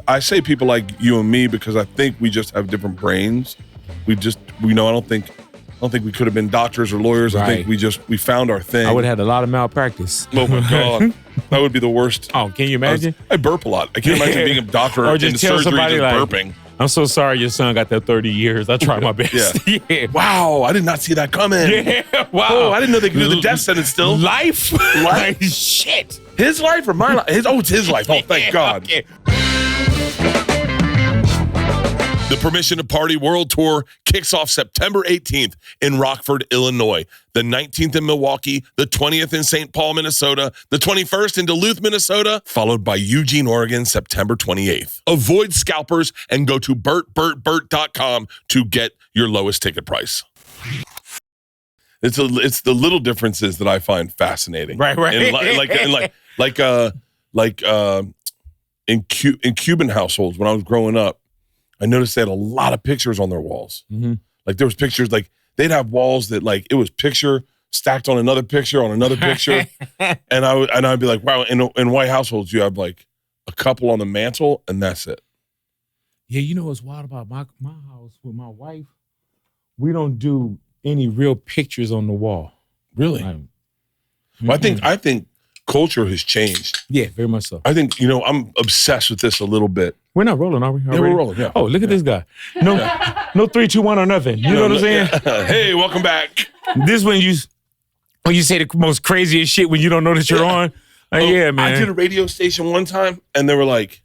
I say people like you and me because I think we just have different brains. I don't think we could have been doctors or lawyers. Right. I think we found our thing. I would have had a lot of malpractice. Oh my God. That would be the worst. Oh, can you imagine? I burp a lot. I can't imagine being a doctor or in just tell surgery somebody just like, burping. I'm so sorry your son got that 30 years. I tried my best. Yeah. Wow, I did not see that coming. Yeah, wow. Oh, I didn't know they could do the death sentence still. Life? Life? Shit. His life or my life? It's his life. Oh, thank God. Okay. The Permission to Party World Tour kicks off September 18th in Rockford, Illinois, the 19th in Milwaukee, the 20th in St. Paul, Minnesota, the 21st in Duluth, Minnesota, followed by Eugene, Oregon, September 28th. Avoid scalpers and go to bert.com to get your lowest ticket price. It's the little differences that I find fascinating. Right. In Cuban households when I was growing up, I noticed they had a lot of pictures on their walls. Mm-hmm. Like there was pictures, like they'd have walls that like it was picture stacked on another picture and I'd be like, wow. In white households, you have like a couple on the mantle and that's it. Yeah, you know what's wild about my house with my wife? We don't do any real pictures on the wall. Really? Well, I think culture has changed. Yeah, very much so. I think I'm obsessed with this a little bit. We're not rolling, are we? Yeah, we're rolling. Yeah. Oh, look at this guy. No 3, 2, 1 or nothing. You know what I'm saying? Hey, welcome back. This when you say the most craziest shit when you don't know that you're on. Yeah, man. I did a radio station one time, and they were like,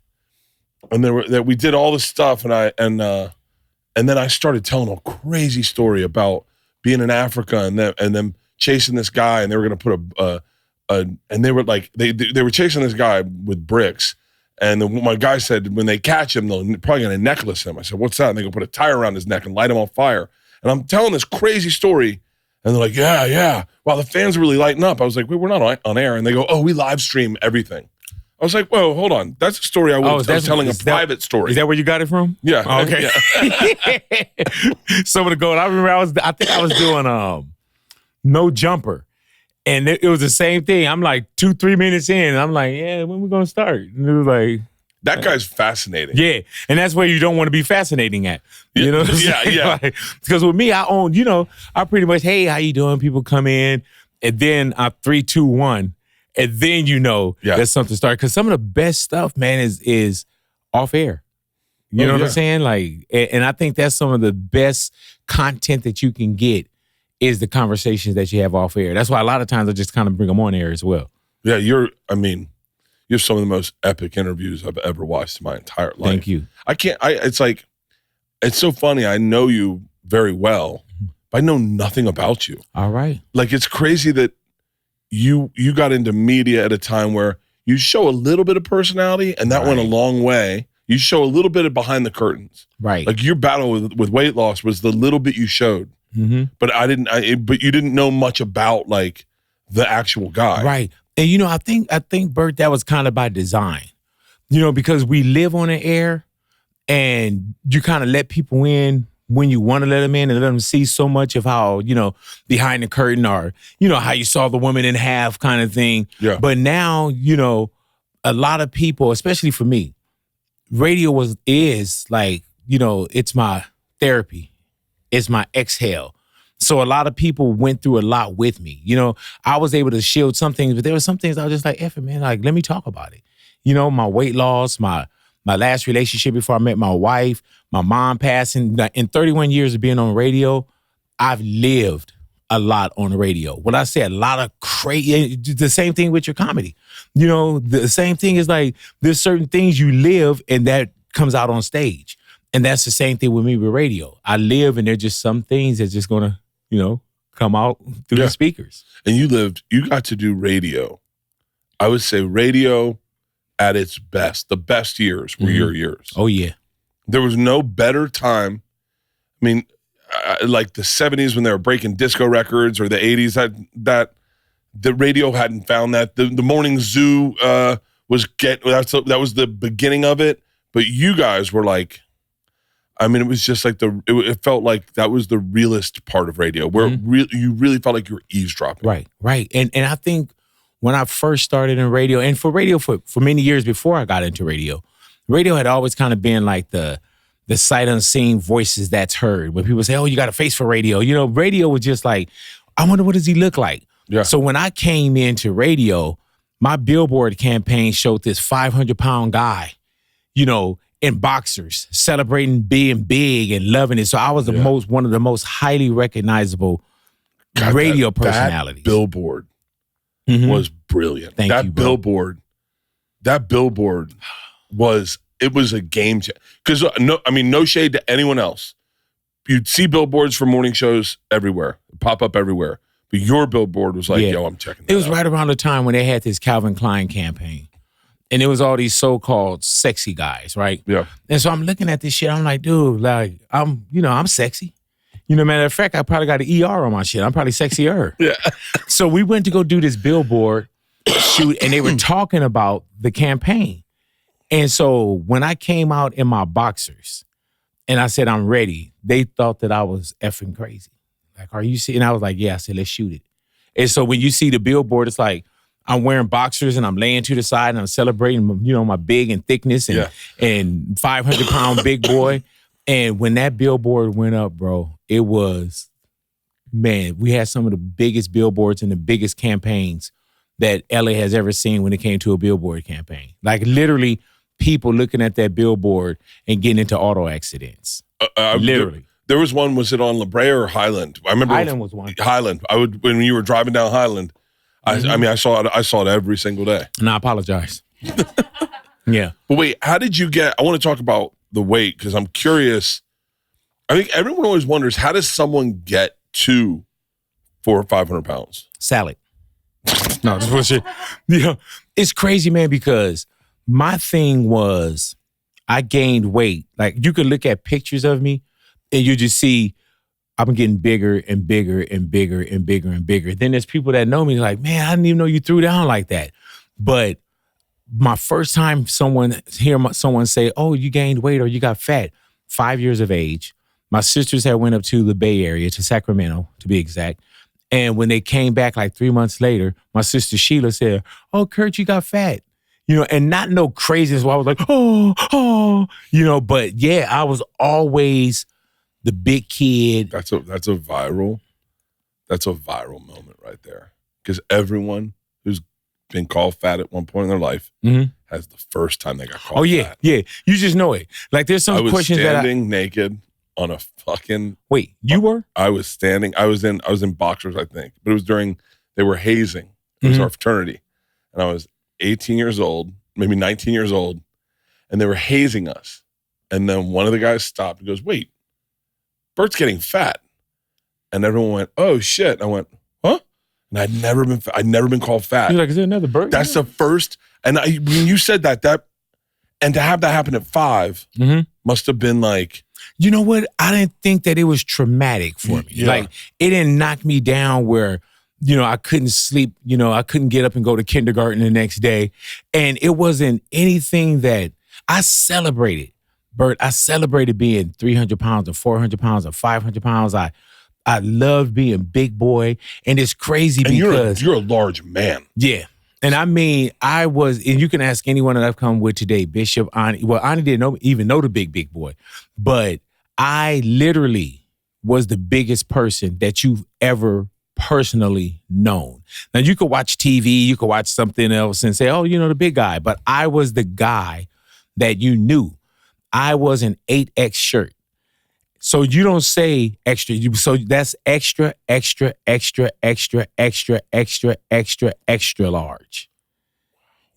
that we did all this stuff, and then I started telling a crazy story about being in Africa and them chasing this guy, and they were going to put and they were like they were chasing this guy with bricks. And my guy said, when they catch him, they're probably going to necklace him. I said, what's that? And they're going to put a tire around his neck and light him on fire. And I'm telling this crazy story. And they're like, yeah. Wow, the fans are really lighting up. I was like, wait, we're not on air. And they go, oh, we live stream everything. I was like, whoa, hold on. That's a story I was telling a private story. Is that where you got it from? Yeah. Oh, okay. Yeah. Some of the gold. I remember I think I was doing No Jumper. And it was the same thing. I'm like 2-3 minutes in. And I'm like, yeah, when we going to start? And it was like... That guy's fascinating. Yeah. And that's where you don't want to be fascinating at. You know what I'm saying? Yeah. Like, because with me, I own, I pretty much, hey, how you doing? People come in. And then I 3, 2, 1. And then that something started. Because some of the best stuff, man, is off air. You know what I'm saying? Like, and I think that's some of the best content that you can get is the conversations that you have off air. That's why a lot of times I just kind of bring them on air as well. Yeah, you're some of the most epic interviews I've ever watched in my entire life. Thank you. It's so funny. I know you very well, but I know nothing about you. All right. Like, it's crazy that you got into media at a time where you show a little bit of personality, and that went a long way. You show a little bit of behind the curtains. Right. Like your battle with weight loss was the little bit you showed. Mm-hmm. But but you didn't know much about like the actual guy. Right. And I think Bert, that was kind of by design. Because we live on the air and you kind of let people in when you want to let them in and let them see so much of how, behind the curtain or, how you saw the woman in half kind of thing. Yeah. But now, a lot of people, especially for me, radio is like, it's my therapy. It's my exhale. So a lot of people went through a lot with me. I was able to shield some things, but there were some things I was just like, F it, man, like, let me talk about it. My weight loss, my last relationship before I met my wife, my mom passing. In 31 years of being on radio, I've lived a lot on the radio. When I say a lot of crazy, the same thing with your comedy. The same thing is like, there's certain things you live and that comes out on stage. And that's the same thing with me with radio. I live and there's just some things that's just going to, come out through the speakers. And you got to do radio. I would say radio at its best. The best years were your years. Oh, yeah. There was no better time. I mean, like the 70s when they were breaking disco records or the 80s, that the radio hadn't found that. The Morning Zoo that was the beginning of it. But you guys were like, I mean, it was just like it felt like that was the realest part of radio, where you really felt like you were eavesdropping. Right. And I think when I first started in radio, and for radio for many years before I got into radio, radio had always kind of been like the sight unseen voices that's heard. When people say, oh, you got a face for radio. You know, radio was just like, I wonder what does he look like? Yeah. So when I came into radio, my billboard campaign showed this 500-pound guy, you know, in boxers, celebrating being big and loving it. So I was one of the most highly recognizable radio personalities. That billboard was brilliant. Thank you, bro. That billboard was a game changer. Because no shade to anyone else. You'd see billboards for morning shows everywhere, pop up everywhere. But your billboard was like, yo, I'm checking that It was out. right around the time when they had this Calvin Klein campaign. And it was all these so-called sexy guys, right? Yeah. And so I'm looking at this shit. I'm like, dude, like, I'm sexy. You know, matter of fact, I probably got an ER on my shit. I'm probably sexier. Yeah. So we went to go do this billboard shoot, and they were talking about the campaign. And so when I came out in my boxers and I said, I'm ready, they thought that I was effing crazy. Like, are you seeing? And I was like, yeah. I said, let's shoot it. And so when you see the billboard, it's like, I'm wearing boxers and I'm laying to the side and I'm celebrating, you know, my big and thickness and 500-pound big boy. And when that billboard went up, bro, it was, man, we had some of the biggest billboards and the biggest campaigns that LA has ever seen when it came to a billboard campaign. Like literally people looking at that billboard and getting into auto accidents. Literally. There was one, was it on La Brea or Highland? I remember Highland was one. Highland. When you were driving down Highland, I saw it every single day. And I apologize. Yeah. But wait, how did you get, I want to talk about the weight because I'm curious. I think everyone always wonders, how does someone get to 400 or 500 pounds? Salad. No, this bullshit. Yeah. It's crazy, man, because my thing was I gained weight. Like you could look at pictures of me and you just see I'm getting bigger and bigger and bigger and bigger and bigger. Then there's people that know me like, man, I didn't even know you threw down like that. But my first time someone say, oh, you gained weight or you got fat, 5 years of age. My sisters had went up to the Bay Area, to Sacramento, to be exact. And when they came back like 3 months later, my sister Sheila said, oh, Kurt, you got fat. You know, and not no craziness where I was like, oh, you know, but yeah, I was always the big kid. That's a viral moment right there. Because everyone who's been called fat at one point in their life has the first time they got called fat. Oh, yeah, yeah. You just know it. Like there's some questions that I... I was standing naked on a fucking... Wait, you were? I was standing. I was in boxers, I think. But it was during... They were hazing. It was our fraternity. And I was 18 years old, maybe 19 years old. And they were hazing us. And then one of the guys stopped and goes, wait, Bert's getting fat. And everyone went, oh, shit. And I went, huh? And I'd never been called fat. You're like, is there another Bert? That's the first... And when you said that... And to have that happen at 5 must have been like... You know what? I didn't think that it was traumatic for me. Yeah. Like, it didn't knock me down where, you know, I couldn't sleep. You know, I couldn't get up and go to kindergarten the next day. And it wasn't anything that I celebrated. Bert, I celebrated being 300 pounds or 400 pounds or 500 pounds. I loved being big boy. And it's crazy because... You're a large man. Yeah. And I mean, I was, and you can ask anyone that I've come with today, Bishop, Ani. Well, Ani didn't even know the big boy, but I literally was the biggest person that you've ever personally known. Now, you could watch TV, you could watch something else and say, oh, you know, the big guy, but I was the guy that you knew. I was an 8X shirt. So you don't say extra. So that's extra, extra, extra, extra, extra, extra, extra, extra large.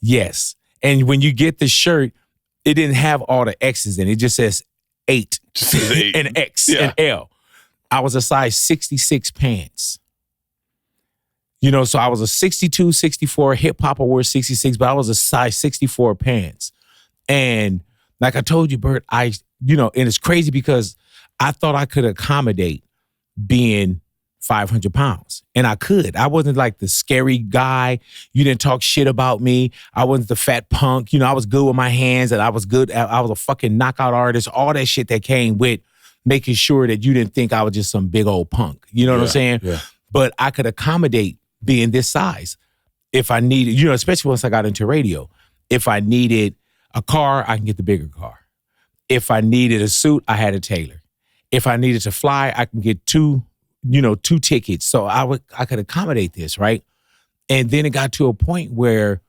Yes. And when you get the shirt, it didn't have all the X's in it. It just says 8 and X and L. I was a size 66 pants. You know, so I was a 62, 64. Hip hop wore 66, but I was a size 64 pants. And like I told you, Bert, and it's crazy because I thought I could accommodate being 500 pounds. And I could. I wasn't like the scary guy. You didn't talk shit about me. I wasn't the fat punk. You know, I was good with my hands and I was good. I was a fucking knockout artist. All that shit that came with making sure that you didn't think I was just some big old punk. You know what I'm saying? Yeah. But I could accommodate being this size if I needed, you know, especially once I got into radio. If I needed a car, I can get the bigger car. If I needed a suit, I had a tailor. If I needed to fly, I can get two tickets. So I could accommodate this, right? And then it got to a point where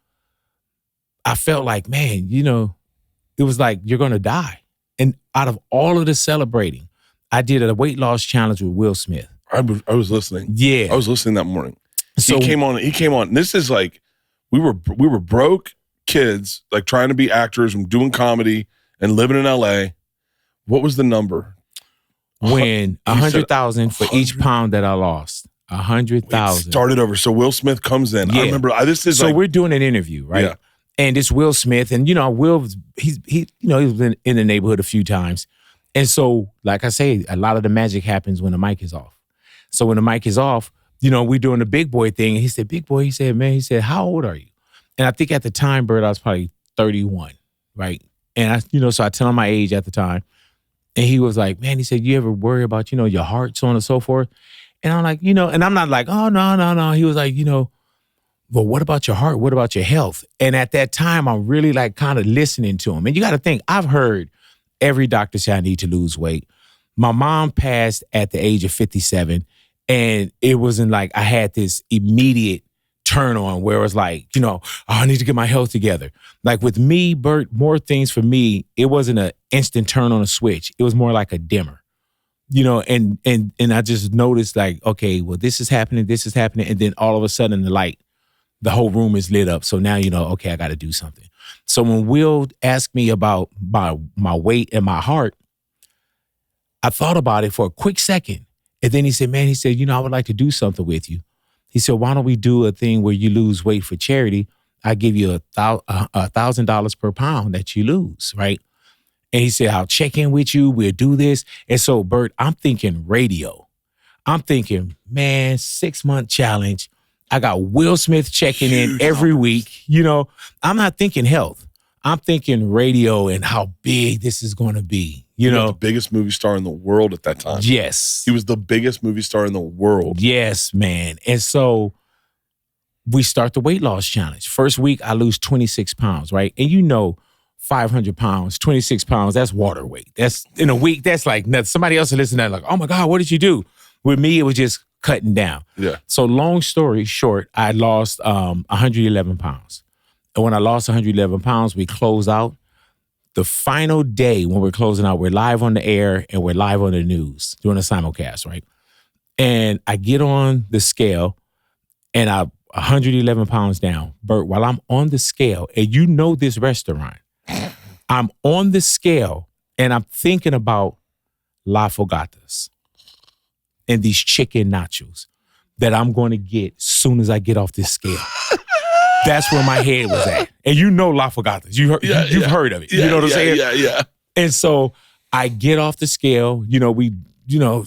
I felt like, man, it was like, you're going to die. And out of all of the celebrating, I did a weight loss challenge with Will Smith. I was listening. Yeah. I was listening that morning. So he came on. This is like, we were broke kids, like trying to be actors and doing comedy and living in LA. What was the number? When 100,000 for each pound that I lost. 100,000. Started over. So Will Smith comes in. Yeah. I remember So we're doing an interview, right? Yeah. And it's Will Smith, and Will, he's been in the neighborhood a few times. And so, like I say, a lot of the magic happens when the mic is off. So when the mic is off, we're doing the big boy thing. And he said, big boy, he said, how old are you? And I think at the time, Bert, I was probably 31, right? And so I tell him my age at the time. And he was like, man, he said, you ever worry about, your heart, so on and so forth? And I'm like, and I'm not like, oh, no. He was like, well, what about your heart? What about your health? And at that time, I'm really like kind of listening to him. And you got to think, I've heard every doctor say I need to lose weight. My mom passed at the age of 57. And it wasn't like I had this immediate turn on where it was like, I need to get my health together. Like with me, Bert, more things for me, it wasn't an instant turn on a switch. It was more like a dimmer. And I just noticed like, okay, well, this is happening. And then all of a sudden the whole room is lit up. So now, okay, I got to do something. So when Will asked me about my weight and my heart, I thought about it for a quick second. And then he said, I would like to do something with you. He said, why don't we do a thing where you lose weight for charity? I give you $1,000 per pound that you lose, right? And he said, I'll check in with you. We'll do this. And so, Bert, I'm thinking radio. I'm thinking, man, 6-month challenge. I got Will Smith checking in every week. I'm not thinking health. I'm thinking radio and how big this is going to be. The biggest movie star in the world at that time. Yes. He was the biggest movie star in the world. Yes, man. And so we start the weight loss challenge. First week, I lose 26 pounds, right? And 500 pounds, 26 pounds, that's water weight. That's in a week, that's like nothing. Somebody else will listen to that like, oh my God, what did you do? With me, it was just cutting down. Yeah. So long story short, I lost 111 pounds. And when I lost 111 pounds, we closed out. The final day when we're closing out, we're live on the air and we're live on the news doing a simulcast, right? And I get on the scale and I'm 111 pounds down. Bert, while I'm on the scale, and this restaurant, I'm on the scale and I'm thinking about La Fogatas and these chicken nachos that I'm going to get as soon as I get off this scale. That's where my head was at. And La Fogatas. You've heard of it. You know what I'm saying? Yeah. And so I get off the scale, we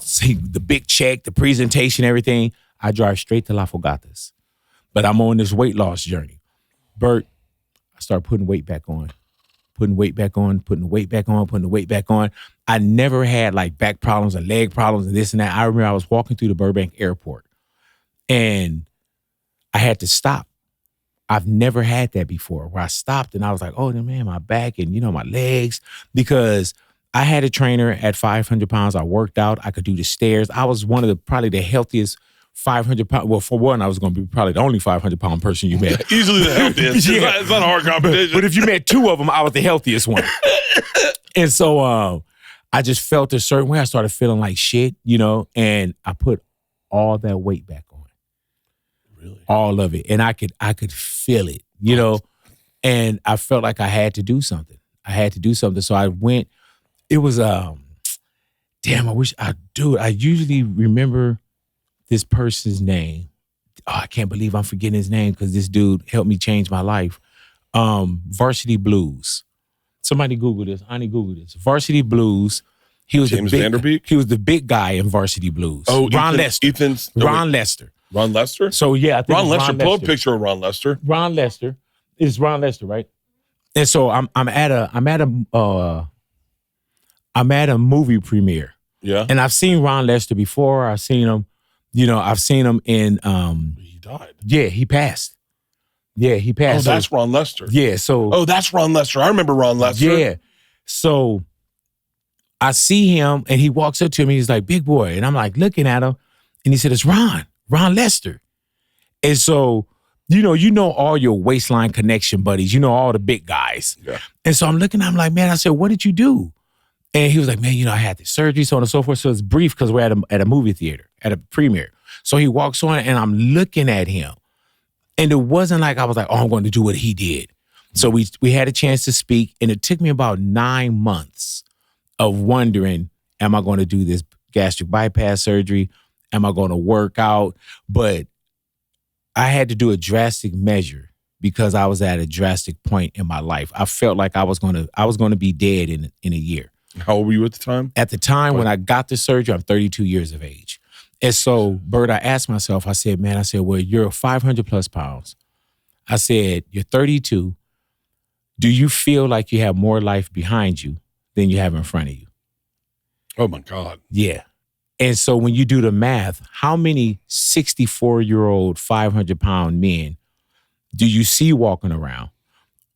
see the big check, the presentation, everything. I drive straight to La Fogatas. But I'm on this weight loss journey. Bert, I start putting weight back on. Putting the weight back on. I never had like back problems or leg problems and this and that. I remember I was walking through the Burbank airport and I had to stop. I've never had that before where I stopped and I was like, oh man, my back and my legs, because I had a trainer at 500 pounds. I worked out. I could do the stairs. I was one of probably the healthiest 500 pound. Well, for one, I was going to be probably the only 500 pound person you met. Easily the healthiest. Yeah. It's not a hard competition. But if you met two of them, I was the healthiest one. And so I just felt a certain way. I started feeling like shit, and I put all that weight back on. Really? All of it. And I could feel it, and I felt like I had to do something. So I went, it was, damn, I wish I do it. I usually remember this person's name. Oh, I can't believe I'm forgetting his name because this dude helped me change my life. Varsity Blues. Somebody Google this. I need to Google this. Varsity Blues. He was James Vanderbeek? He was the big guy in Varsity Blues. Oh, Ron Lester. Ron Lester. Ron Lester? So yeah, I think Ron Lester. Pull a Lester. picture of Ron Lester. Ron Lester. It's Ron Lester, right? And so I'm at a movie premiere. Yeah. And I've seen Ron Lester before. I've seen him, I've seen him in He died. Yeah, he passed. Yeah, he passed. Oh, that's Ron Lester. Yeah, so. Oh, that's Ron Lester. I remember Ron Lester. Yeah. So I see him and he walks up to me. He's like, big boy. And I'm like looking at him. And he said, it's Ron Lester. And so, you know all your waistline connection buddies. You know all the big guys. Yeah. And so I'm looking, I'm like, man, I said, what did you do? And he was like, man, I had this surgery, so on and so forth. So it's brief because we're at a movie theater, at a premiere. So he walks on and I'm looking at him. And it wasn't like I was like, oh, I'm going to do what he did. So we had a chance to speak, and it took me about 9 months of wondering, am I going to do this gastric bypass surgery? Am I going to work out? But I had to do a drastic measure because I was at a drastic point in my life. I felt like I was going to be dead in a year. How old were you at the time? At the time when I got the surgery, I'm 32 years of age. And so, Bert, I asked myself, I said, well, you're 500 plus pounds. I said, you're 32. Do you feel like you have more life behind you than you have in front of you? Oh, my God. Yeah. And so when you do the math, how many 64-year-old 500-pound men do you see walking around?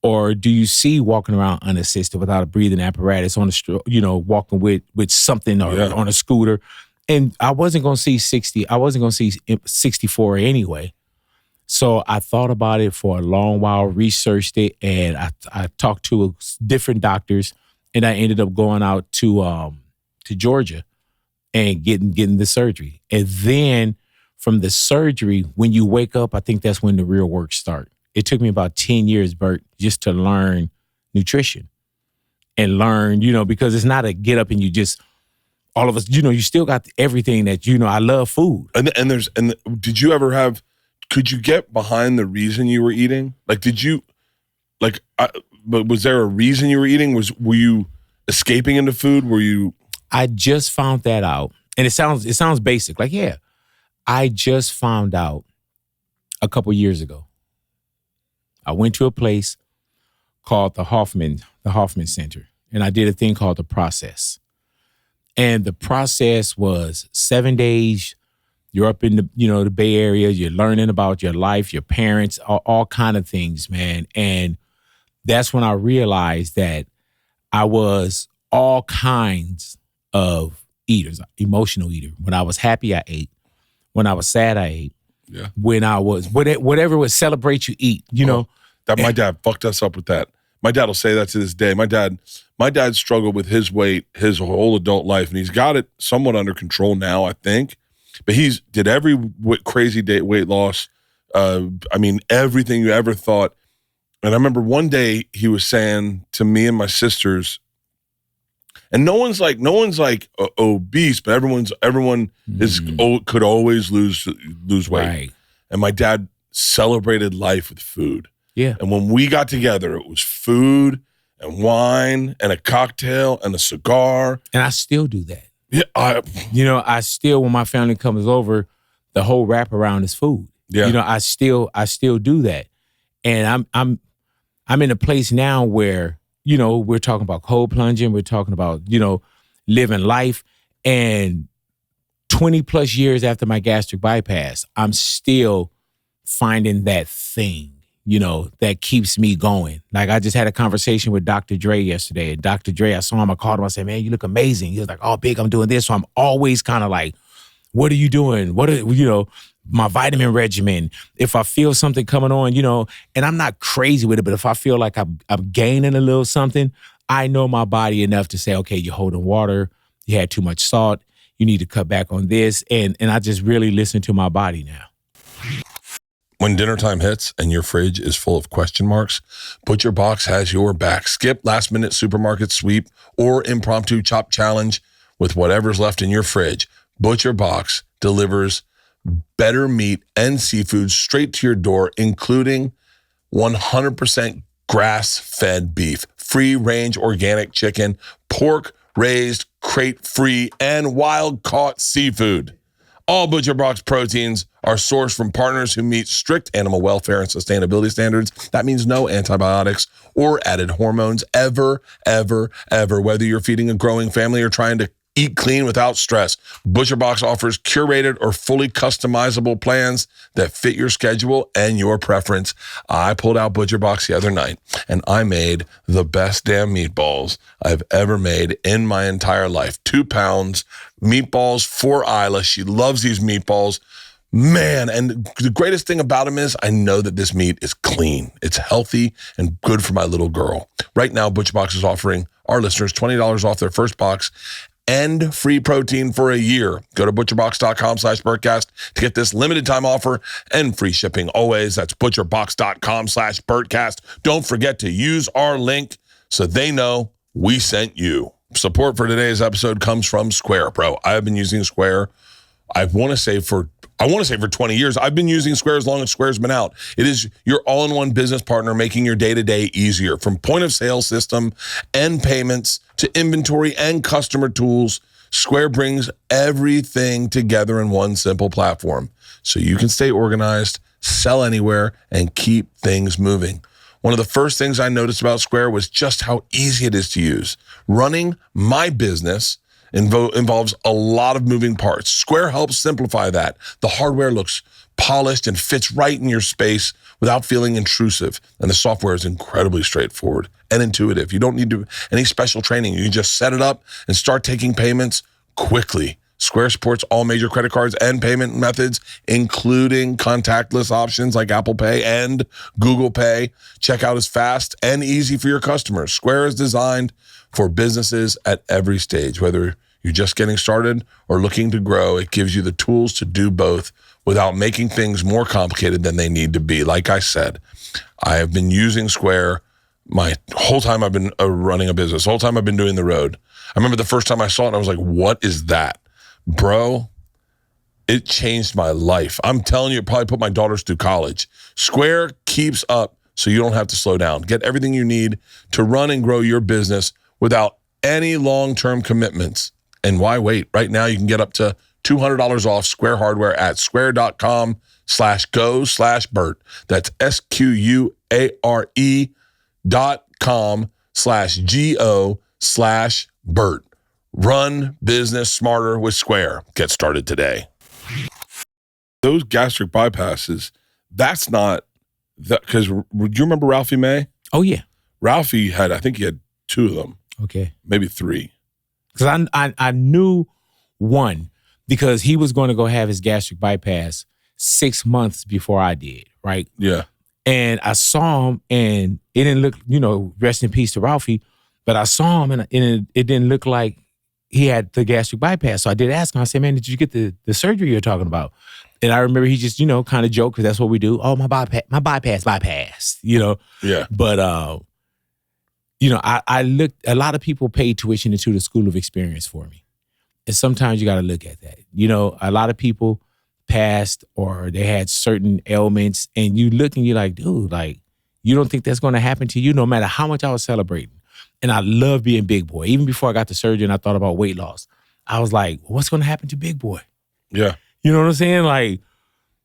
Or do you see walking around unassisted without a breathing apparatus on the walking with something or on a scooter? And I wasn't going to see 60. I wasn't going to see 64 anyway. So I thought about it for a long while, researched it, and I talked to different doctors, and I ended up going out to Georgia and getting the surgery. And then from the surgery, when you wake up, I think that's when the real work starts. It took me about 10 years, Bert, just to learn nutrition and learn, because it's not a get up and you just, all of us, you still got everything that, I love food. And did you ever could you get behind the reason you were eating? Like, but was there a reason you were eating? Were you escaping into food? Were you? I just found that out. And it sounds basic. Like, yeah, I just found out a couple years ago. I went to a place called the Hoffman Center, and I did a thing called the process. And the process was 7 days. You're up in the Bay Area. You're learning about your life, your parents, all kind of things, man. And that's when I realized that I was all kinds of eaters, emotional eater. When I was happy, I ate. When I was sad, I ate. Yeah. When I was whatever would celebrate, you eat. That my dad fucked us up with that. My dad will say that to this day. My dad struggled with his weight his whole adult life, and he's got it somewhat under control now, I think. But he's did every crazy weight loss. Everything you ever thought. And I remember one day he was saying to me and my sisters, and no one's like obese, but everyone could always lose weight. Right. And my dad celebrated life with food. Yeah. And when we got together, it was food and wine and a cocktail and a cigar. And I still do that. Yeah. I still, when my family comes over, the whole wraparound is food. Yeah. I still do that. And I'm in a place now where, we're talking about cold plunging, we're talking about, living life. And 20 plus years after my gastric bypass, I'm still finding that thing, that keeps me going. Like, I just had a conversation with Dr. Dre yesterday. And Dr. Dre, I saw him, I called him, I said, man, you look amazing. He was like, oh, big, I'm doing this. So I'm always kind of like, what are you doing? My vitamin regimen. If I feel something coming on, and I'm not crazy with it, but if I feel like I'm gaining a little something, I know my body enough to say, okay, you're holding water, you had too much salt, you need to cut back on this. And I just really listen to my body now. When dinner time hits and your fridge is full of question marks, Butcher Box has your back. Skip last-minute supermarket sweep or impromptu chop challenge with whatever's left in your fridge. Butcher Box delivers better meat and seafood straight to your door, including 100% grass-fed beef, free-range organic chicken, pork-raised, crate-free, and wild-caught seafood. All Butcher Box proteins are sourced from partners who meet strict animal welfare and sustainability standards. That means no antibiotics or added hormones ever, ever, ever. Whether you're feeding a growing family or trying to Eat clean without stress. ButcherBox offers curated or fully customizable plans that fit your schedule and your preference. I pulled out ButcherBox the other night, and I made the best damn meatballs I've ever made in my entire life. 2 pounds, meatballs for Isla. She loves these meatballs. Man, and the greatest thing about them is I know that this meat is clean. It's healthy and good for my little girl. Right now, ButcherBox is offering our listeners $20 off their first box and free protein for a year. Go to butcherbox.com/Bertcast to get this limited time offer and free shipping always. That's butcherbox.com/Bertcast. Don't forget to use our link so they know we sent you. Support for today's episode comes from Square, bro. I have been using Square. I want to say for 20 years. I've been using Square as long as Square's been out. It is your all-in-one business partner making your day-to-day easier. From point-of-sale system and payments to inventory and customer tools, Square brings everything together in one simple platform so you can stay organized, sell anywhere, and keep things moving. One of the first things I noticed about Square was just how easy it is to use. Running my business involves a lot of moving parts. Square helps simplify that. The hardware looks polished and fits right in your space without feeling intrusive. And the software is incredibly straightforward and intuitive. You don't need any special training. You can just set it up and start taking payments quickly. Square supports all major credit cards and payment methods, including contactless options like Apple Pay and Google Pay. Checkout is fast and easy for your customers. Square is designed for businesses at every stage, whether you're just getting started or looking to grow. It gives you the tools to do both without making things more complicated than they need to be. Like I said, I have been using Square my whole time I've been running a business, the whole time I've been doing the road. I remember the first time I saw it, and I was like, what is that? Bro, it changed my life. I'm telling you, it probably put my daughters through college. Square keeps up so you don't have to slow down. Get everything you need to run and grow your business without any long-term commitments. And why wait? Right now, you can get up to $200 off Square hardware at square.com/go/Bert. That's SQUARE.com/GO/Bert. Run business smarter with Square. Get started today. Those gastric bypasses, that's not, because do you remember Ralphie May? Oh, yeah. Ralphie I think he had 2 of them. Okay. Maybe 3. Because I knew one, because he was going to go have his gastric bypass 6 months before I did, right? Yeah. And I saw him, and it didn't look, rest in peace to Ralphie, but I saw him, and it didn't look like he had the gastric bypass. So I did ask him, I said, man, did you get the surgery you're talking about? And I remember he just, kind of joked, because that's what we do. Oh, my bypass, Yeah. But, I looked, a lot of people paid tuition into the School of Experience for me. And sometimes you got to look at that. A lot of people passed, or they had certain ailments, and you look and you're like, dude, like, you don't think that's going to happen to you, no matter how much I was celebrating. And I love being Big Boy. Even before I got the surgery and I thought about weight loss, I was like, what's going to happen to Big Boy? Yeah. You know what I'm saying? Like,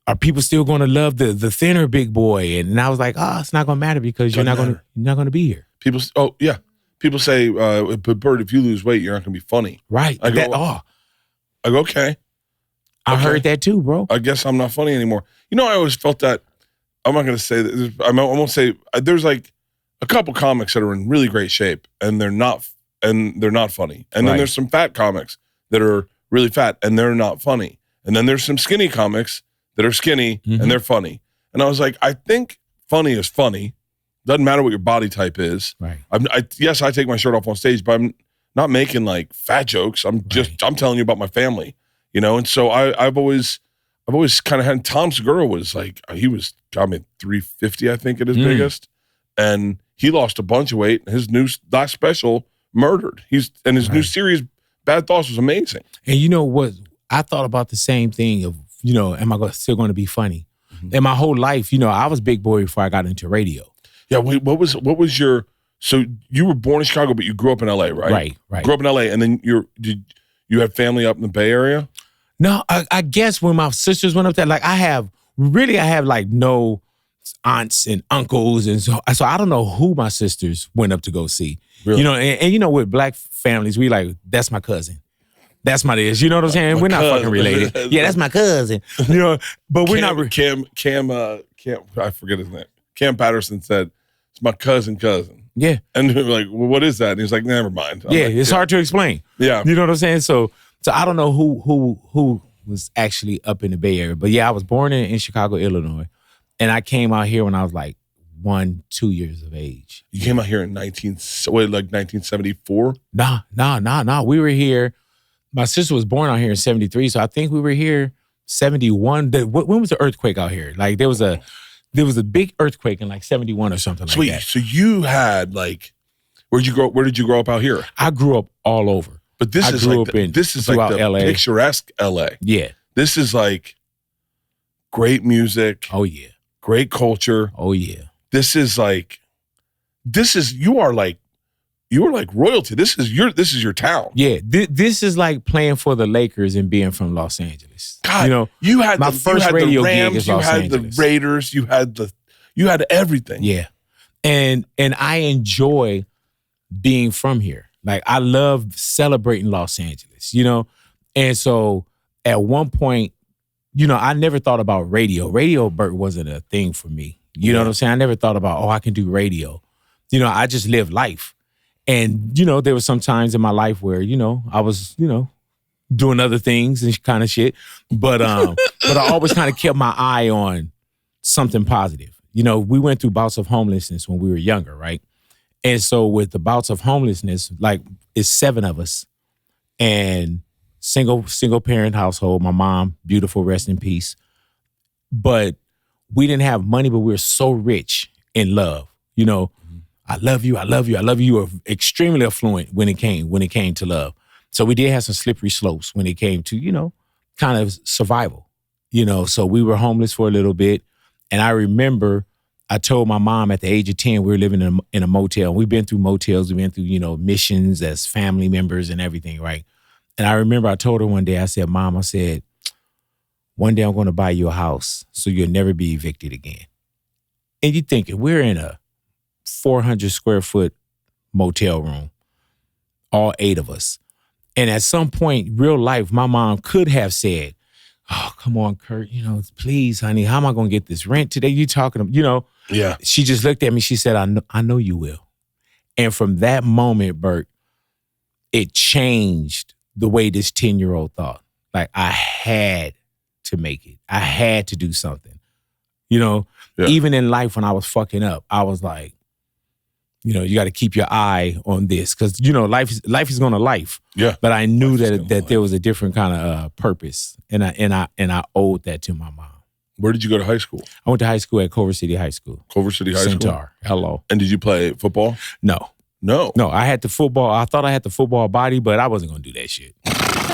are people still going to love the thinner Big Boy? And I was like, it's not going to matter, because you're not going to be here. People say, but Bert, if you lose weight, you're not going to be funny. Right. I go, okay. I heard that too, bro. I guess I'm not funny anymore. I always felt that. I'm not going to say that. I won't say. There's like a couple comics that are in really great shape, and they're not funny. And then there's some fat comics that are really fat, and they're not funny. And then there's some skinny comics that are skinny, and they're funny. And I was like, I think funny is funny. Doesn't matter what your body type is. Right. Yes, I take my shirt off on stage, but I'm not making like fat jokes. I'm telling you about my family, And so I've always kind of had, Tom Segura was like, he was 350, I think, at his biggest, and he lost a bunch of weight. His new last special, Murdered. His new series, Bad Thoughts, was amazing. And you know what? I thought about the same thing of, am I still going to be funny? Mm-hmm. And my whole life, I was Big Boy before I got into radio. Yeah, wait, what was your, so you were born in Chicago, but you grew up in LA, right? Right. Grew up in LA, and then did you have family up in the Bay Area? No, I guess when my sisters went up there, like I have like no aunts and uncles, and so I don't know who my sisters went up to go see. Really? And with black families, we like, that's my cousin. That's my this. You know what I'm saying? My We're not cousin. fucking related. Yeah, that's my cousin. You know, but we're not. Cam, I forget his name. Cam Patterson said, it's my cousin. Yeah. And we're like, well, what is that? And he's like, never mind. I'm like, it's hard to explain. Yeah. You know what I'm saying? So I don't know who was actually up in the Bay Area. But yeah, I was born in Chicago, Illinois. And I came out here when I was like 1-2 years of age. You came out here in 1974? Nah. We were here. My sister was born out here in 73, so I think we were here 71. When was the earthquake out here? Like there was a big earthquake in like 71 or something like that. So you had like, where did you grow up out here? I grew up all over. But this is like the LA. Picturesque LA. Yeah. This is like great music. Oh yeah. Great culture. Oh yeah. You are like royalty. This is your town. Yeah, this is like playing for the Lakers and being from Los Angeles. God, you know, you had my first radio Rams, gig is you Los had Angeles. the Raiders, you had everything. Yeah, and I enjoy being from here. Like I love celebrating Los Angeles. You know, and so at one point, you know, I never thought about radio. Radio, Bert, wasn't a thing for me. You know what I'm saying? I never thought about, I can do radio. You know, I just lived life. And, you know, there were some times in my life where, you know, I was, you know, doing other things and kind of shit. But I always kind of kept my eye on something positive. You know, we went through bouts of homelessness when we were younger, right? And so with the bouts of homelessness, like it's 7 of us and single parent household. My mom, beautiful, rest in peace. But we didn't have money, but we were so rich in love. You know, I love you. You were extremely affluent when it came to love. So we did have some slippery slopes when it came to, you know, kind of survival. You know, so we were homeless for a little bit. And I remember I told my mom at the age of 10, we were living in a motel. We've been through motels. We've been through, you know, missions as family members and everything, right? And I remember I told her one day, I said, Mom, one day I'm going to buy you a house so you'll never be evicted again. And you're thinking, we're in a 400 square foot motel room, all 8 of us. And at some point, real life, my mom could have said, oh, come on, Kurt, you know, please, honey, how am I going to get this rent today? You talking, you know? Yeah. She just looked at me. She said, I know you will. And from that moment, Bert, it changed the way this 10-year-old thought. Like I had to make it. I had to do something. You know, even in life when I was fucking up, I was like, you know, you got to keep your eye on this because, you know, life is going to life. Yeah. But I knew that there was a different kind of purpose, and I owed that to my mom. Where did you go to high school? I went to high school at Culver City High School. Culver City High School? Centaur. Hello. And did you play football? No. I had the football. I thought I had the football body, but I wasn't going to do that shit.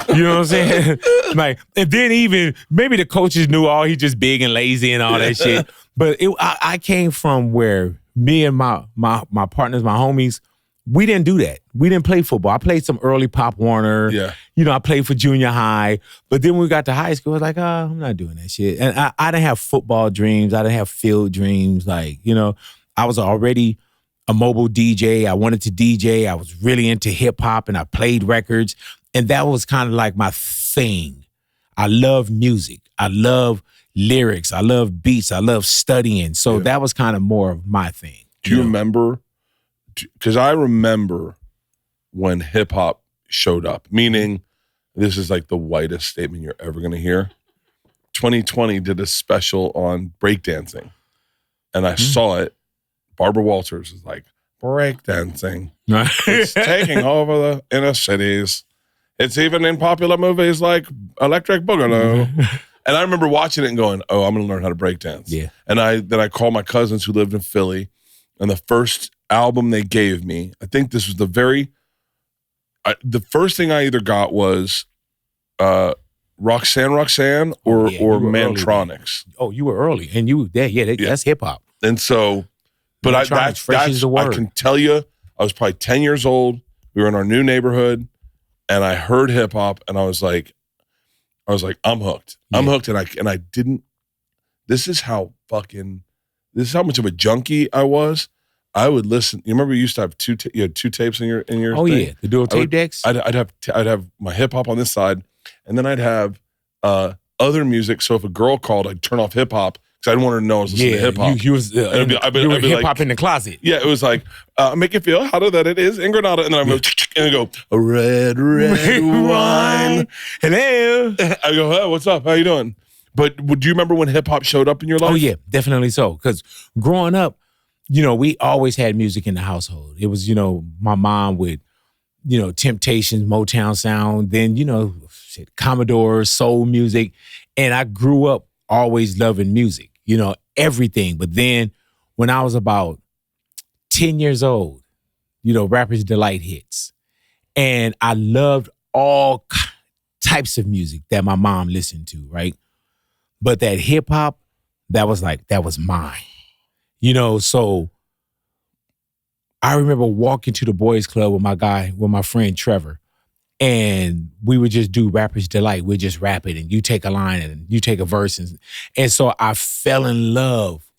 You know what I'm saying? Like, and then even maybe the coaches knew, he just big and lazy and all that shit. But I came from where me and my partners, my homies, we didn't do that. We didn't play football. I played some early Pop Warner. Yeah. You know, I played for junior high. But then when we got to high school, I was like, I'm not doing that shit. And I didn't have football dreams. I didn't have field dreams. Like, you know, I was already a mobile DJ. I wanted to DJ. I was really into hip hop and I played records. And that was kind of like my thing. I love music. I love lyrics. I love beats. I love studying. So that was kind of more of my thing. Do you remember? Because I remember when hip hop showed up, meaning this is like the whitest statement you're ever going to hear. 2020 did a special on breakdancing. And I saw it. Barbara Walters is like, breakdancing. It's taking over the inner cities. It's even in popular movies like Electric Boogaloo. And I remember watching it and going, I'm going to learn how to breakdance. Yeah. And then I called my cousins who lived in Philly, and the first album they gave me, I think this was the first thing I either got was Roxanne or Mantronics. You were early. And that's hip hop. And so, but I can tell you, I was probably 10 years old. We were in our new neighborhood. And I heard hip hop, and I was like, I'm hooked. I'm hooked, and I didn't. This is how much of a junkie I was. I would listen. You remember you used to have you had two tapes in your Oh thing? yeah, the dual tape decks. I'd have my hip hop on this side, and then I'd have other music. So if a girl called, I'd turn off hip hop because I didn't want her to know I was listening to hip hop. You was I'd be hip hop like, in the closet. Yeah, it was like make it feel hotter than it is in Granada, and then I go and I go a red wine. Hello. I go, hey, what's up? How you doing? But do you remember when hip hop showed up in your life? Oh yeah, definitely so. Because growing up, we always had music in the household. It was, my mom with, Temptations, Motown sound, then, Commodore, soul music. And I grew up always loving music, everything. But then when I was about 10 years old, Rapper's Delight hits. And I loved all types of music that my mom listened to, right? But that hip hop, that was mine. So I remember walking to the boys club with my friend Trevor, and we would just do Rapper's Delight. We'd just rap it, and you take a line and you take a verse. And so I fell in love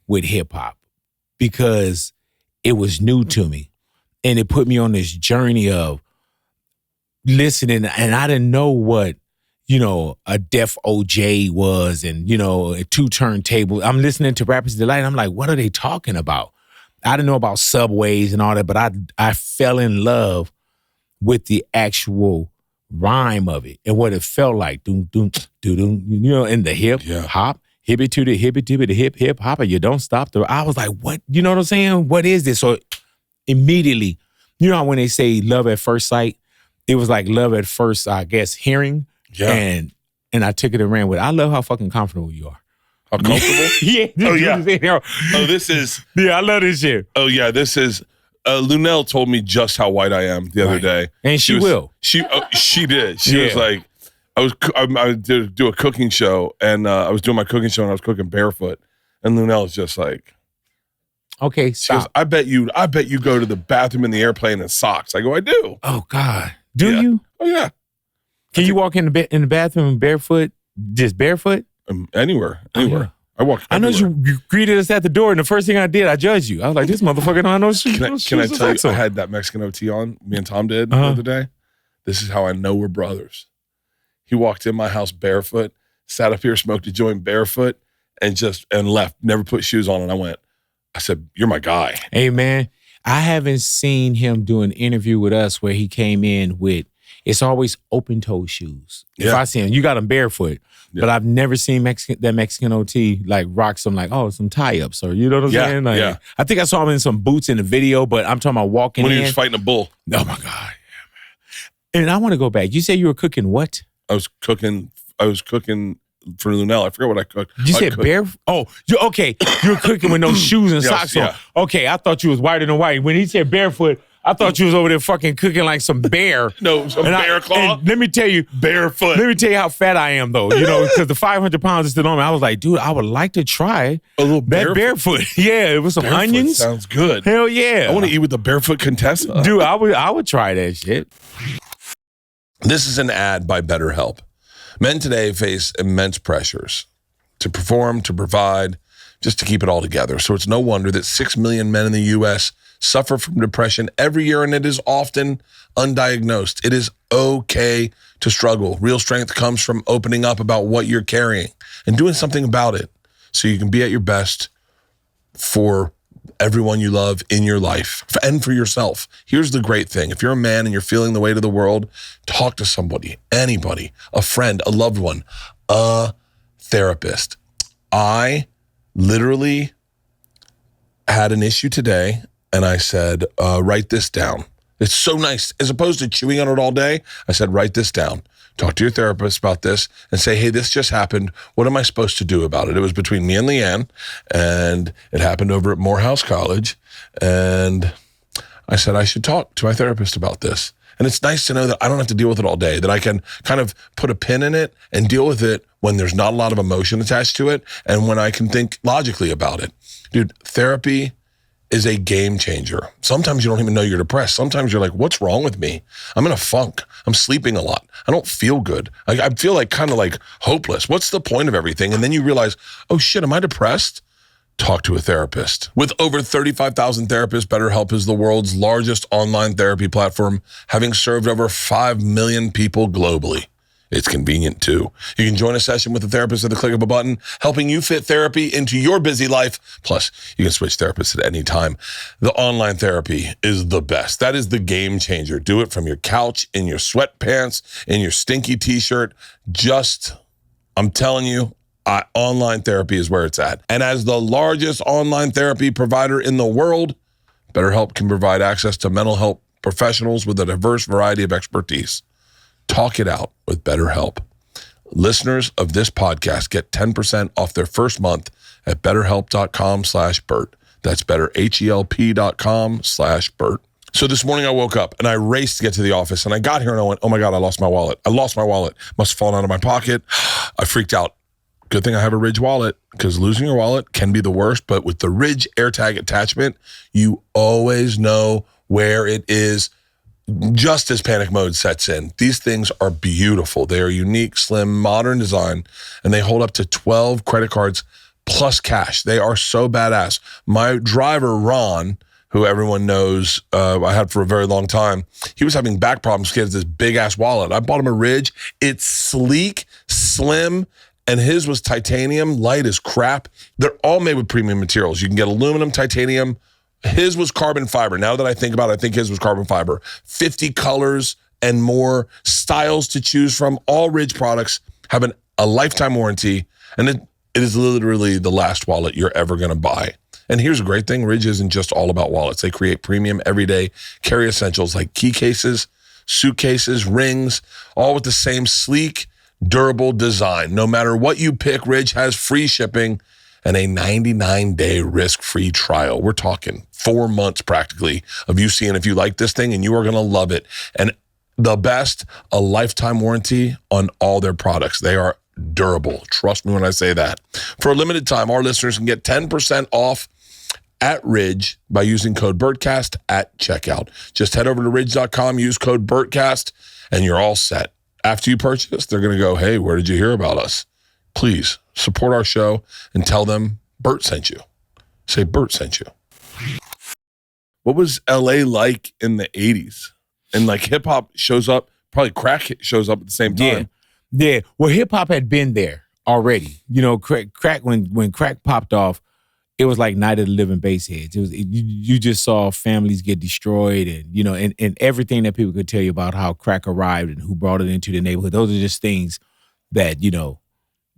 with hip hop because it was new to me. And it put me on this journey of listening, and I didn't know what, a Def OJ was and, a 2 turntable. I'm listening to Rapper's Delight. And I'm like, what are they talking about? I didn't know about subways and all that, but I fell in love with the actual rhyme of it and what it felt like. Doom, doom, doom, doom, in the hip hop, hippie to the hippie to the hip hop, and you don't stop. I was like, what? You know what I'm saying? What is this? So immediately, how when they say love at first sight, it was like love at first, I guess, hearing. Yeah. And I took it and ran with it. I love how fucking comfortable you are. How comfortable? Yeah. Oh, yeah. Oh, this is... Yeah, I love this shit. Oh, yeah, this is... Lunel told me just how white I am the other day. And she will. She did. She was like... I did do a cooking show, and I was doing my cooking show, and I was cooking Barefoot. And Lunel was just like... Okay, stop. She goes, I bet you go to the bathroom in the airplane in socks. I go, I do. Oh, God. Do you? Oh, yeah. Can you walk in the bathroom barefoot, just barefoot? Anywhere. Oh, yeah. I walk. I know you greeted us at the door, and the first thing I did, I judged you. I was like, "This motherfucker don't have no shoes." Can I tell you? I had that Mexican OT on. Me and Tom did the other day. This is how I know we're brothers. He walked in my house barefoot, sat up here, smoked a joint barefoot, and left. Never put shoes on. And I said, "You're my guy." Hey man, I haven't seen him do an interview with us where he came in with. It's always open-toe shoes. Yeah. If I see him, you got him barefoot. Yeah. But I've never seen that Mexican OT like rock some some tie-ups or you know what I'm saying? Like, I think I saw him in some boots in the video, but I'm talking about walking in. When he was fighting a bull. Oh my God, yeah, man. And I want to go back. You said you were cooking what? I was cooking for Lunel. I forgot what I cooked. You said barefoot? Oh, okay. You were cooking with no shoes and socks on. Okay, I thought you was whiter than white. When he said barefoot, I thought you was over there fucking cooking like some bear. No, some bear claw. And let me tell you, barefoot. Let me tell you how fat I am, though. Because the 500 pounds is still on me. I was like, dude, I would like to try a little barefoot. Yeah, with some onions. Sounds good. Hell yeah. I want to eat with the barefoot contestant. Dude, I would try that shit. This is an ad by BetterHelp. Men today face immense pressures to perform, to provide, just to keep it all together. So it's no wonder that 6 million men in the U.S. suffer from depression every year, and it is often undiagnosed. It is okay to struggle. Real strength comes from opening up about what you're carrying and doing something about it so you can be at your best for everyone you love in your life and for yourself. Here's the great thing. If you're a man and you're feeling the weight of the world, talk to somebody, anybody, a friend, a loved one, a therapist. I literally had an issue today, and I said, write this down. It's so nice. As opposed to chewing on it all day, I said, write this down. Talk to your therapist about this and say, hey, this just happened. What am I supposed to do about it? It was between me and Leanne, and it happened over at Morehouse College. And I said, I should talk to my therapist about this. And it's nice to know that I don't have to deal with it all day, that I can kind of put a pin in it and deal with it when there's not a lot of emotion attached to it and when I can think logically about it. Dude, therapy is a game changer. Sometimes you don't even know you're depressed. Sometimes you're like, what's wrong with me? I'm in a funk. I'm sleeping a lot. I don't feel good. I feel like kind of like hopeless. What's the point of everything? And then you realize, oh shit, am I depressed? talk to a therapist. With over 35,000 therapists, BetterHelp is the world's largest online therapy platform, having served over 5 million people globally. It's convenient too. You can join a session with a therapist at the click of a button, helping you fit therapy into your busy life. Plus, you can switch therapists at any time. The online therapy is the best. That is the game changer. Do it from your couch, in your sweatpants, in your stinky t-shirt. I'm telling you, online therapy is where it's at. And as the largest online therapy provider in the world, BetterHelp can provide access to mental health professionals with a diverse variety of expertise. Talk it out with BetterHelp. Listeners of this podcast get 10% off their first month at betterhelp.com/Bert. That's betterhelp.com/Bert. So this morning I woke up and I raced to get to the office, and I got here and I went, oh my God, I lost my wallet. Must have fallen out of my pocket. I freaked out. Good thing I have a Ridge wallet, because losing your wallet can be the worst, but with the Ridge AirTag attachment, you always know where it is just as panic mode sets in. These things are beautiful. They are unique, slim, modern design, and they hold up to 12 credit cards plus cash. They are so badass. My driver, Ron, who everyone knows I had for a very long time, he was having back problems. He has this big-ass wallet. I bought him a Ridge. It's sleek, slim, and his was titanium, light as crap. They're all made with premium materials. You can get aluminum, titanium. His was carbon fiber. Now that I think about it, I think his was carbon fiber. 50 colors and more styles to choose from. All Ridge products have a lifetime warranty, and it is literally the last wallet you're ever going to buy. And here's a great thing. Ridge isn't just all about wallets. They create premium, everyday carry essentials like key cases, suitcases, rings, all with the same sleek, durable design. No matter what you pick, Ridge has free shipping and a 99-day risk-free trial. We're talking 4 months practically of you seeing if you like this thing, and you are going to love it. And the best, a lifetime warranty on all their products. They are durable. Trust me when I say that. For a limited time, our listeners can get 10% off at Ridge by using code Bertcast at checkout. Just head over to ridge.com, use code Bertcast, and you're all set. After you purchase, they're going to go, hey, where did you hear about us? Please support our show and tell them Bert sent you. Say Bert sent you. What was LA like in the 80s? And like hip hop shows up, probably crack shows up at the same time. Yeah. Well, hip hop had been there already. You know, crack when crack popped off, it was like Night of the Living Bassheads. It was you just saw families get destroyed, and you know, and everything that people could tell you about how crack arrived and who brought it into the neighborhood. Those are just things that, you know,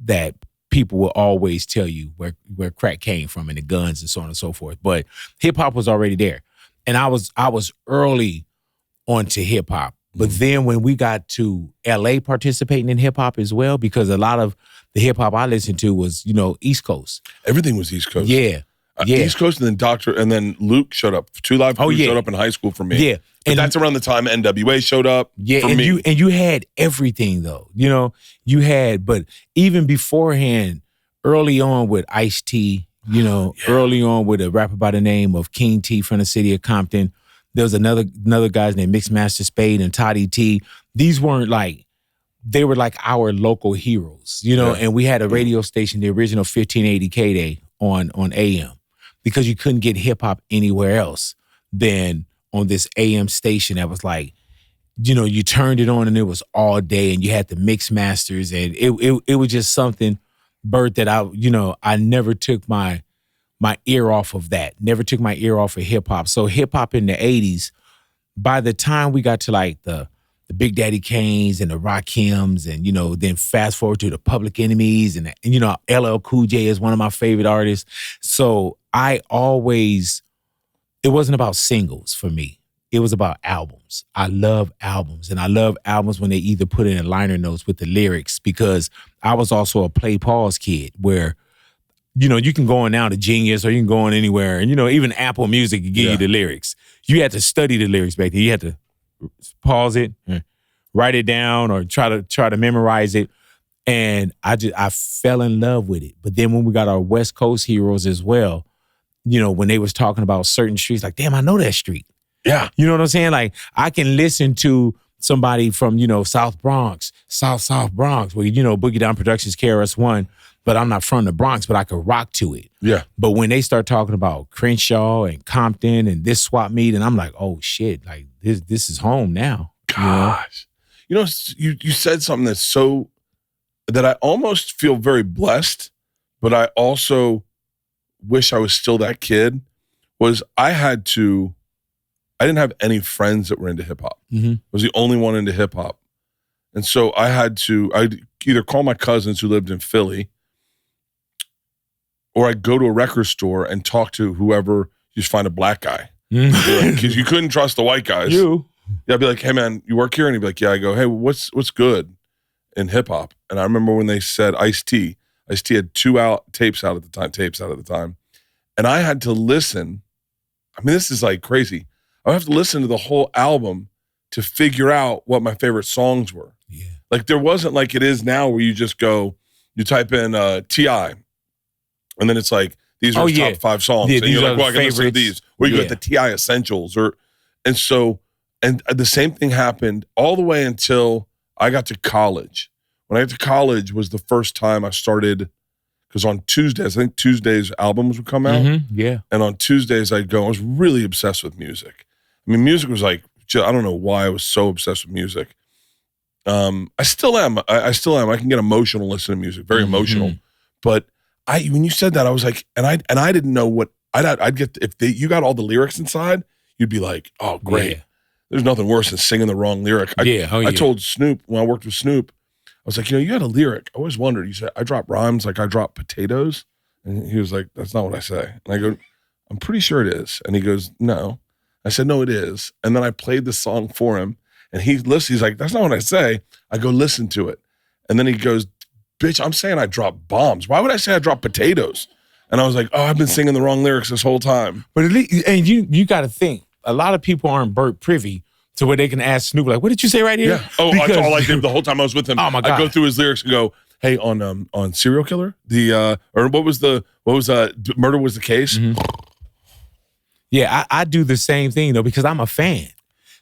that people will always tell you where crack came from, and the guns and so on and so forth. But hip hop was already there. And I was early onto hip hop. But then when we got to LA participating in hip hop as well, because a lot of the hip hop I listened to was, you know, East Coast. Everything was East Coast. Yeah. East Coast, and then Luke showed up. 2 Live Crew showed up in high school for me. Yeah. But that's around the time NWA showed up. Yeah, for me. You had everything though. You know, but even beforehand, early on with Ice-T, you know, early on with a rapper by the name of King T from the city of Compton. There was another guys named Mixmaster Spade and Toddy T. These weren't like, they were like our local heroes, you know, and we had a radio station, the original 1580 K-Day on AM, because you couldn't get hip hop anywhere else than on this AM station that was like, you know, you turned it on and it was all day, and you had the mix masters, and it was just something, Bert, that I never took my ear off of that. Never took my ear off of hip hop. So hip hop in the 80s, by the time we got to like the Big Daddy Kanes and the Rakims, and, you know, then fast forward to the Public Enemies, and you know, LL Cool J is one of my favorite artists. So it wasn't about singles for me. It was about albums. I love albums, and I love albums when they either put in liner notes with the lyrics, because I was also a play pause kid where, you know, you can go on now to Genius, or you can go on anywhere, and, you know, even Apple Music can give you the lyrics. You had to study the lyrics back then. You had to pause it, write it down, or try to memorize it. And I fell in love with it. But then when we got our West Coast heroes as well, you know, when they was talking about certain streets, like, damn, I know that street. Yeah. You know what I'm saying? Like, I can listen to somebody from, you know, South Bronx, South Bronx, where, you know, Boogie Down Productions, KRS-One, but I'm not from the Bronx, but I could rock to it. Yeah. But when they start talking about Crenshaw and Compton and this swap meet, and I'm like, oh shit, like this is home now. Gosh. You said something that I almost feel very blessed, but I also wish I was still that kid, was I didn't have any friends that were into hip hop. Mm-hmm. I was the only one into hip hop. And so I'd either call my cousins who lived in Philly, or I'd go to a record store and talk to whoever, you just find a black guy. Because you couldn't trust the white guys. Yeah, I'd be like, hey man, you work here? And he'd be like, yeah. I go, hey, what's good in hip hop? And I remember when they said Ice-T. Ice-T had tapes out at the time. And I had to listen. I mean, this is like crazy. I would have to listen to the whole album to figure out what my favorite songs were. Yeah. Like there wasn't like it is now where you just go, you type in T.I. and then it's like, these are top 5 songs. Yeah, and you're like, well, I can listen to these. Or you got the T.I. Essentials. And the same thing happened all the way until I got to college. When I got to college was the first time I started, because on Tuesdays, I think Tuesdays albums would come out. Mm-hmm, yeah. And on Tuesdays I'd go, I was really obsessed with music. I mean, music was like, I don't know why I was so obsessed with music. I still am. I still am. I can get emotional listening to music, very emotional. But when you said that, I was like, and I didn't know what I'd get. If you got all the lyrics inside, you'd be like, oh, great. Yeah. There's nothing worse than singing the wrong lyric. I told Snoop, when I worked with Snoop, I was like, you got a lyric. I always wondered. He said, I drop rhymes like I drop potatoes. And he was like, that's not what I say. And I go, I'm pretty sure it is. And he goes, no. I said, no, it is. And then I played the song for him. And he listens. He's like, that's not what I say. I go, listen to it. And then he goes, bitch, I'm saying I drop bombs. Why would I say I drop potatoes? And I was like, oh, I've been singing the wrong lyrics this whole time. But at least, and you got to think, a lot of people aren't Bert privy to where they can ask Snoop, like, what did you say right here? Yeah. Oh, that's all I did the whole time I was with him. Oh my God. I go through his lyrics and go, hey, on Serial Killer, or what was Murder Was the Case? Mm-hmm. Yeah, I do the same thing though, because I'm a fan.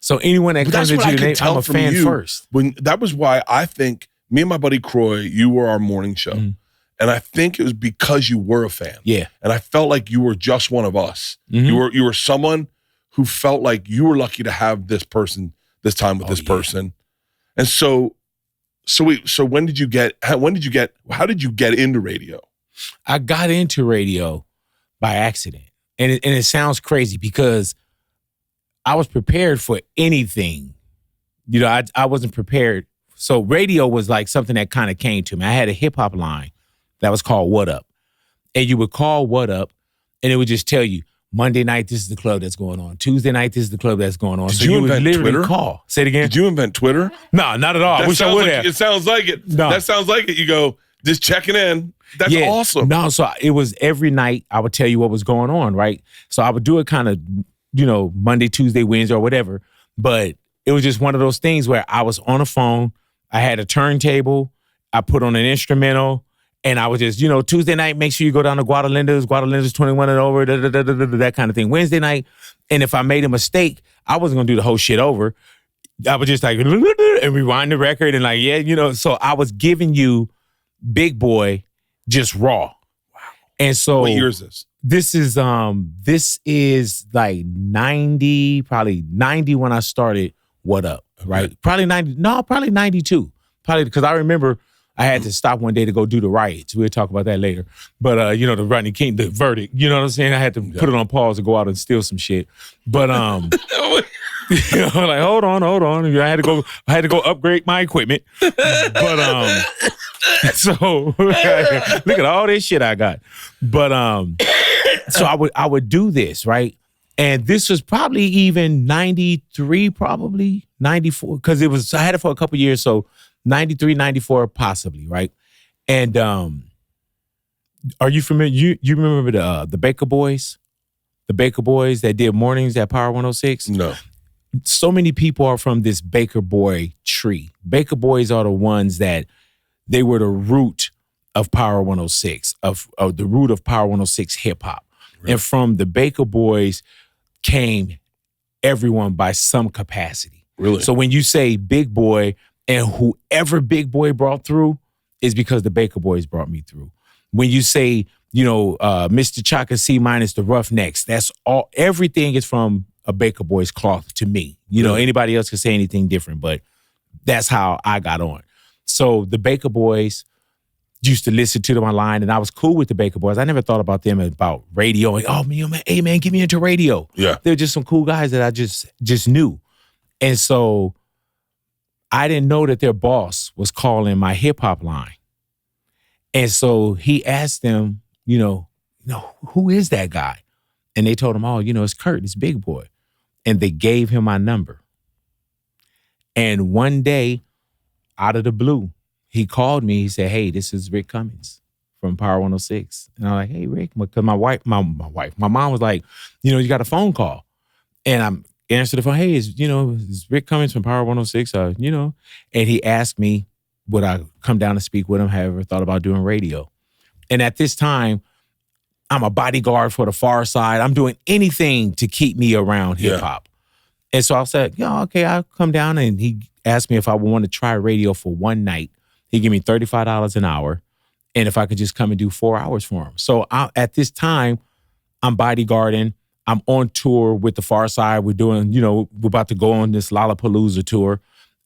So anyone that comes into your name, I'm a fan first. That was why I think me and my buddy Croy, you were our morning show. Mm-hmm. And I think it was because you were a fan. Yeah. And I felt like you were just one of us. Mm-hmm. You were someone who felt like you were lucky to have this person this time with this person. And so how did you get into radio? I got into radio by accident. And it sounds crazy because I was prepared for anything. You know, I wasn't prepared. So radio was like something that kind of came to me. I had a hip hop line that was called What Up. And you would call What Up and it would just tell you, Monday night, this is the club that's going on. Tuesday night, this is the club that's going on. Did you invent Twitter? Call. Say it again. Did you invent Twitter? No, not at all. I wish I would have. It sounds like it. No. That sounds like it. You go, just checking in. That's awesome. No, so it was every night I would tell you what was going on, right? So I would do it kind of, Monday, Tuesday, Wednesday, or whatever. But it was just one of those things where I was on a phone. I had a turntable. I put on an instrumental. And I was just, Tuesday night, make sure you go down to Guadalinda's 21 and over, that kind of thing. Wednesday night, and if I made a mistake, I wasn't going to do the whole shit over. I was just like, and rewind the record and like, so I was giving you Big Boy just raw. Wow. And so. What year is this? This is like 90, probably 90 when I started What Up, right? Okay. Probably 92. Probably because I remember I had to stop one day to go do the riots. We'll talk about that later. But, the Rodney King, the verdict, you know what I'm saying? I had to put it on pause to go out and steal some shit. But, like, hold on. I had to go upgrade my equipment. But, so look at all this shit I got. But, so I would do this, right? And this was probably even 93, probably 94, because I had it for a couple years. So 93, 94, possibly, right? And are you familiar? You remember the Baker Boys? The Baker Boys that did mornings at Power 106? No. So many people are from this Baker Boy tree. Baker Boys are the ones that they were the root of Power 106, of the root of Power 106 hip hop. Right. And from the Baker Boys came everyone by some capacity. Really? So when you say Big Boy, and whoever Big Boy brought through is because the Baker Boys brought me through. When you say, Mr. Chaka C minus the Roughnecks, that's all. Everything is from a Baker Boys cloth to me. Anybody else can say anything different, but that's how I got on. So the Baker Boys used to listen to them online, and I was cool with the Baker Boys. I never thought about them about radio. And, oh, man, hey, man, get me into radio. Yeah. They're just some cool guys that I just knew. And so I didn't know that their boss was calling my hip-hop line. And so he asked them, who is that guy? And they told him, oh, it's Kurt, it's Big Boy. And they gave him my number. And one day, out of the blue, he called me. He said, hey, this is Rick Cummings from Power 106. And I'm like, hey, Rick, because my mom was like, you got a phone call. And I'm answered the phone, hey, is Rick Cummings from Power 106, and he asked me, would I come down to speak with him? Have I ever thought about doing radio? And at this time, I'm a bodyguard for the Far Side. I'm doing anything to keep me around hip hop. And so I said, okay, I'll come down. And he asked me if I would want to try radio for one night. He gave me $35 an hour. And if I could just come and do 4 hours for him. So at this time, I'm bodyguarding. I'm on tour with the Far Side. We're doing, we're about to go on this Lollapalooza tour.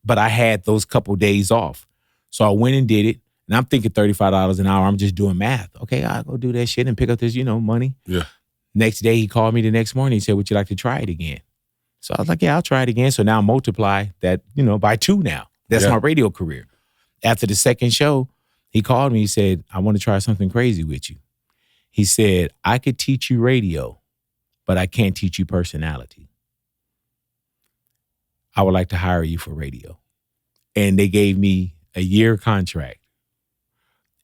But I had those couple days off. So I went and did it. And I'm thinking $35 an hour. I'm just doing math. Okay, I'll go do that shit and pick up this, money. Yeah. Next day, he called me the next morning. He said, would you like to try it again? So I was like, yeah, I'll try it again. So now multiply that, by 2 now. That's my radio career. After the second show, he called me. He said, I want to try something crazy with you. He said, I could teach you radio, but I can't teach you personality. I would like to hire you for radio. And they gave me a year contract.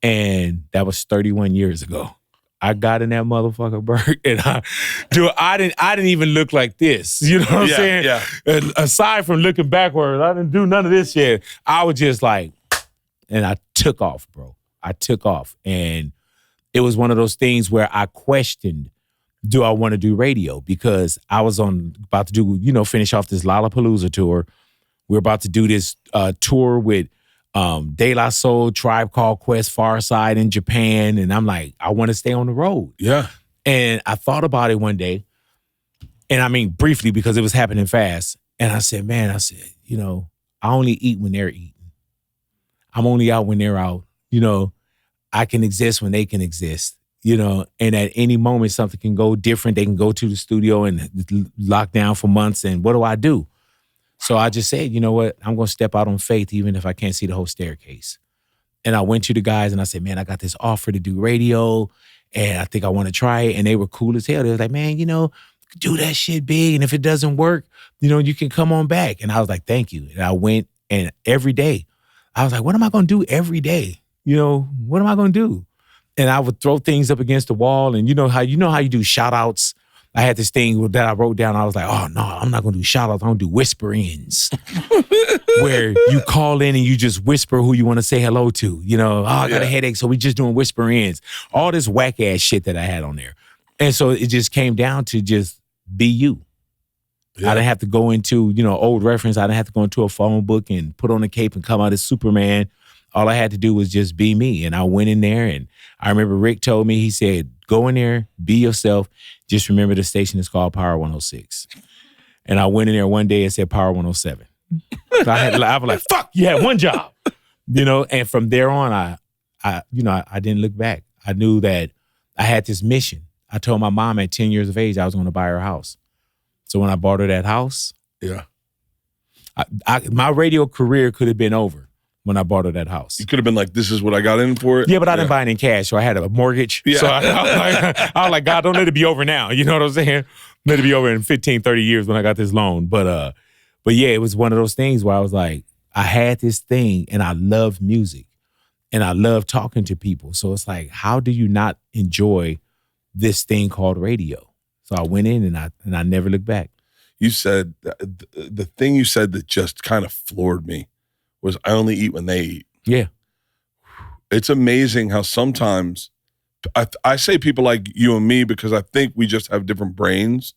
And that was 31 years ago. I got in that motherfucker, Bert, and I didn't even look like this. You know what I'm saying? Yeah. And aside from looking backwards, I didn't do none of this shit. I was just like, and I took off, bro. I took off. And it was one of those things where I questioned, do I want to do radio? Because I was about to do, finish off this Lollapalooza tour. We're about to do this tour with De La Soul, Tribe Called Quest, Far Side in Japan. And I'm like, I want to stay on the road. Yeah. And I thought about it one day. And I mean, briefly, because it was happening fast. And I said, I only eat when they're eating. I'm only out when they're out. I can exist when they can exist. And at any moment, something can go different. They can go to the studio and lock down for months. And what do I do? So I just said, you know what? I'm going to step out on faith, even if I can't see the whole staircase. And I went to the guys and I said, man, I got this offer to do radio and I think I want to try it. And they were cool as hell. They was like, man, do that shit big. And if it doesn't work, you can come on back. And I was like, thank you. And I went, and every day I was like, what am I going to do every day? What am I going to do? And I would throw things up against the wall. And you know how you do shout outs. I had this thing that I wrote down. I was like, oh, no, I'm not going to do shout-outs. I'm going to do whisper-ins where you call in and you just whisper who you want to say hello to. I got a headache, so we just doing whisper-ins. All this whack-ass shit that I had on there. And so it just came down to just be you. Yeah. I didn't have to go into, old reference. I didn't have to go into a phone book and put on a cape and come out as Superman. All I had to do was just be me. And I went in there, and I remember Rick told me, he said, go in there, be yourself. Just remember the station is called Power 106. And I went in there one day and said Power 107. So I was like, fuck, you had one job. And from there on, I didn't look back. I knew that I had this mission. I told my mom at 10 years of age I was going to buy her a house. So when I bought her that house, my radio career could have been over when I bought her that house. You could have been like, this is what I got in for it. Yeah, but I didn't buy it in cash, so I had a mortgage. Yeah. So I was like, God, don't let it be over now. You know what I'm saying? Let it be over in 15, 30 years when I got this loan. But yeah, it was one of those things where I was like, I had this thing and I love music and I love talking to people. So it's like, how do you not enjoy this thing called radio? So I went in and I never looked back. You said, the thing you said that just kind of floored me was I only eat when they eat. Yeah. It's amazing how sometimes, I say people like you and me because I think we just have different brains.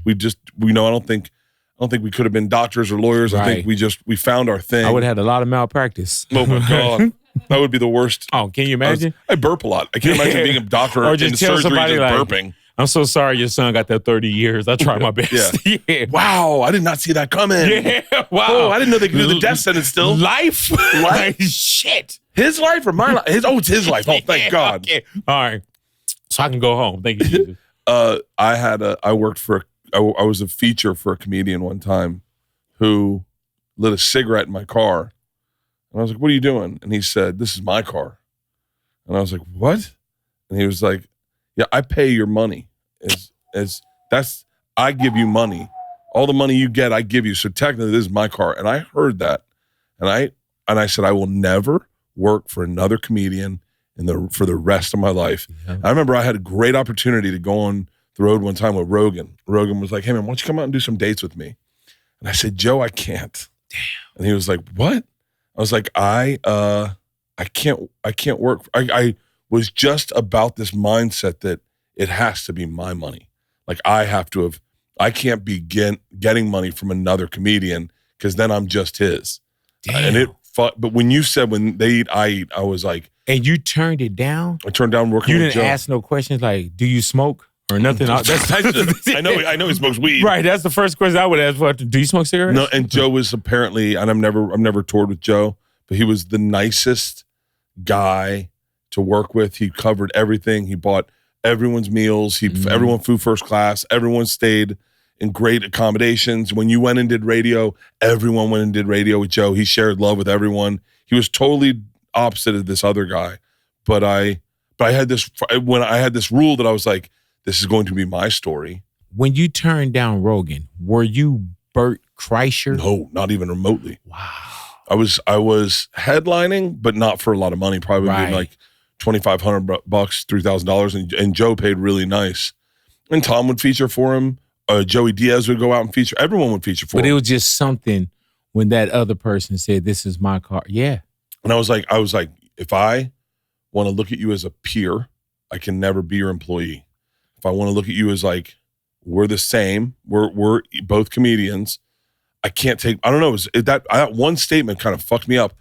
I don't think we could have been doctors or lawyers. Right. I think we found our thing. I would have had a lot of malpractice. Oh my God. That would be the worst. Oh, can you imagine? I burp a lot. I can't imagine being a doctor or in just tell surgery somebody just like, burping. I'm so sorry your son got that 30 years. I tried my best. Yeah. Wow, I did not see that coming. Yeah, wow. Oh, I didn't know they could do the death sentence still. Life? Life? Shit. His life or my life? It's his life. Oh, thank God. Okay. All right. So I can go home. Thank you, Jesus. I was a feature for a comedian one time who lit a cigarette in my car. And I was like, what are you doing? And he said, this is my car. And I was like, what? And he was like, yeah, I pay your money. I give you money. All the money you get, I give you. So technically, this is my car. And I heard that. And I said, I will never work for another comedian for the rest of my life. Yeah. I remember I had a great opportunity to go on the road one time with Rogan. Rogan was like, hey man, why don't you come out and do some dates with me? And I said, Joe, I can't. Damn. And he was like, what? I was like, I can't work. I was just about this mindset that it has to be my money. Like I can't be getting money from another comedian because then I'm just his. Damn. But when you said when they eat, I eat, I was like. And you turned it down? I turned down working with Joe. You didn't ask no questions like, do you smoke or nothing? I know he smokes weed. Right, that's the first question I would ask. Do you smoke cigarettes? No, and Joe was apparently, and I've never toured with Joe, but he was the nicest guy to work with. He covered everything. He bought everyone's meals. Everyone flew first class. Everyone stayed in great accommodations. When you went and did radio, everyone went and did radio with Joe. He shared love with everyone. He was totally opposite of this other guy. But I had this rule that I was like, this is going to be my story. When you turned down Rogan, were you Bert Kreischer? No, not even remotely. Wow. I was headlining, but not for a lot of money. Probably like $2,500, $3,000, and Joe paid really nice. And Tom would feature for him. Joey Diaz would go out and feature. Everyone would feature for him. But it was just something when that other person said, "This is my car." Yeah. And I was like, if I want to look at you as a peer, I can never be your employee. If I want to look at you as like we're the same, we're both comedians. I can't take. I don't know. That one statement kind of fucked me up.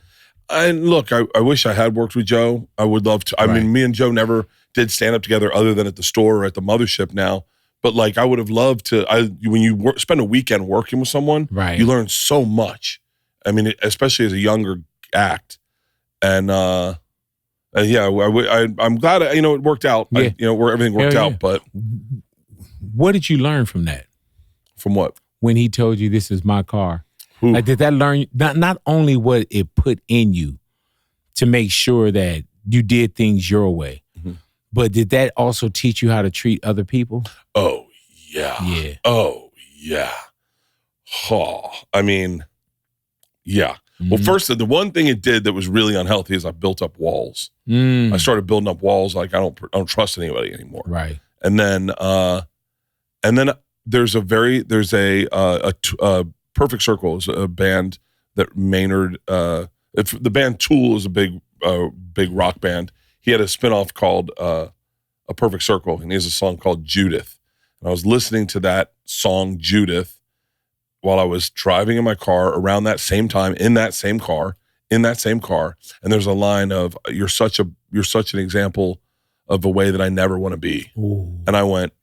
And look, I wish I had worked with Joe. I would love to. I mean, me and Joe never did stand up together other than at the store or at the mothership now. But like, I would have loved to. When you spend a weekend working with someone, you learn so much. I mean, especially as a younger act. And yeah, I'm glad it worked out. Yeah. Where everything worked out. But what did you learn from that? From what? When he told you this is my car. Ooh. Like, did that learn not only what it put in you to make sure that you did things your way, but did that also teach you how to treat other people? Oh, yeah. Yeah. Oh, yeah. Oh, I mean, yeah. Well, first, the one thing it did that was really unhealthy is I built up walls. I started building up walls like I don't trust anybody anymore. Right. And then there's a Perfect Circle is a band that Maynard. The band Tool is a big rock band. He had a spinoff called A Perfect Circle, and he has a song called Judith. And I was listening to that song Judith while I was driving in my car around that same time in that same car. And there's a line of you're such an example of a way that I never want to be. Ooh. And I went,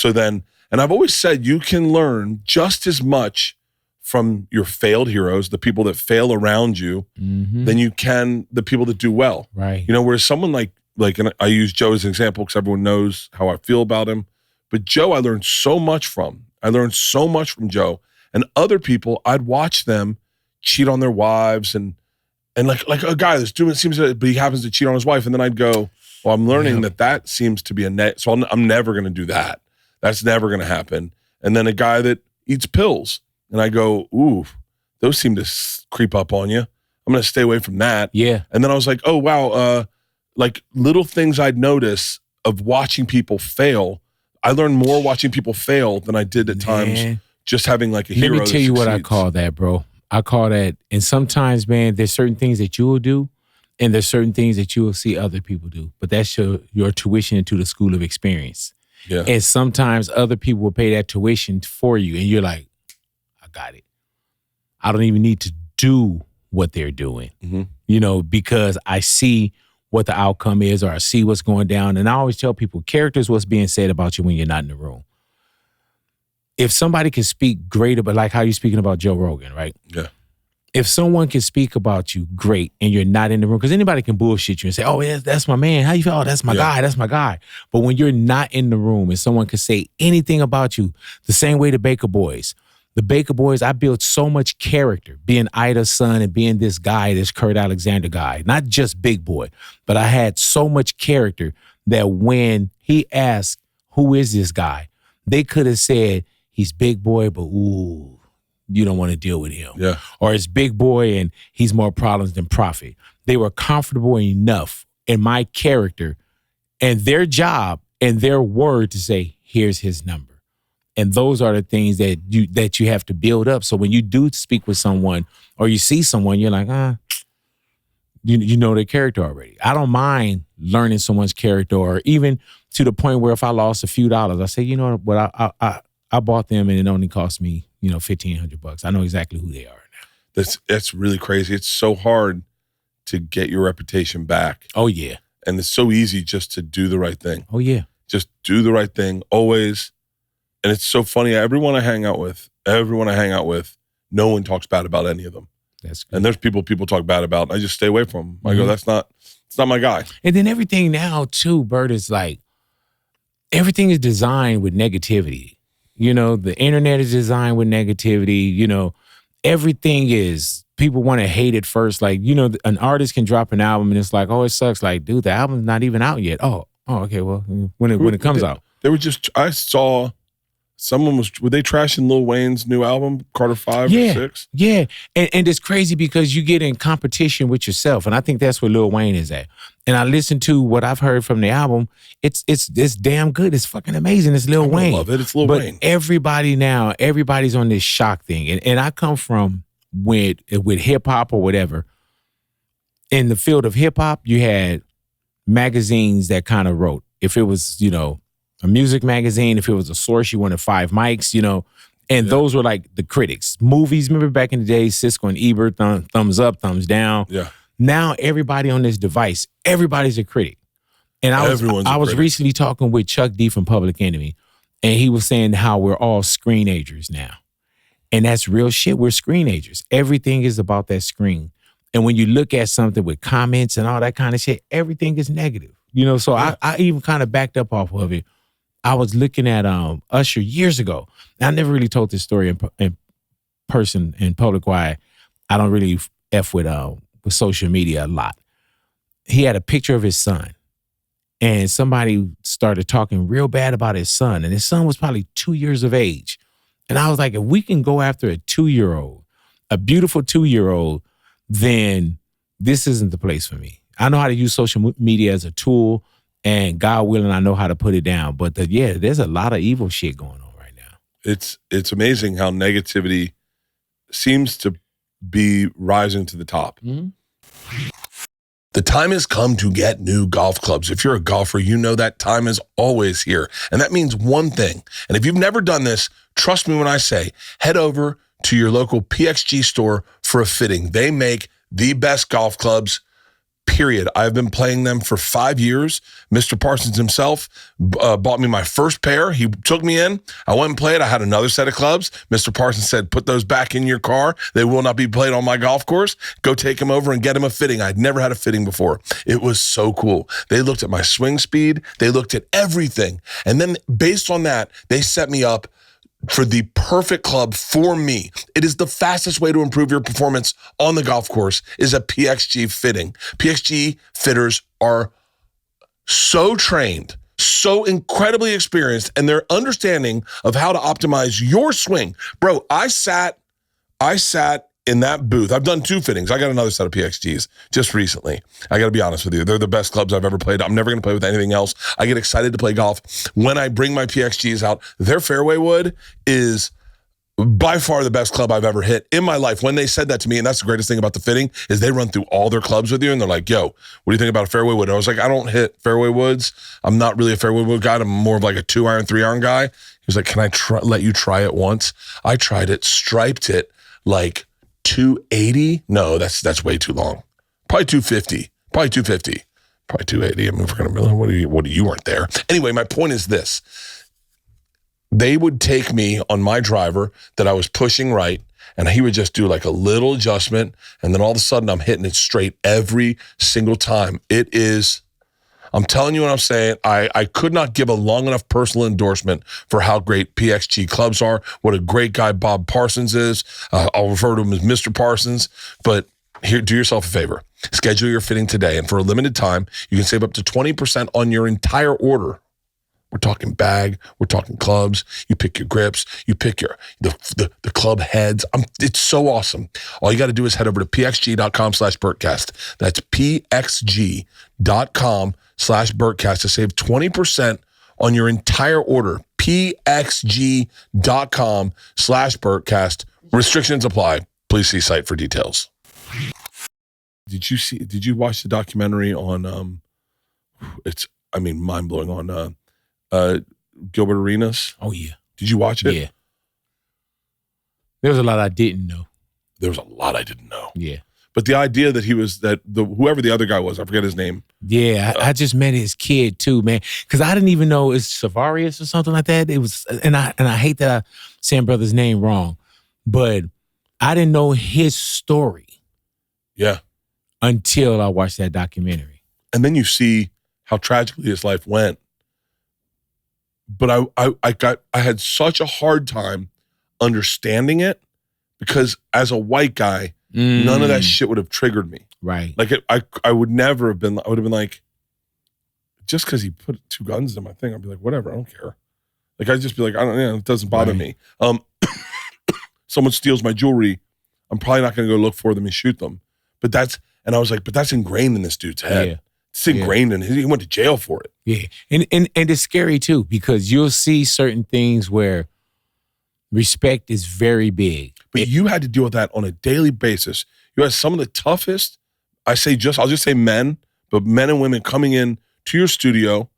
and I've always said you can learn just as much from your failed heroes, the people that fail around you, than you can the people that do well. Right. Whereas someone like, and I use Joe as an example because everyone knows how I feel about him. But Joe, I learned so much from. Joe. And other people, I'd watch them cheat on their wives and like a guy that's but he happens to cheat on his wife. And then I'd go, well, I'm learning that seems to be a net. So I'm never going to do that. That's never going to happen. And then a guy that eats pills. And I go, ooh, those seem to creep up on you. I'm going to stay away from that. Yeah. And then I was like, oh, wow. Like little things I'd notice of watching people fail. I learned more watching people fail than I did at times just having like a hero. Let me tell you what I call that, bro. I call that, and sometimes, man, there's certain things that you will do, and there's certain things that you will see other people do. But that's your tuition into the school of experience. Yeah. And sometimes other people will pay that tuition for you, and you're like, I got it. I don't even need to do what they're doing, because I see what the outcome is, or I see what's going down. And I always tell people, character is what's being said about you when you're not in the room. If somebody can speak great about, like how you're speaking about Joe Rogan, right? Yeah. If someone can speak about you great and you're not in the room, because anybody can bullshit you and say, oh, yeah, that's my man. How you feel? Oh, that's my guy. That's my guy. But when you're not in the room and someone can say anything about you, the same way the Baker Boys, I built so much character being Ida's son and being this guy, this Kurt Alexander guy, not just Big Boy, but I had so much character that when he asked, who is this guy? They could have said, he's Big Boy, but ooh, you don't want to deal with him. Yeah. Or it's Big Boy and he's more problems than profit. They were comfortable enough in my character and their job and their word to say, here's his number. And those are the things that you have to build up. So when you do speak with someone or you see someone, you're like, you know their character already. I don't mind learning someone's character, or even to the point where if I lost a few dollars, I say, you know what, I bought them and it only cost me, $1,500. I know exactly who they are now. That's really crazy. It's so hard to get your reputation back. Oh yeah. And it's so easy just to do the right thing. Oh yeah. Just do the right thing always. And it's so funny. Everyone I hang out with, no one talks bad about any of them. That's good. And there's people talk bad about, and I just stay away from them. I go, it's not my guy. And then everything now too, Bert, is like, everything is designed with negativity. The internet is designed with negativity. Everything is, people want to hate it first. Like, an artist can drop an album and it's like, oh, it sucks. Like, dude, the album's not even out yet. Oh, okay. Well, when it comes out. They were I saw someone were they trashing Lil Wayne's new album, Carter 5 or 6? Yeah. And it's crazy because you get in competition with yourself. And I think that's where Lil Wayne is at. And I listened to what I've heard from the album. It's damn good. It's fucking amazing. It's Lil Wayne. I love it. It's Lil Wayne. But everybody's on this shock thing. And I come from with hip hop or whatever. In the field of hip hop, you had magazines that kind of wrote. If it was, a music magazine, if it was a source, you wanted 5 mics, and those were like the critics. Movies, remember back in the day, Siskel and Ebert, thumbs up, thumbs down. Yeah. Now everybody on this device, everybody's a critic. And I was recently talking with Chuck D from Public Enemy, and he was saying how we're all screenagers now. And that's real shit. We're screenagers. Everything is about that screen. And when you look at something with comments and all that kind of shit, everything is negative. So I even kind of backed up off of it. I was looking at Usher years ago. I never really told this story in person, in public, why I don't really F with social media a lot. He had a picture of his son, and somebody started talking real bad about his son, and his son was probably 2 years of age. And I was like, if we can go after a 2-year-old, a beautiful 2-year-old, then this isn't the place for me. I know how to use social media as a tool, and God willing, I know how to put it down. But there's a lot of evil shit going on right now. It's amazing how negativity seems to be rising to the top. Mm-hmm. The time has come to get new golf clubs. If you're a golfer, you know that time is always here. And that means one thing. And if you've never done this, trust me when I say, head over to your local PXG store for a fitting. They make the best golf clubs, period. I've been playing them for 5 years. Mr. Parsons himself bought me my first pair. He took me in. I went and played. I had another set of clubs. Mr. Parsons said, put those back in your car. They will not be played on my golf course. Go take them over and get him a fitting. I'd never had a fitting before. It was so cool. They looked at my swing speed. They looked at everything. And then based on that, they set me up for the perfect club for me. It is the fastest way to improve your performance on the golf course is a PXG fitting. PXG fitters are so trained, so incredibly experienced, and their understanding of how to optimize your swing. Bro, I sat in that booth. I've done 2 fittings. I got another set of PXGs just recently. I got to be honest with you. They're the best clubs I've ever played. I'm never going to play with anything else. I get excited to play golf when I bring my PXGs out. Their fairway wood is by far the best club I've ever hit in my life. When they said that to me, and that's the greatest thing about the fitting, is they run through all their clubs with you, and they're like, yo, what do you think about a fairway wood? And I was like, I don't hit fairway woods. I'm not really a fairway wood guy. I'm more of like a 2-iron, 3-iron guy. He was like, can I let you try it once? I tried it, striped it like 280? No, that's way too long. Probably 250. Probably 250. Probably 280. I mean, if we're gonna, what do you weren't there? Anyway, my point is this. They would take me on my driver that I was pushing right, and he would just do like a little adjustment, and then all of a sudden I'm hitting it straight every single time. I'm telling you what I'm saying. I could not give a long enough personal endorsement for how great PXG clubs are, what a great guy Bob Parsons is. I'll refer to him as Mr. Parsons, but here, do yourself a favor. Schedule your fitting today, and for a limited time, you can save up to 20% on your entire order. We're talking bag. We're talking clubs. You pick your grips. You pick the club heads. It's so awesome. All you got to do is head over to pxg.com/Bertcast. That's pxg.com/Bertcast to save 20% on your entire order. pxg.com/Bertcast. Restrictions apply. Please see site for details. Did you watch the documentary on, mind blowing on, Gilbert Arenas? Oh, yeah. Did you watch it? Yeah. There was a lot I didn't know. There was a lot I didn't know. Yeah. But the idea that whoever the other guy was, I forget his name. Yeah, I just met his kid too, man. Because I didn't even know it's Savarius or something like that. It was, and I hate that I saying brother's name wrong, but I didn't know his story. Yeah. Until I watched that documentary. And then you see how tragically his life went. But I had such a hard time understanding it because as a white guy, none of that shit would have triggered me. Right. Like I would never have been. I would have been like, just because he put 2 guns in my thing, I'd be like, whatever, I don't care. Like I'd just be like, it doesn't bother me. Someone steals my jewelry, I'm probably not going to go look for them and shoot them. But that's ingrained in this dude's head. Yeah. It's ingrained in him. He went to jail for it. Yeah. And it's scary too, because you'll see certain things where respect is very big. But you had to deal with that on a daily basis. You had some of the toughest, I'll just say men, but men and women coming in to your studio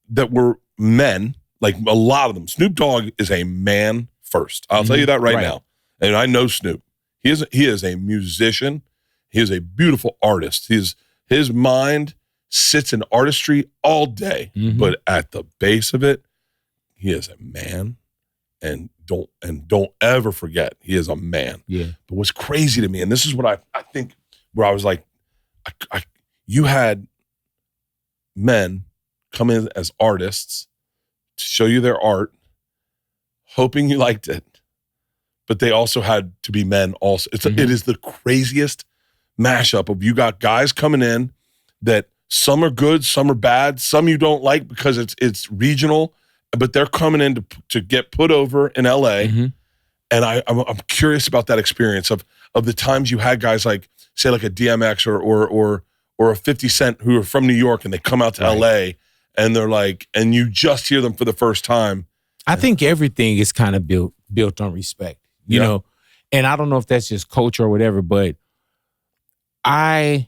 that were men, like a lot of them. Snoop Dogg is a man first. I'll tell you that right now. And I know Snoop. He is a musician. He is a beautiful artist. His mind sits in artistry all day, but at the base of it, he is a man. And don't ever forget, he is a man. Yeah. But what's crazy to me, and this is what I think, where I was like, you had men come in as artists to show you their art, hoping you liked it, but they also had to be men also. It is the craziest mashup of, you got guys coming in that some are good, some are bad, some you don't like because it's regional, but they're coming in to get put over in LA. And I'm curious about that experience of the times you had guys like, say like a DMX or a 50 Cent who are from New York and they come out to LA and they're like, and you just hear them for the first time. I think everything is kind of built on respect, you know? And I don't know if that's just culture or whatever, but my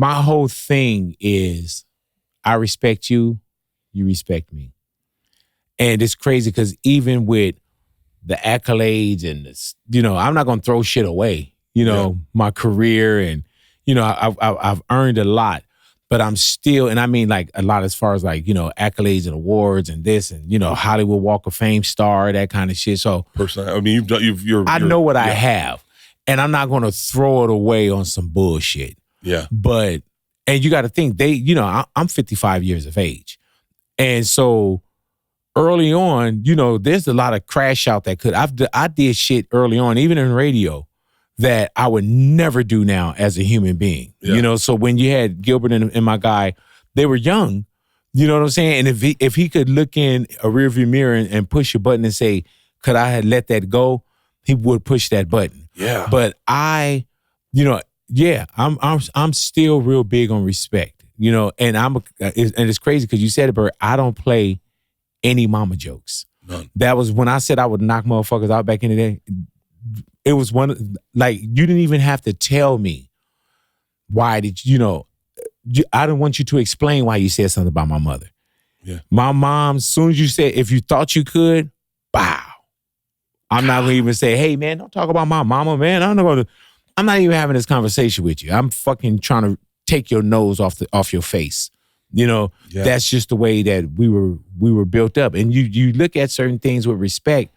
whole thing is I respect you, you respect me. And it's crazy because even with the accolades and this, I'm not going to throw shit away, my career and, I've earned a lot, but I'm still, and I mean like a lot as far as like, accolades and awards and this and, Hollywood Walk of Fame star, that kind of shit. So personally, I mean, I know what I have and I'm not going to throw it away on some bullshit. Yeah. But, and you got to think I'm 55 years of age. And so early on, there's a lot of crash out that I did shit early on, even in radio, that I would never do now as a human being. Yeah. So when you had Gilbert and my guy, they were young, you know what I'm saying? And if he could look in a rearview mirror and push a button and say, could I have let that go? He would push that button. Yeah. But I'm still real big on respect, and and it's crazy because you said it, Bert, I don't play any mama jokes. None. That was when I said I would knock motherfuckers out back in the day. It was like, you didn't even have to tell me why I didn't want you to explain why you said something about my mother. Yeah. My mom, as soon as you said, if you thought you could, bow. I'm not gonna even say, hey man, don't talk about my mama, man. I'm not even having this conversation with you. I'm fucking trying to take your nose off your face. You know, that's just the way that we were built up. And you look at certain things with respect,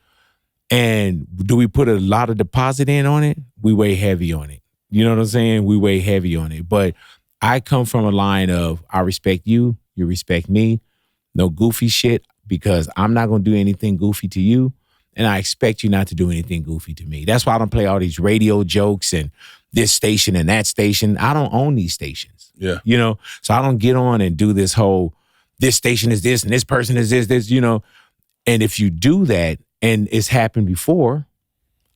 and do we put a lot of deposit in on it? We weigh heavy on it. You know what I'm saying? We weigh heavy on it. But I come from a line of I respect you, you respect me, no goofy shit, because I'm not gonna do anything goofy to you, and I expect you not to do anything goofy to me. That's why I don't play all these radio jokes and this station and that station. I don't own these stations. Yeah. You know, so I don't get on and do this whole, this station is this and this person is this, you know. And if you do that, and it's happened before,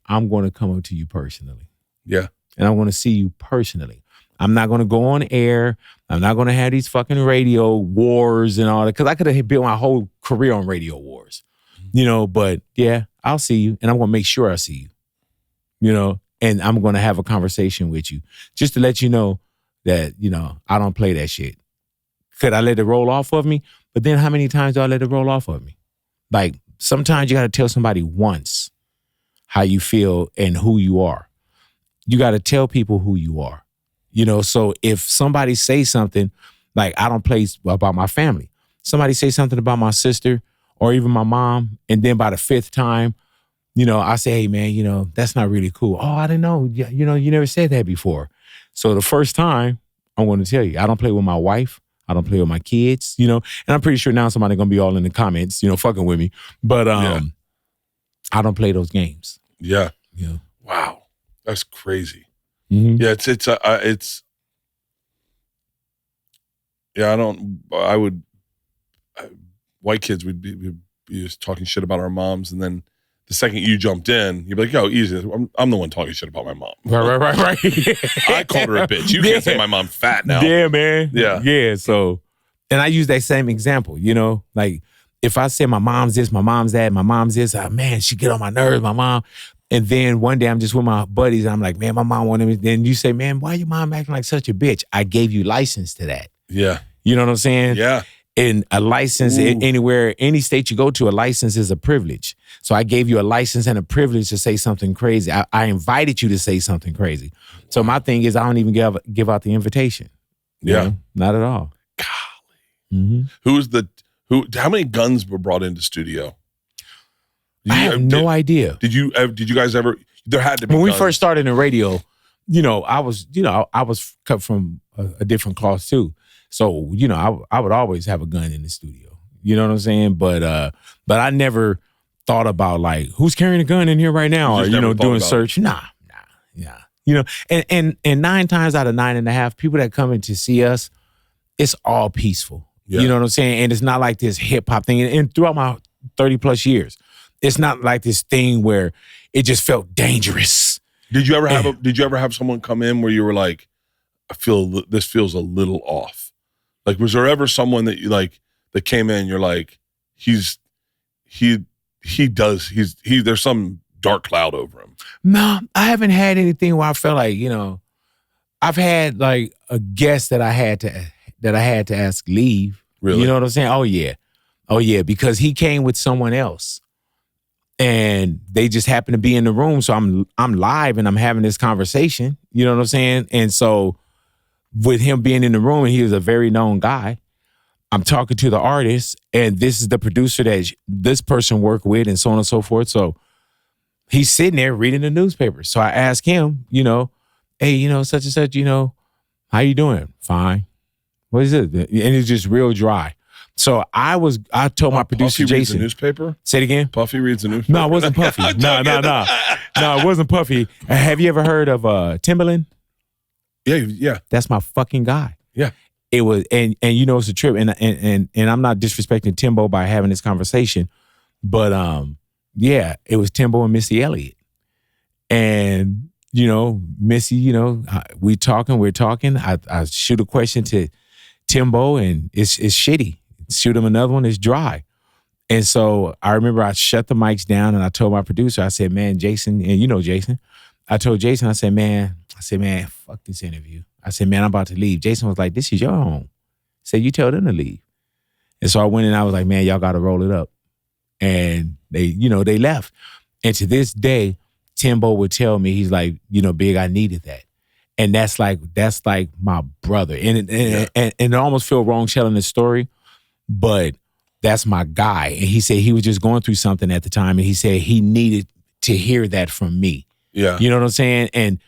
I'm going to come up to you personally. Yeah. And I'm going to see you personally. I'm not going to go on air. I'm not going to have these fucking radio wars and all that, because I could have built my whole career on radio wars, you know. But yeah, I'll see you, and I'm going to make sure I see you, you know, and I'm going to have a conversation with you just to let you know that, you know, I don't play that shit. Could I let it roll off of me? But then how many times do I let it roll off of me? Like, sometimes you got to tell somebody once how you feel and who you are. You got to tell people who you are. You know, so if somebody says something, like I don't play about my family. Somebody say something about my sister or even my mom, and then by the fifth time, you know, I say, hey man, you know, that's not really cool. Oh, I didn't know. You know, you never said that before. So the first time, I'm going to tell you, I don't play with my wife. I don't play with my kids, you know. And I'm pretty sure now somebody's going to be all in the comments, you know, fucking with me. But I don't play those games. Yeah. Yeah. Wow. That's crazy. Mm-hmm. Yeah, white kids, we'd be just talking shit about our moms, and then the second you jumped in, you'd be like, yo, easy. I'm the one talking shit about my mom. Right. I called her a bitch. You can't say my mom's fat now. Yeah, man. Yeah. Yeah. So, and I use that same example, you know, like if I say my mom's this, my mom's that, my mom's this, man, she get on my nerves, my mom. And then one day I'm just with my buddies and I'm like, man, my mom wanted me. Then you say, man, why your mom acting like such a bitch? I gave you license to that. Yeah. You know what I'm saying? Yeah. And a license, anywhere, any state you go to, a license is a privilege. So I gave you a license and a privilege to say something crazy. I invited you to say something crazy. So my thing is I don't even give out the invitation. You know? Not at all. Golly. Mm-hmm. How many guns were brought into studio? I have no idea. Did you guys ever, there had to be when guns. We first started in radio, you know, I was cut from a different cloth too. So, you know, I would always have a gun in the studio. You know what I'm saying? But I never thought about like who's carrying a gun in here right now, or you know, doing search. Nah. You know, and 9 times out of 9.5, people that come in to see us, it's all peaceful. Yeah. You know what I'm saying? And it's not like this hip hop thing. And throughout my 30 plus years, it's not like this thing where it just felt dangerous. Did you ever have someone come in where you were like, I feel this feels a little off? Like, was there ever someone that you like that came in? You're like, there's some dark cloud over him. No, I haven't had anything where I felt like, you know, I've had like a guest that I had to ask leave. Really? You know what I'm saying? Oh yeah, because he came with someone else, and they just happened to be in the room. So I'm live and I'm having this conversation. You know what I'm saying? And so, with him being in the room, and he was a very known guy, I'm talking to the artist, and this is the producer that this person worked with, and so on and so forth. So he's sitting there reading the newspaper. So I asked him, you know, hey, you know, such and such, you know, how you doing? Fine. What is it? And it's just real dry. So I told my producer, Puffy reads Jason. the newspaper? Say it again? Puffy reads the newspaper? No, it wasn't Puffy. No, it wasn't Puffy. Have you ever heard of Timbaland? Yeah. That's my fucking guy. Yeah. It was, and you know, it's a trip, and I'm not disrespecting Timbo by having this conversation, but yeah, it was Timbo and Missy Elliott, and you know, Missy, you know, we're talking. I shoot a question to Timbo, and it's shitty. Shoot him another one, it's dry. And so I remember I shut the mics down, and I told my producer, I said, man, Jason, and you know Jason, I told Jason, I said, man, fuck this interview. I said, man, I'm about to leave. Jason was like, this is your home. He said, you tell them to leave. And so I went and I was like, man, y'all got to roll it up. And they left. And to this day, Timbo would tell me, he's like, Big, I needed that. And that's like my brother. And it almost feel wrong telling this story, but that's my guy. And he said he was just going through something at the time, and he said he needed to hear that from me. Yeah. You know what I'm saying? And,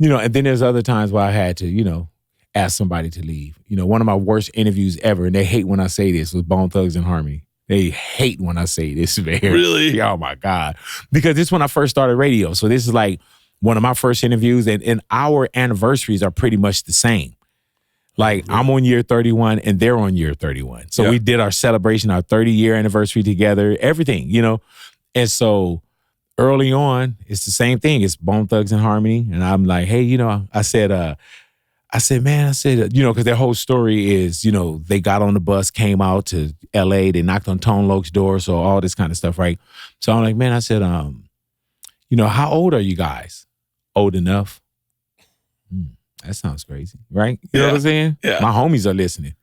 and then there's other times where I had to, ask somebody to leave. One of my worst interviews ever, and they hate when I say this, was Bone Thugs and Harmony. They hate when I say this, man. Really? Oh, my God. Because this is when I first started radio. So this is like one of my first interviews, and our anniversaries are pretty much the same. Like, I'm on year 31 and they're on year 31. So we did our celebration, our 30-year anniversary together, everything, And so early on, it's the same thing. It's Bone Thugs and Harmony. And I'm like, hey, I said, because their whole story is, they got on the bus, came out to LA, they knocked on Tone Loc's door, so all this kind of stuff, right? So I'm like, man, I said, how old are you guys? Old enough? That sounds crazy, right? You know what I'm saying? Yeah. My homies are listening.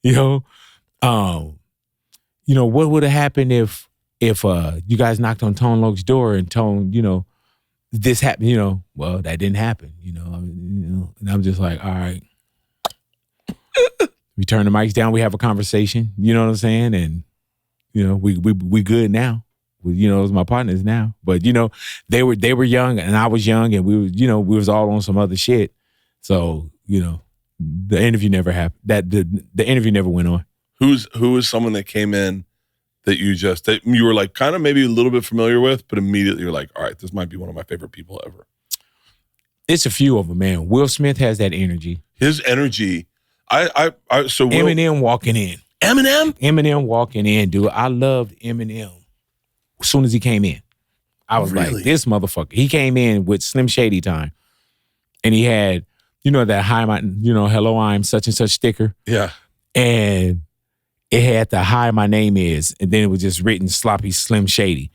What would have happened if you guys knocked on Tone Loc's door and Tone, this happened, well, that didn't happen, and I'm just like, all right. We turn the mics down, we have a conversation, you know what I'm saying? And, we good now. It's my partners now. But, they were young and I was young, and we were, we was all on some other shit. So, the interview never happened. The interview never went on. Who was someone that came in that you were like kind of maybe a little bit familiar with, but immediately you're like, all right, this might be one of my favorite people ever? It's a few of them, man. Will Smith has that energy. His energy. So Eminem walking in. Eminem walking in, dude. I loved Eminem as soon as he came in. I was like, this motherfucker. He came in with Slim Shady time. And he had, that hi, my, hello, I'm such and such sticker. Yeah. And it had the hi, my name is, and then it was just written sloppy Slim Shady.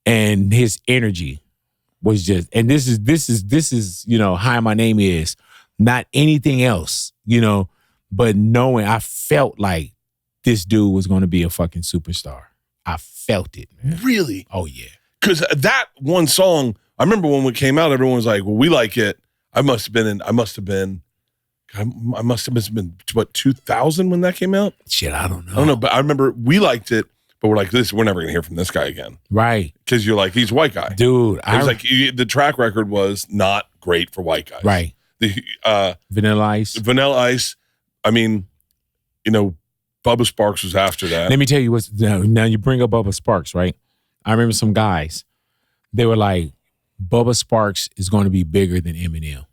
And his energy was just, and this is, hi, my name is, not anything else, but knowing, I felt like this dude was going to be a fucking superstar. I felt it, man. Really? Oh, yeah. Because that one song, I remember when it came out, everyone was like, well, we like it. I must have been, what, 2000 when that came out? Shit, I don't know. I don't know, but I remember we liked it, but we're like, we're never going to hear from this guy again. Right. Because you're like, he's a white guy. Dude. It was like, the track record was not great for white guys. Right. Vanilla Ice. Vanilla Ice. I mean, Bubba Sparks was after that. Let me tell you now you bring up Bubba Sparks, right? I remember some guys, they were like, Bubba Sparks is going to be bigger than Eminem.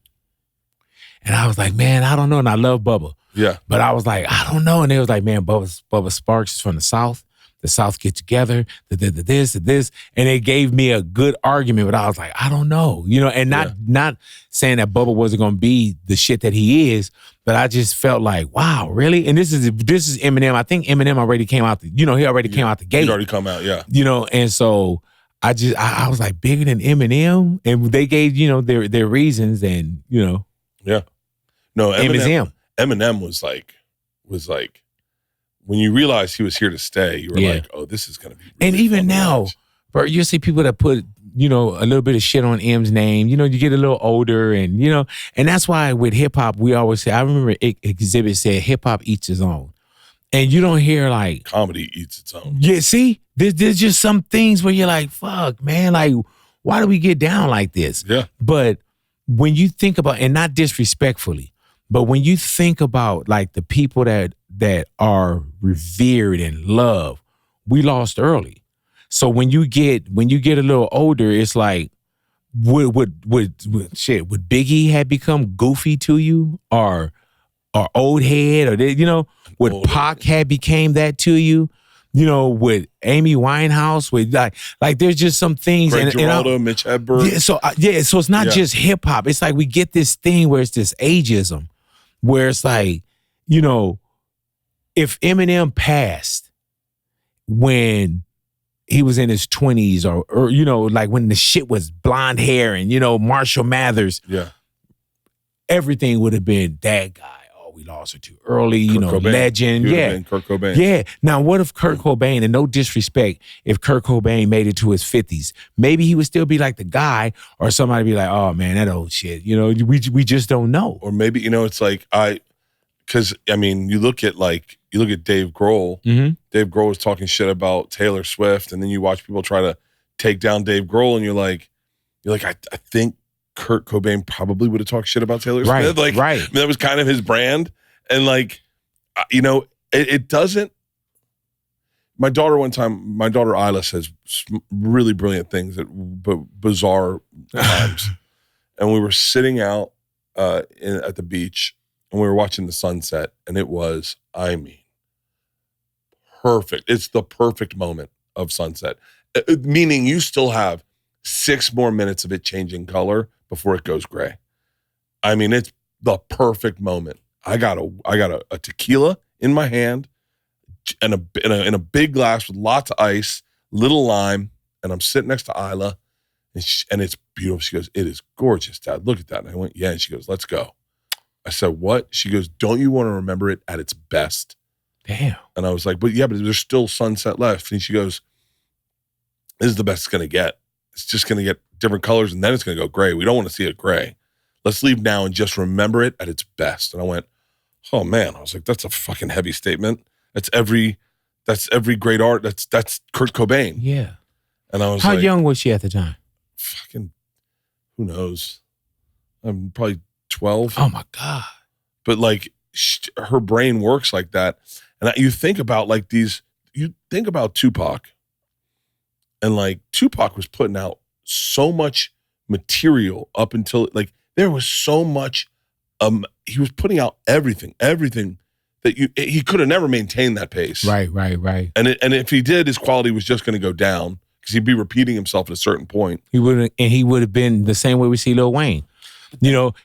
And I was like, man, I don't know. And I love Bubba. Yeah. But I was like, I don't know. And they was like, man, Bubba Sparks is from the South. The South get together, this. And they gave me a good argument, but I was like, I don't know. And not saying that Bubba wasn't going to be the shit that he is, but I just felt like, wow, really? And this is Eminem. I think Eminem already came out, he already came out the gate. He'd already come out, yeah. And so I was like, bigger than Eminem? And they gave, their reasons, and, Yeah. No, Eminem was like, when you realized he was here to stay, you were like, oh, this is going to be really And even now, watch. Bert, you see people that put, a little bit of shit on M's name. You get a little older, and, and that's why with hip hop, we always say, I remember Exhibit said, hip hop eats its own. And you don't hear like. Comedy eats its own. Yeah, see? There's just some things where you're like, fuck, man, like, why do we get down like this? Yeah. But when you think about, and not disrespectfully, but when you think about like the people that are revered and loved, we lost early. So when you get a little older, it's like, would Biggie have become goofy to you, or old head, or would Pac have became that to you? With Amy Winehouse, with like there's just some things. Greg Giraldo, Mitch Hedberg. Yeah, so it's not just hip hop. It's like we get this thing where it's this ageism, where it's like, if Eminem passed when he was in his 20s, or like when the shit was blonde hair and Marshall Mathers, yeah, everything would have been that guy. Oh, we lost her too early, Kurt Cobain. legend. He would have Yeah. been Kurt Cobain. Yeah. Now, what if Kurt Cobain, and no disrespect, if Kurt Cobain made it to his 50s, maybe he would still be like the guy, or somebody be like, oh man, that old shit. We just don't know. Or maybe, it's like because you look at Dave Grohl. Mm-hmm. Dave Grohl was talking shit about Taylor Swift, and then you watch people try to take down Dave Grohl, and you're like, I think Kurt Cobain probably would have talked shit about Taylor Swift. Right. That was kind of his brand, and it doesn't. My daughter Isla says really brilliant things at bizarre times, and we were sitting out at the beach, and we were watching the sunset, and it was, perfect. It's the perfect moment of sunset, meaning you still have 6 more minutes of it changing color before it goes gray. It's the perfect moment. I got a tequila in my hand, and in a big glass with lots of ice, little lime, and I'm sitting next to Isla, and it's beautiful. She goes, "It is gorgeous, Dad. Look at that." And I went, "Yeah." And she goes, "Let's go." I said, "What?" She goes, "Don't you want to remember it at its best?" Damn. And I was like, but there's still sunset left. And she goes, "This is the best it's going to get. It's just going to get different colors, and then it's going to go gray. We don't want to see it gray. Let's leave now and just remember it at its best." And I went, oh man. I was like, that's a fucking heavy statement. That's every great art. That's Kurt Cobain. Yeah. And I was How like, young was she at the time? fucking, who knows? I'm probably 12. Oh my God. But her brain works like that. And you think about you think about Tupac, and Tupac was putting out so much material up until there was so much, he was putting out everything that he could have never maintained that pace. Right. And if he did, his quality was just going to go down because he'd be repeating himself at a certain point. He would have been the same way we see Lil Wayne.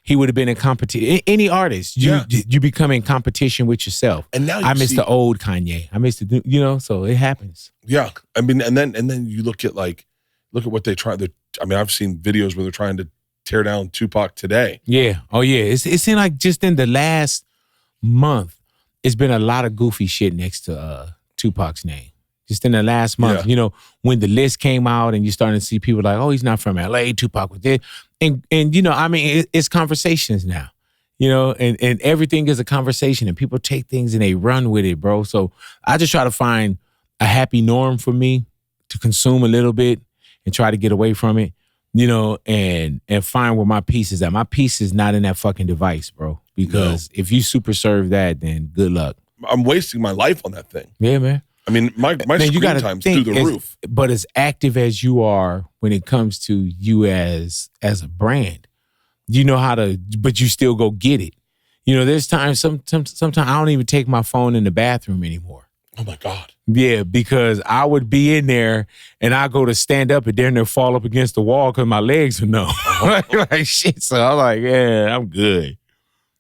He would have been in competition. Any artist, you become in competition with yourself. And now I miss the old Kanye. I miss the, so it happens. Yeah. And then you look at what they try. I've seen videos where they're trying to tear down Tupac today. Yeah. Oh yeah. It seemed like just in the last month, it's been a lot of goofy shit next to Tupac's name. Just in the last month, when the list came out and you're starting to see people like, oh, he's not from LA, Tupac was there. And it's conversations now, and everything is a conversation, and people take things and they run with it, bro. So I just try to find a happy norm for me to consume a little bit and try to get away from it, and find where my peace is at. My peace is not in that fucking device, bro, because if you super serve that, then good luck. I'm wasting my life on that thing. Yeah, man. My screen time's through the roof. But as active as you are when it comes to you as a brand, you know how to, but you still go get it. There's times, sometimes I don't even take my phone in the bathroom anymore. Oh my God. Yeah, because I would be in there and I go to stand up and then they'll fall up against the wall because my legs are numb. Like shit. So I'm like, yeah, I'm good.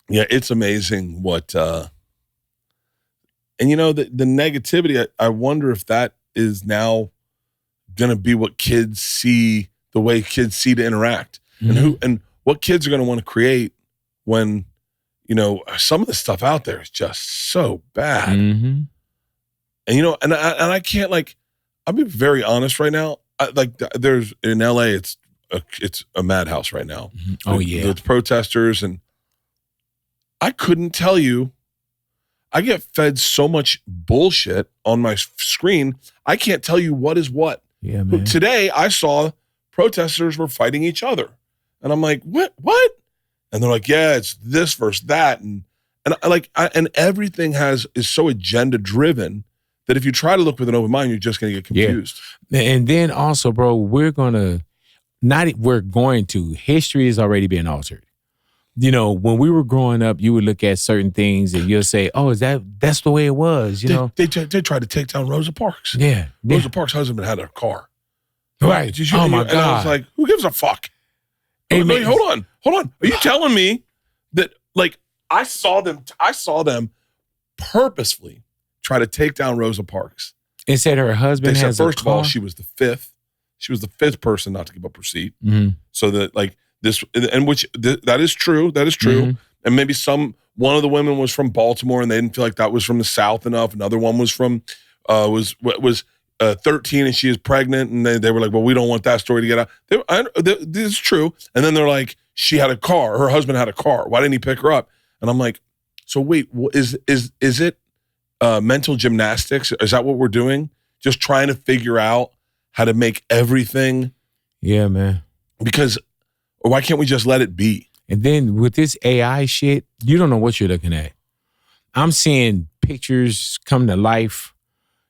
Yeah, it's amazing what... And the negativity, I wonder if that is now going to be what kids see, the way kids see to interact. Mm-hmm. And what kids are going to want to create when, some of the stuff out there is just so bad. Mm-hmm. And, and I can't I'll be very honest right now. There's in LA, it's a madhouse right now. Mm-hmm. Oh, yeah. With protesters, and I couldn't tell you. I get fed so much bullshit on my screen, I can't tell you what is what. Yeah, man. Today, I saw protesters were fighting each other. And I'm like, what? And they're like, yeah, it's this versus that. And everything is so agenda driven that if you try to look with an open mind, you're just going to get confused. Yeah. And then also, bro, history has already been altered. When we were growing up, you would look at certain things and you'll say, "Oh, that's the way it was." They tried to take down Rosa Parks. Yeah, Rosa Parks' husband had a car. Right. Oh my God! And I was like, "Who gives a fuck?" Hey, wait, hold on. Are you telling me that I saw them purposefully try to take down Rosa Parks? It said her husband has a car. First of all, she was the fifth. She was the fifth person not to give up her seat. Mm-hmm. So that that is true. That is true. Mm-hmm. And maybe one of the women was from Baltimore and they didn't feel like that was from the South enough. Another one was from, was 13 and she is pregnant. And they were like, well, we don't want that story to get out. This is true. And then they're like, she had a car. Her husband had a car. Why didn't he pick her up? And I'm like, so wait, is it mental gymnastics? Is that what we're doing? Just trying to figure out how to make everything. Yeah, man. Because why can't we just let it be? And then with this AI shit, you don't know what you're looking at. I'm seeing pictures come to life.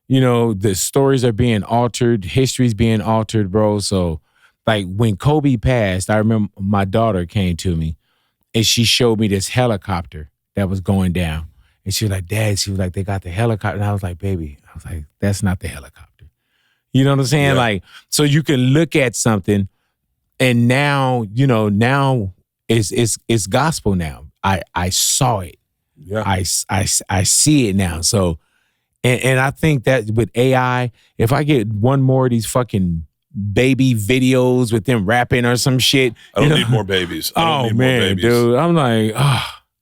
You know, the stories are being altered. History's being altered, bro. So, like, when Kobe passed, I remember my daughter came to me and she showed me this helicopter that was going down. And she was like, Dad, she was like, they got the helicopter. And I was like, baby, I was like, that's not the helicopter. You know what I'm saying? Yeah. Like, so you can look at something and now, you know, now it's gospel now. I saw it. Yeah. I see it now. So, and I think that with AI, if I get one more of these fucking baby videos with them rapping or some shit. I don't need more babies. I don't need more babies. Dude. I'm like,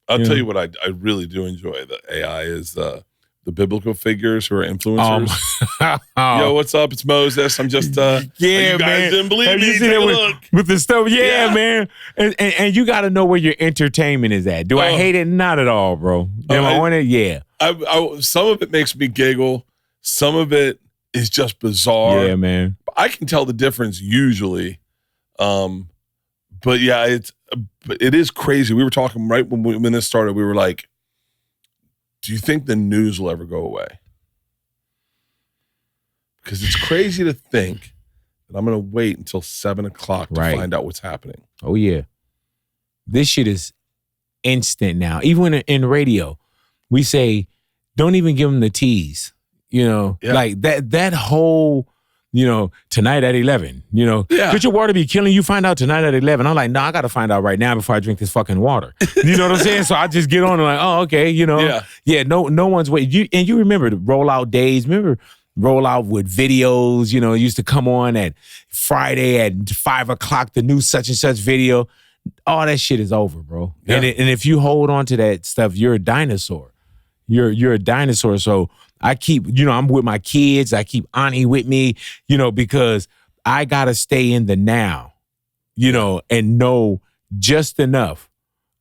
I'll tell you what I really do enjoy the AI is the biblical figures who are influencers. Yo, what's up? It's Moses. I'm just yeah, you guys man. didn't believe Have me. you seen Take a it look. with the stuff? Yeah, man. And you got to know where your entertainment is at. Do I hate it? Not at all, bro. Am I on it? Yeah. I some of it makes me giggle. Some of it is just bizarre. Yeah, man. I can tell the difference usually. But yeah, it is crazy. We were talking right when this started. We were like, do you think the news will ever go away? Because it's crazy to think that I'm going to wait until 7:00 to find out what's happening. Oh, yeah. This shit is instant now. Even in radio, we say, don't even give them the tease. You know, like that whole, you know, tonight at 11, you know, could your water be killing you? Find out tonight at 11. I'm like, no, I got to find out right now before I drink this fucking water. You know what I'm saying? So I just get on and like, oh, okay, you know. Yeah, no one's waiting. You remember the rollout days. Remember rollout with videos, you know, it used to come on at Friday at 5:00, the new such and such video. All that shit is over, bro. Yeah. And if you hold on to that stuff, you're a dinosaur. You're a dinosaur. So I keep, you know, I'm with my kids. I keep Ani with me, you know, because I got to stay in the now, you know, and know just enough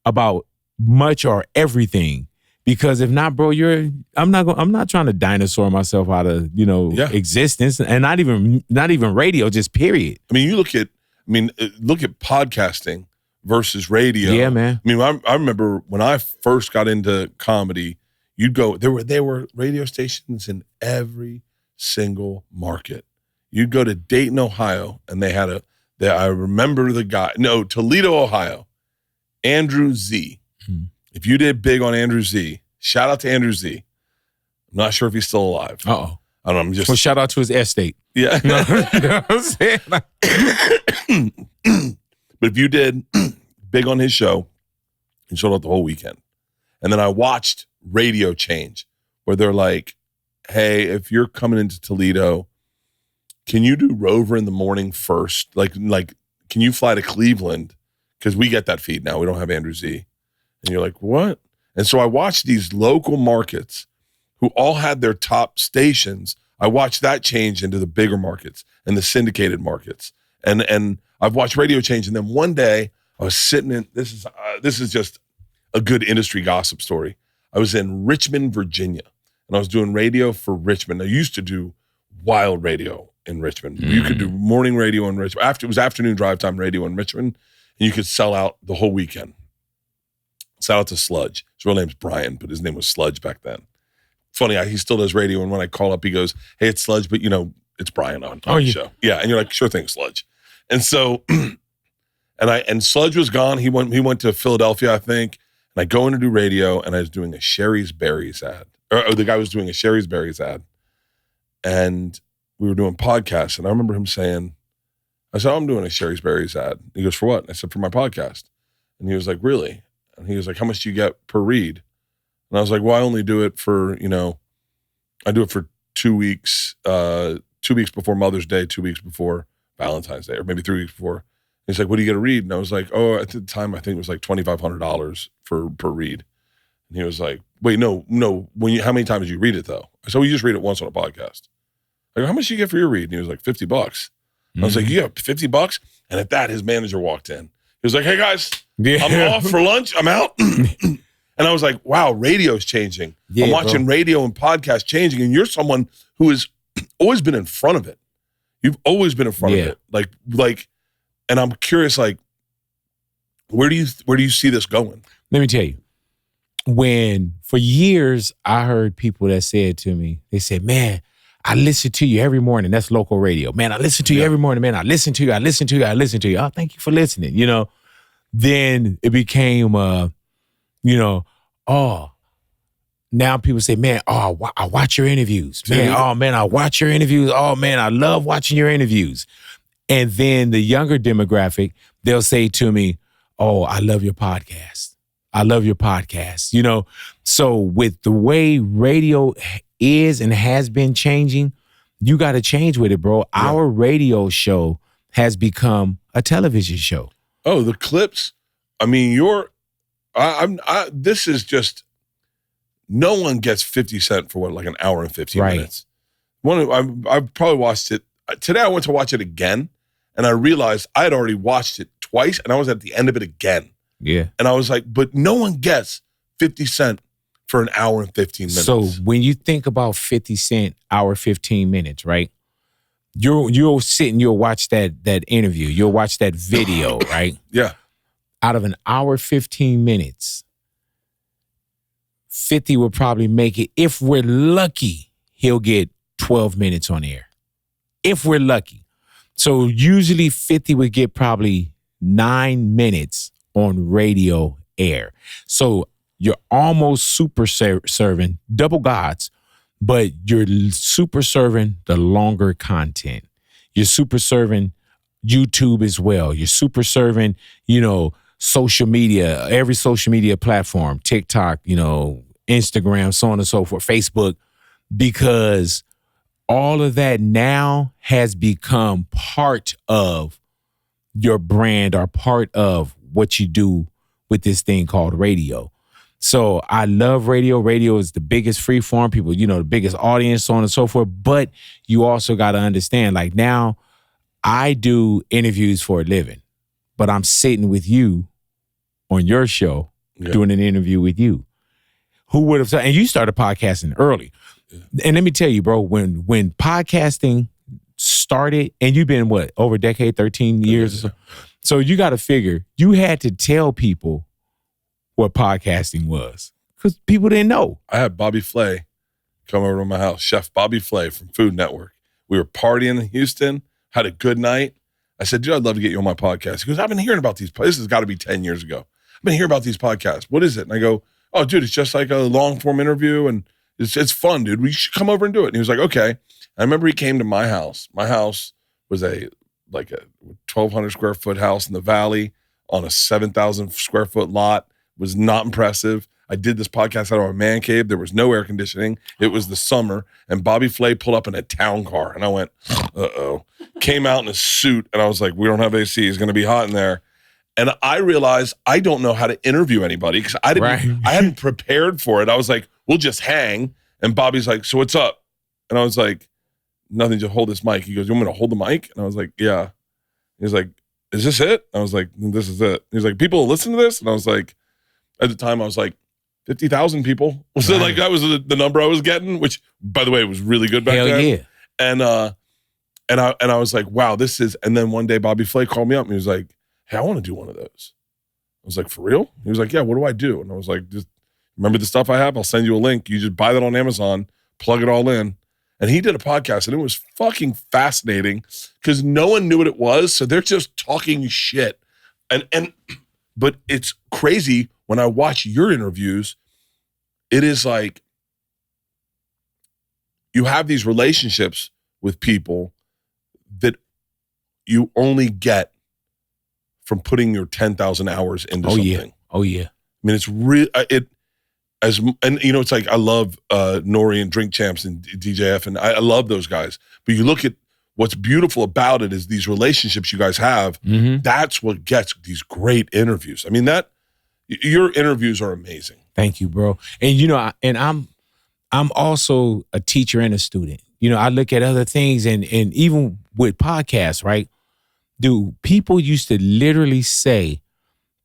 about much or everything. Because if not, bro, I'm not trying to dinosaur myself out of, you know, existence, and not even radio, just period. I mean, look at podcasting versus radio. Yeah, man. I mean, I remember when I first got into comedy, you'd go, there were radio stations in every single market. You'd go to Dayton, Ohio, and they had I remember the guy, Toledo, Ohio, Andrew Z. Hmm. If you did big on Andrew Z, shout out to Andrew Z. I'm not sure if he's still alive. Uh-oh. I don't know. Well, shout out to his estate. Yeah. You know what I'm saying? But if you did big on his show, he showed up the whole weekend. And then I watched radio change where they're like, hey, if you're coming into Toledo, can you do Rover in the morning first? Like, can you fly to Cleveland? Because we get that feed now. We don't have Andrew Z. And you're like, what? And so I watched these local markets who all had their top stations. I watched that change into the bigger markets and the syndicated markets. And I've watched radio change. And then one day I was sitting in, this is just a good industry gossip story. I was in Richmond, Virginia, and I was doing radio for Richmond. I used to do wild radio in Richmond. Mm. You could do morning radio in Richmond. It was afternoon drive time radio in Richmond, and you could sell out the whole weekend. Shout out to Sludge. His real name's Brian, but his name was Sludge back then. Funny, he still does radio, and when I call up, he goes, hey, it's Sludge, but you know, it's Brian on the show. Yeah, and you're like, sure thing, Sludge. And so, and Sludge was gone. He went to Philadelphia, I think, and I go in to do radio, and I was doing a Sherry's Berries ad. Or the guy was doing a Sherry's Berries ad, and we were doing podcasts, and I remember him saying, I said, I'm doing a Sherry's Berries ad. He goes, for what? And I said, for my podcast. And he was like, really? And he was like, how much do you get per read? And I was like, well, I only do it for, I do it for 2 weeks, 2 weeks before Mother's Day, 2 weeks before Valentine's Day, or maybe 3 weeks before. He's like, what do you get to read? And I was like, oh, at the time, I think it was like $2,500 per read. And he was like, wait, no. How many times do you read it though? I said, well, you just read it once on a podcast. I go, how much do you get for your read? And he was like, $50. I was like, you got $50? And at that, his manager walked in. He was like, hey guys, I'm off for lunch. I'm out. And I was like, wow, radio's changing. Yeah, I'm watching radio and podcast changing. And you're someone who has always been in front of it. You've always been in front of it. Like, and I'm curious, like, where do you see this going? Let me tell you. When for years I heard people that said to me, they said, man, I listen to you every morning. That's local radio. Man, I listen to you every morning. Man, I listen to you. Oh, thank you for listening. Then it became, now people say, man, I watch your interviews. Man, I watch your interviews. Oh, man, I love watching your interviews. And then the younger demographic, they'll say to me, oh, I love your podcast. I love your podcast. So with the way radio is and has been changing, you got to change with it, bro. Yeah. Our radio show has become a television show. Oh, the clips. I mean, this is just, no one gets 50 Cent for like an hour and 15 minutes. I probably watched it. Today I went to watch it again and I realized I had already watched it twice and I was at the end of it again. Yeah. And I was like, but no one gets 50 Cent for an hour and 15 minutes. So when you think about 50 Cent, hour, 15 minutes, right? You'll sit and you'll watch that interview. You'll watch that video, right? Yeah. Out of an hour, 15 minutes, 50 will probably make it. If we're lucky, he'll get 12 minutes on air. If we're lucky. So usually 50 would get probably 9 minutes on radio air. So you're almost super serving double gods, but you're super serving the longer content. You're super serving YouTube as well. You're super serving, social media, every social media platform, TikTok, Instagram, so on and so forth, Facebook, because all of that now has become part of your brand or part of what you do with this thing called radio. So I love radio. Radio is the biggest free form, people, the biggest audience, so on and so forth. But you also got to understand, like now I do interviews for a living, but I'm sitting with you on your show doing an interview with you. Who would have, and you started podcasting early. Yeah. And let me tell you, bro, when podcasting started, and you've been over a decade, 13 years or so. So you got to figure, you had to tell people what podcasting was because people didn't know. I had Bobby Flay come over to my house, Chef Bobby Flay from Food Network. We were partying in Houston, had a good night. I said, dude, I'd love to get you on my podcast. He goes, I've been hearing about these. This has got to be 10 years ago. I've been hearing about these podcasts. What is it? And I go, oh, dude, it's just like a long form interview and it's fun, dude. We should come over and do it. And he was like, okay. I remember he came to my house. My house was a 1,200 square foot house in the valley on a 7,000 square foot lot. It was not impressive. I did this podcast out of a man cave. There was no air conditioning. It was the summer, and Bobby Flay pulled up in a town car, and I went, uh-oh. Came out in a suit, and I was like, we don't have AC. It's going to be hot in there. And I realized I don't know how to interview anybody because I hadn't prepared for it. I was like, we'll just hang. And Bobby's like, so what's up? And I was like, nothing, just hold this mic. He goes, you want me to hold the mic? And I was like, yeah. He's like, is this it? I was like, this is it. He's like, people listen to this? And I was like, at the time I was like, 50,000 people. So like that was the number I was getting, which by the way, was really good back then. Yeah. And I was like, wow, this is, and then one day Bobby Flay called me up and he was like, hey, I want to do one of those. I was like, for real? He was like, yeah, what do I do? And I was like, just remember the stuff I have? I'll send you a link. You just buy that on Amazon, plug it all in. And he did a podcast and it was fucking fascinating because no one knew what it was. So they're just talking shit. But it's crazy when I watch your interviews, it is like you have these relationships with people that you only get from putting your 10,000 hours into something. Oh yeah. I mean, it's real. It's like I love Nori and Drink Champs and DJF, and I love those guys. But you look at what's beautiful about it is these relationships you guys have. Mm-hmm. That's what gets these great interviews. I mean, your interviews are amazing. Thank you, bro. And I'm also a teacher and a student. I look at other things and even with podcasts, right? Dude, people used to literally say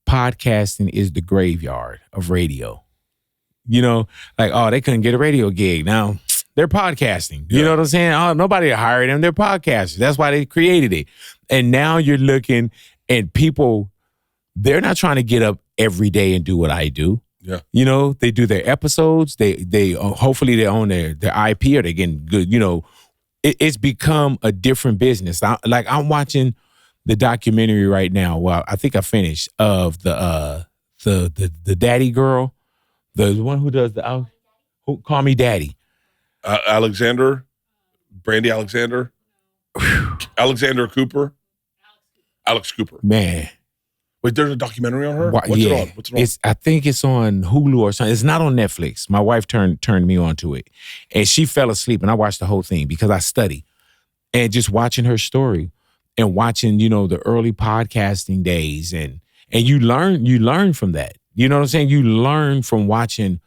podcasting is the graveyard of radio. Like, oh, they couldn't get a radio gig. Now they're podcasting. You know what I'm saying? Oh, nobody hired them. They're podcasters. That's why they created it. And now you're looking and people, they're not trying to get up every day and do what I do. Yeah. They do their episodes. They hopefully they own their IP or they're getting good. It's become a different business. I'm watching the documentary right now. Well, I think I finished of the daddy girl, the one who does who Call Me Daddy. Brandy Alexander, Alexander Cooper, Alex Cooper. Man. Wait, there's a documentary on her? What's it on? I think it's on Hulu or something. It's not on Netflix. My wife turned me on to it. And she fell asleep and I watched the whole thing because I study. And just watching her story and watching, the early podcasting days and you learn from that. You know what I'm saying? You learn from watching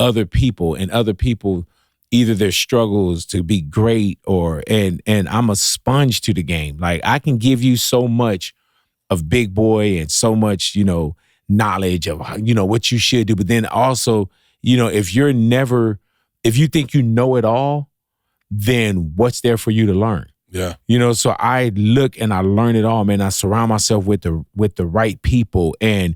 other people and other people, either their struggles to be great and I'm a sponge to the game. Like I can give you so much of Big Boy and so much, knowledge of, what you should do. But then also, if you think you know it all, then what's there for you to learn? Yeah. So I look and I learn it all, man. I surround myself with the right people. And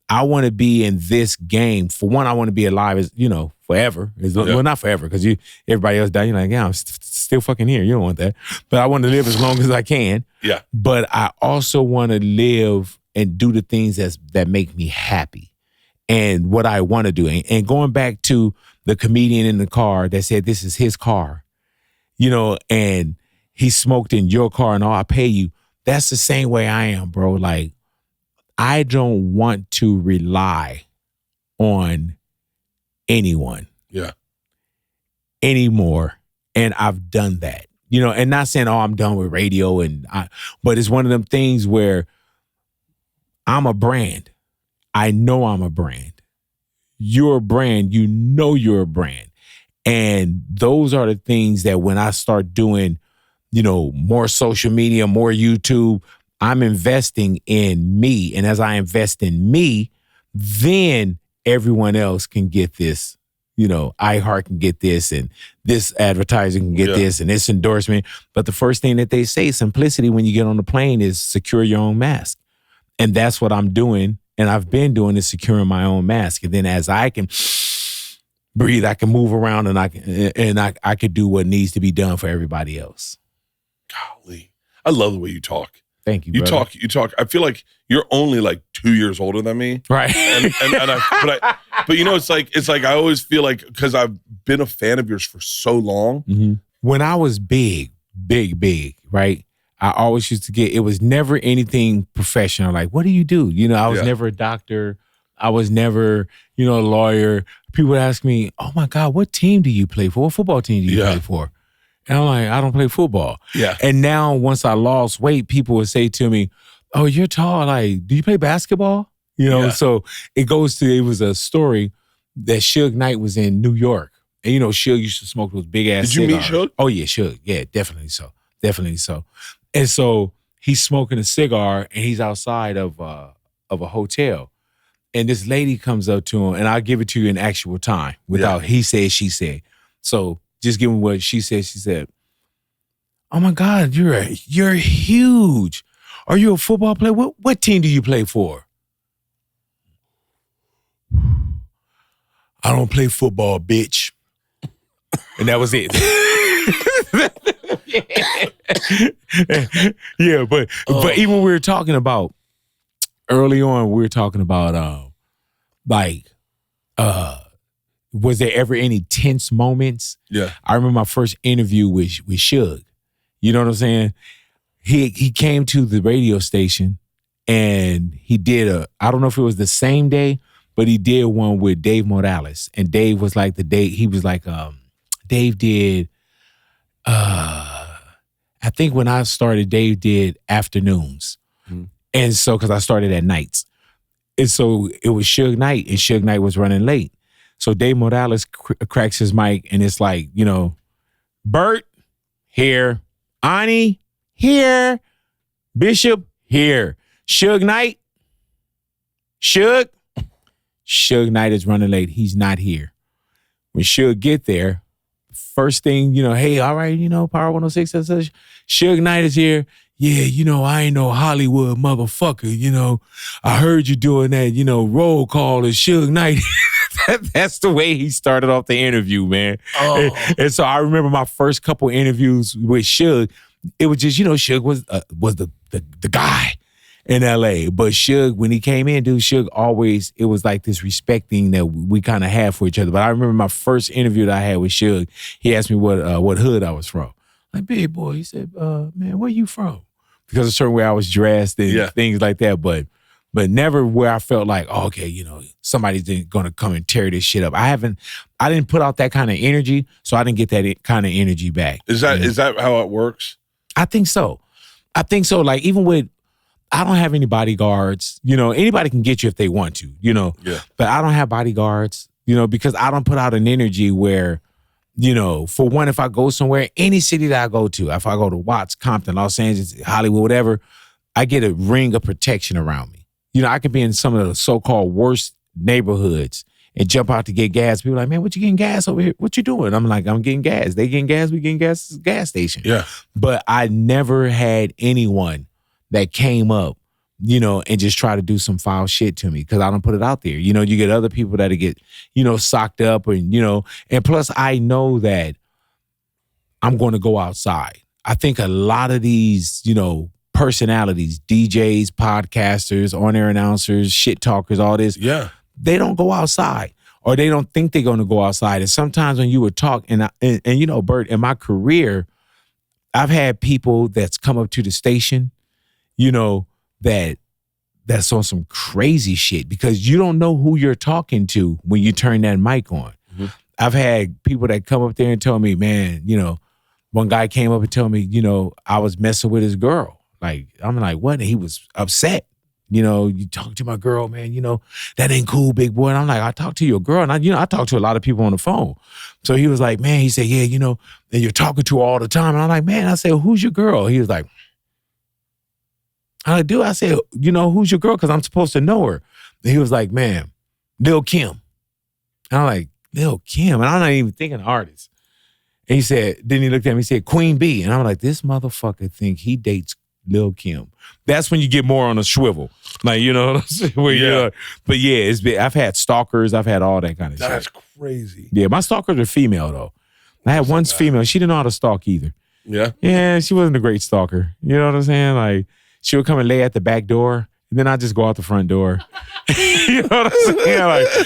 I want to be in this game. For one, I want to be alive as, forever. Well, not forever, because everybody else died. You're like, yeah, I'm still fucking here. You don't want that. But I want to live as long as I can. Yeah. But I also want to live and do the things that make me happy and what I want to do. And going back to the comedian in the car that said this is his car, and he smoked in your car and all, I pay you. That's the same way I am, bro. Like, I don't want to rely on anyone anymore. And I've done that, and not saying, oh, I'm done with radio. But it's one of them things where I'm a brand. I know I'm a brand. You're a brand. You're a brand. And those are the things that when I start doing, more social media, more YouTube, I'm investing in me. And as I invest in me, then everyone else can get this. iHeart can get this, and this advertising can get this, and this endorsement. But the first thing that they say, simplicity, when you get on the plane, is secure your own mask. And that's what I'm doing. And I've been doing is securing my own mask. And then as I can breathe, I can move around and I could do what needs to be done for everybody else. Golly. I love the way you talk. Thank you, You brother. talk. I feel like you're only like 2 years older than me. Right. But it's like I always feel like, because I've been a fan of yours for so long. Mm-hmm. When I was big, right? I always used to get, it was never anything professional. Like, what do you do? I was never a doctor. I was never, a lawyer. People would ask me, oh my God, what team do you play for? What football team do you play for? And I'm like, I don't play football. Yeah. And now once I lost weight, people would say to me, oh, you're tall. Like, do you play basketball? So it was a story that Suge Knight was in New York. And, Suge used to smoke those big ass cigars. Did you meet Suge? Oh, yeah, Suge. Yeah, definitely so. Definitely so. And so he's smoking a cigar and he's outside of a hotel. And this lady comes up to him, and I'll give it to you in actual time without he said, she said. So just give him what she said. She said, oh my God, you're huge. Are you a football player? What team do you play for? I don't play football, bitch. And that was it. Yeah, but even when we were talking about early on, we were talking about was there ever any tense moments? Yeah. I remember my first interview with Suge. You know what I'm saying? He came to the radio station and he did I don't know if it was the same day, but he did one with Dave Morales. And Dave was like Dave did I think when I started, Dave did afternoons. And so, because I started at nights. And so it was Suge Knight, and Suge Knight was running late. So Dave Morales cracks his mic, and it's like, Bert, here. Ani, here. Bishop, here. Suge Knight, Suge Knight is running late. He's not here. When Suge get there, first thing, hey, all right, Power 106, Suge Knight is here. Yeah, I ain't no Hollywood motherfucker, I heard you doing that, roll call is Suge Knight. That's the way he started off the interview, man. Oh. And so I remember my first couple interviews with Suge, it was just, Suge was the guy in LA. But Suge, when he came in, Suge always, it was like this respect thing that we kind of had for each other. But I remember my first interview that I had with Suge, he asked me what hood I was from. Like, big boy, he said, man, where you from? Because of a certain way I was dressed and things like that. But never where I felt like, oh, okay, somebody's going to come and tear this shit up. I didn't put out that kind of energy, so I didn't get that kind of energy back. Is that how it works? I think so. Like, even with, I don't have any bodyguards. Anybody can get you if they want to, But I don't have bodyguards, because I don't put out an energy where, for one, if I go somewhere, any city that I go to, if I go to Watts, Compton, Los Angeles, Hollywood, whatever, I get a ring of protection around me. I could be in some of the so-called worst neighborhoods and jump out to get gas. People are like, man, what you getting gas over here? What you doing? I'm like, I'm getting gas. They getting gas. We getting gas. It's a gas station. Yeah. But I never had anyone that came up, and just try to do some foul shit to me because I don't put it out there. You get other people that get, socked up and, and plus I know that I'm going to go outside. I think a lot of these, personalities, DJs, podcasters, on-air announcers, shit talkers, all this, they don't go outside or they don't think they're going to go outside. And sometimes when you would talk, and Bert, in my career, I've had people that's come up to the station, that's on some crazy shit because you don't know who you're talking to when you turn that mic on. Mm-hmm. I've had people that come up there and tell me, man, one guy came up and told me, I was messing with his girl. Like, I'm like, what? And he was upset. You talk to my girl, man, that ain't cool, big boy. And I'm like, I talk to your girl. And I talk to a lot of people on the phone. So he was like, man, he said, yeah, and you're talking to her all the time. And I'm like, man, I said, who's your girl? He was like, I do. I said, who's your girl? Because I'm supposed to know her. And he was like, man, Lil' Kim. And I'm like, Lil' Kim? And I'm not even thinking artist. And he said, then he looked at me, he said, Queen B. And I'm like, this motherfucker think he dates Lil' Kim. That's when you get more on a swivel. Like, what I'm saying? But yeah, I've had stalkers. I've had all that kind of shit. That's crazy. Yeah, my stalkers are female, though. I had one female. She didn't know how to stalk either. Yeah? Yeah, she wasn't a great stalker. You know what I'm saying? Like, she would come and lay at the back door, and then I'd just go out the front door. You know what I'm saying?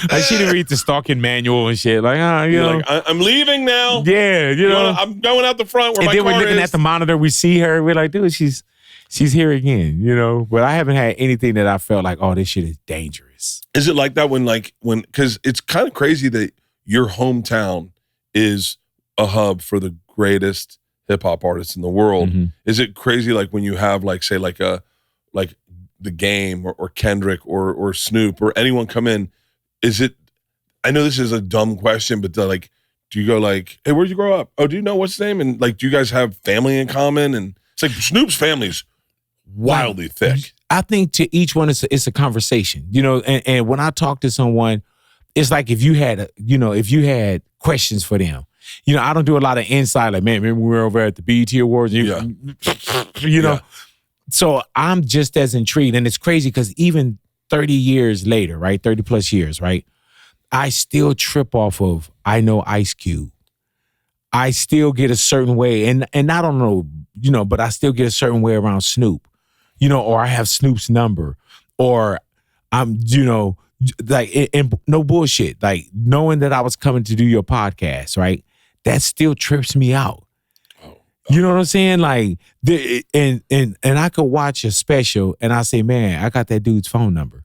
Like she didn't read the stalking manual and shit. Like, like, I'm leaving now. Yeah, I'm going out the front where and my then car we're looking at the monitor. We see her. We're like, dude, she's here again. But I haven't had anything that I felt like, oh, this shit is dangerous. Is it like that when because it's kind of crazy that your hometown is a hub for the greatest hip hop artists in the world. Mm-hmm. Is it crazy like when you have say The Game or Kendrick or Snoop or anyone come in? Is it? I know this is a dumb question, but do you go like, hey, where'd you grow up? Oh, do you know what's his name? And do you guys have family in common? And it's like Snoop's family's wildly thick. I think to each one it's a conversation, and when I talk to someone, it's like if you had questions for them. I don't do a lot of inside, like, man, remember we were over at the BET Awards? So I'm just as intrigued. And it's crazy because even 30 years later, right, 30 plus years, right, I still trip off of, I know Ice Cube. I still get a certain way, and I don't know, but I still get a certain way around Snoop, or I have Snoop's number, or I'm, and no bullshit, like knowing that I was coming to do your podcast, right? That still trips me out. You know what I'm saying? Like, and I could watch a special and I say, man, I got that dude's phone number.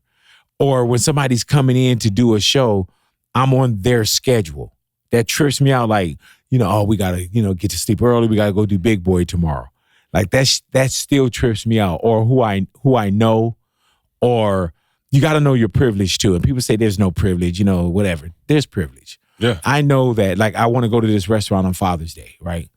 Or when somebody's coming in to do a show, I'm on their schedule. That trips me out. Like, oh, we gotta, get to sleep early. We gotta go do Big Boy tomorrow. Like that still trips me out. Or who I know, or you got to know your privilege too. And people say there's no privilege, whatever. There's privilege. Yeah. I know that, like, I want to go to this restaurant on Father's Day, right?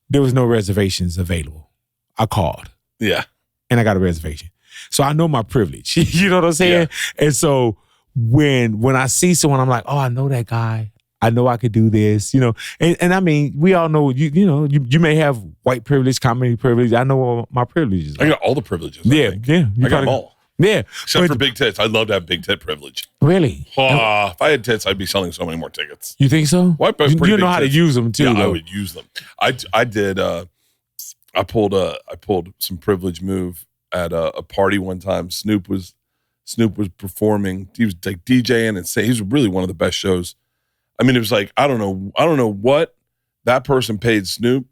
There was no reservations available. I called. Yeah. And I got a reservation. So I know my privilege. You know what I'm saying? Yeah. And so when I see someone, I'm like, oh, I know that guy. I know I could do this, And I mean, we all know, you may have white privilege, comedy privilege. I know all my privileges. I got all the privileges. Yeah. I got them all. Yeah. Except for big tits. I'd love to have big tit privilege. Really? If I had tits, I'd be selling so many more tickets. You think so? Well, you know how to use them too. Yeah, though. I would use them. I did. I pulled some privilege move at a party one time. Snoop was performing. He was like DJing and he was really one of the best shows. I mean, it was like I don't know what that person paid Snoop,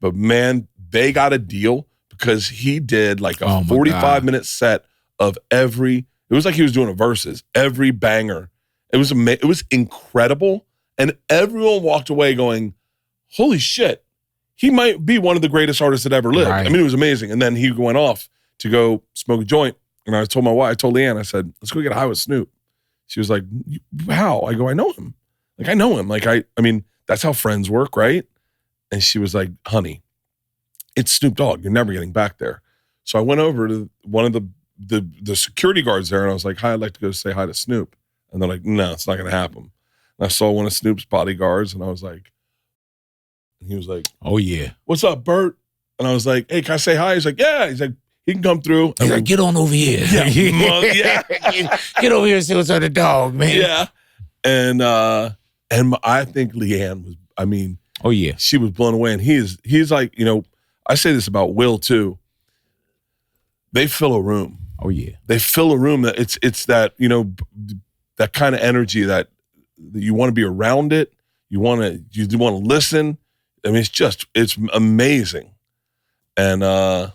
but man, they got a deal because he did like a 45-minute set of it was like he was doing a verses, every banger. It was incredible. And everyone walked away going, holy shit, he might be one of the greatest artists that ever lived. Right. I mean, it was amazing. And then he went off to go smoke a joint. And I told Leanne, I said, let's go get high with Snoop. She was like, how? I go, I know him. Like, I know him. Like, I mean, that's how friends work, right? And she was like, honey, it's Snoop Dogg. You're never getting back there. So I went over to one of the security guards there, and I was like, hi, I'd like to go say hi to Snoop. And they're like, no, it's not going to happen. And I saw one of Snoop's bodyguards, and I was like, and he was like, oh, yeah. What's up, Bert? And I was like, hey, can I say hi? He's like, yeah. He's like, he can come through. He's like, get on over here. Yeah. Get over here and see what's on the dog, man. Yeah. And I think Leanne was, I mean, oh, yeah. She was blown away. And he's like, I say this about Will too. They fill a room. Oh, yeah. They fill a room that it's that, that kind of energy that you want to be around it. You want to listen. I mean, it's amazing. And I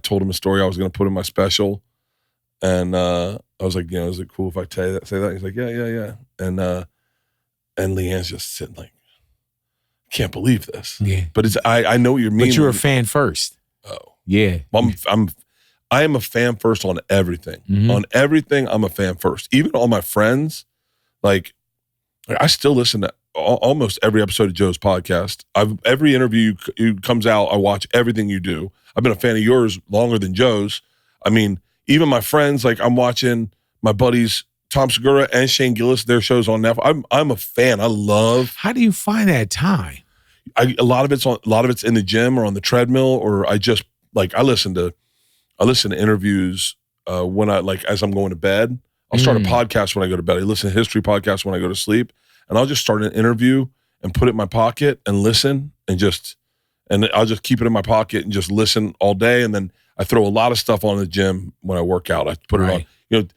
told him a story I was going to put in my special. And I was like, is it cool if I say that? He's like, yeah. And Leanne's just sitting like, I can't believe this. Yeah. But I know what you mean. But you're a fan first. Oh. Yeah. I am a fan first on everything. Mm-hmm. On everything, I'm a fan first. Even all my friends, like I still listen to almost every episode of Joe's podcast. Every interview comes out, I watch everything you do. I've been a fan of yours longer than Joe's. I mean, even my friends, like I'm watching my buddies Tom Segura and Shane Gillis, their shows on Netflix. I'm a fan. I love. How do you find that time? A lot of it's in the gym or on the treadmill, or I just like I listen to interviews when I as I'm going to bed. I'll start a podcast when I go to bed. I listen to history podcasts when I go to sleep, and I'll just start an interview and put it in my pocket and listen and I'll just keep it in my pocket and just listen all day. And then I throw a lot of stuff on in the gym when I work out. I put it on.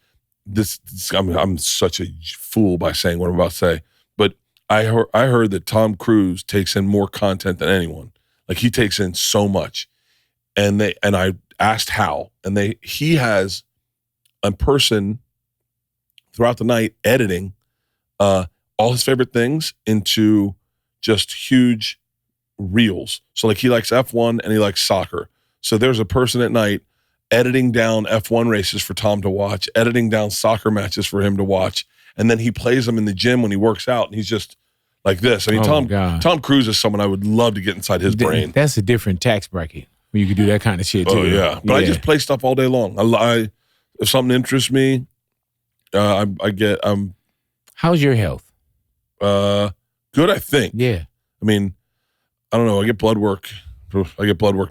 I'm such a fool by saying what I'm about to say, but I heard that Tom Cruise takes in more content than anyone. Like he takes in so much, and I asked how, and he has a person throughout the night editing all his favorite things into just huge reels. So like he likes F1 and he likes soccer. So there's a person at night editing down F1 races for Tom to watch, editing down soccer matches for him to watch, and then he plays them in the gym when he works out, and he's just like this. I mean, Tom Cruise is someone I would love to get inside his brain. That's a different tax bracket where you could do that kind of shit too. Oh yeah, but I just play stuff all day long. If something interests me, I get. How's your health? Good, I think. Yeah. I mean, I don't know. I get blood work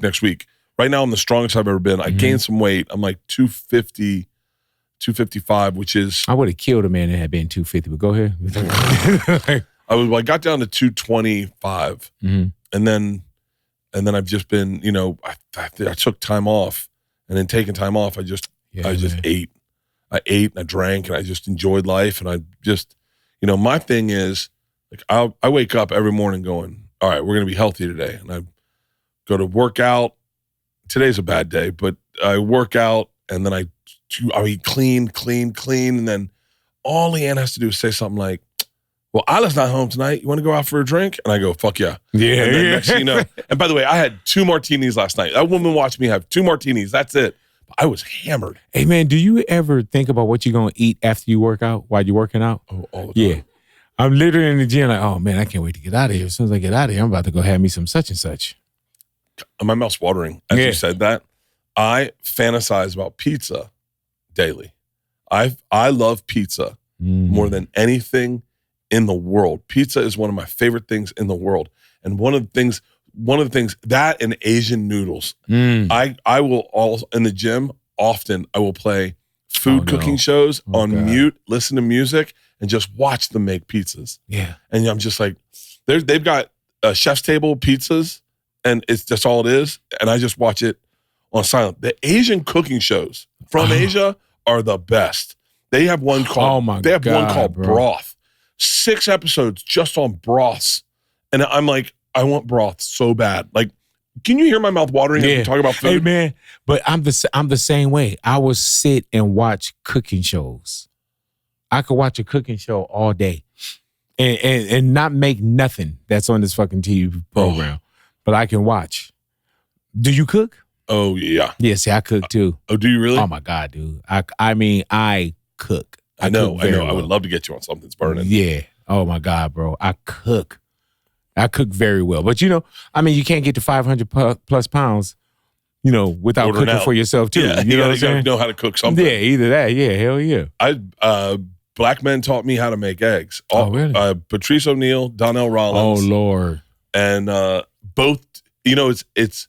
next week. Right now, I'm the strongest I've ever been. I gained some weight. I'm like 250, 255, which is... I would have killed a man that had been 250, but go ahead. I got down to 225. Mm-hmm. And then I've just been, I took time off. And then taking time off, I just ate. I ate and I drank and I just enjoyed life. And I just, my thing is, like, I wake up every morning going, all right, we're going to be healthy today. And I go to work out. Today's a bad day, but I work out and then I eat clean. And then all Leanne has to do is say something like, well, Isla's not home tonight. You want to go out for a drink? And I go, fuck yeah. Yeah, And then yeah. next thing you know, and by the way, I had 2 martinis last night. That woman watched me have 2 martinis. That's it. I was hammered. Hey, man, do you ever think about what you're going to eat after you work out, while you're working out? Oh, all the time. Yeah. I'm literally in the gym like, oh, man, I can't wait to get out of here. As soon as I get out of here, I'm about to go have me some such and such. My mouth's watering as Yeah. you said that. I fantasize about pizza daily. I love pizza more than anything in the world. Pizza is one of my favorite things in the world. And one of the things that and Asian noodles. I will also in the gym often I will play food cooking shows on mute, listen to music, and just watch them make pizzas. Yeah. And I'm just like, they've got chef's table pizzas, and it's just all it is. And I just watch it on silent. The Asian cooking shows from Asia are the best. They have one called one called Broth. 6 episodes just on broths. And I'm like, I want broth so bad. Like, can you hear my mouth watering as we talk about food? Hey, man, but I'm the same way. I will sit and watch cooking shows. I could watch a cooking show all day and not make nothing that's on this fucking TV program. But I can watch. Do you cook? Oh, yeah. Yeah, see, I cook too. Oh, do you really? Oh, my God, dude. I mean, I cook. I know. Well. I would love to get you on something that's burning. Yeah. Oh, my God, bro. I cook very well. But, you can't get to 500 plus pounds, without Ordering cooking out. for yourself, too. Yeah, you know what I'm you gotta saying? know how to cook something. Yeah, either that. Yeah, hell yeah. Black men taught me how to make eggs. Oh, really? Patrice O'Neal, Donnell Oh, Rollins. Lord. And both, it's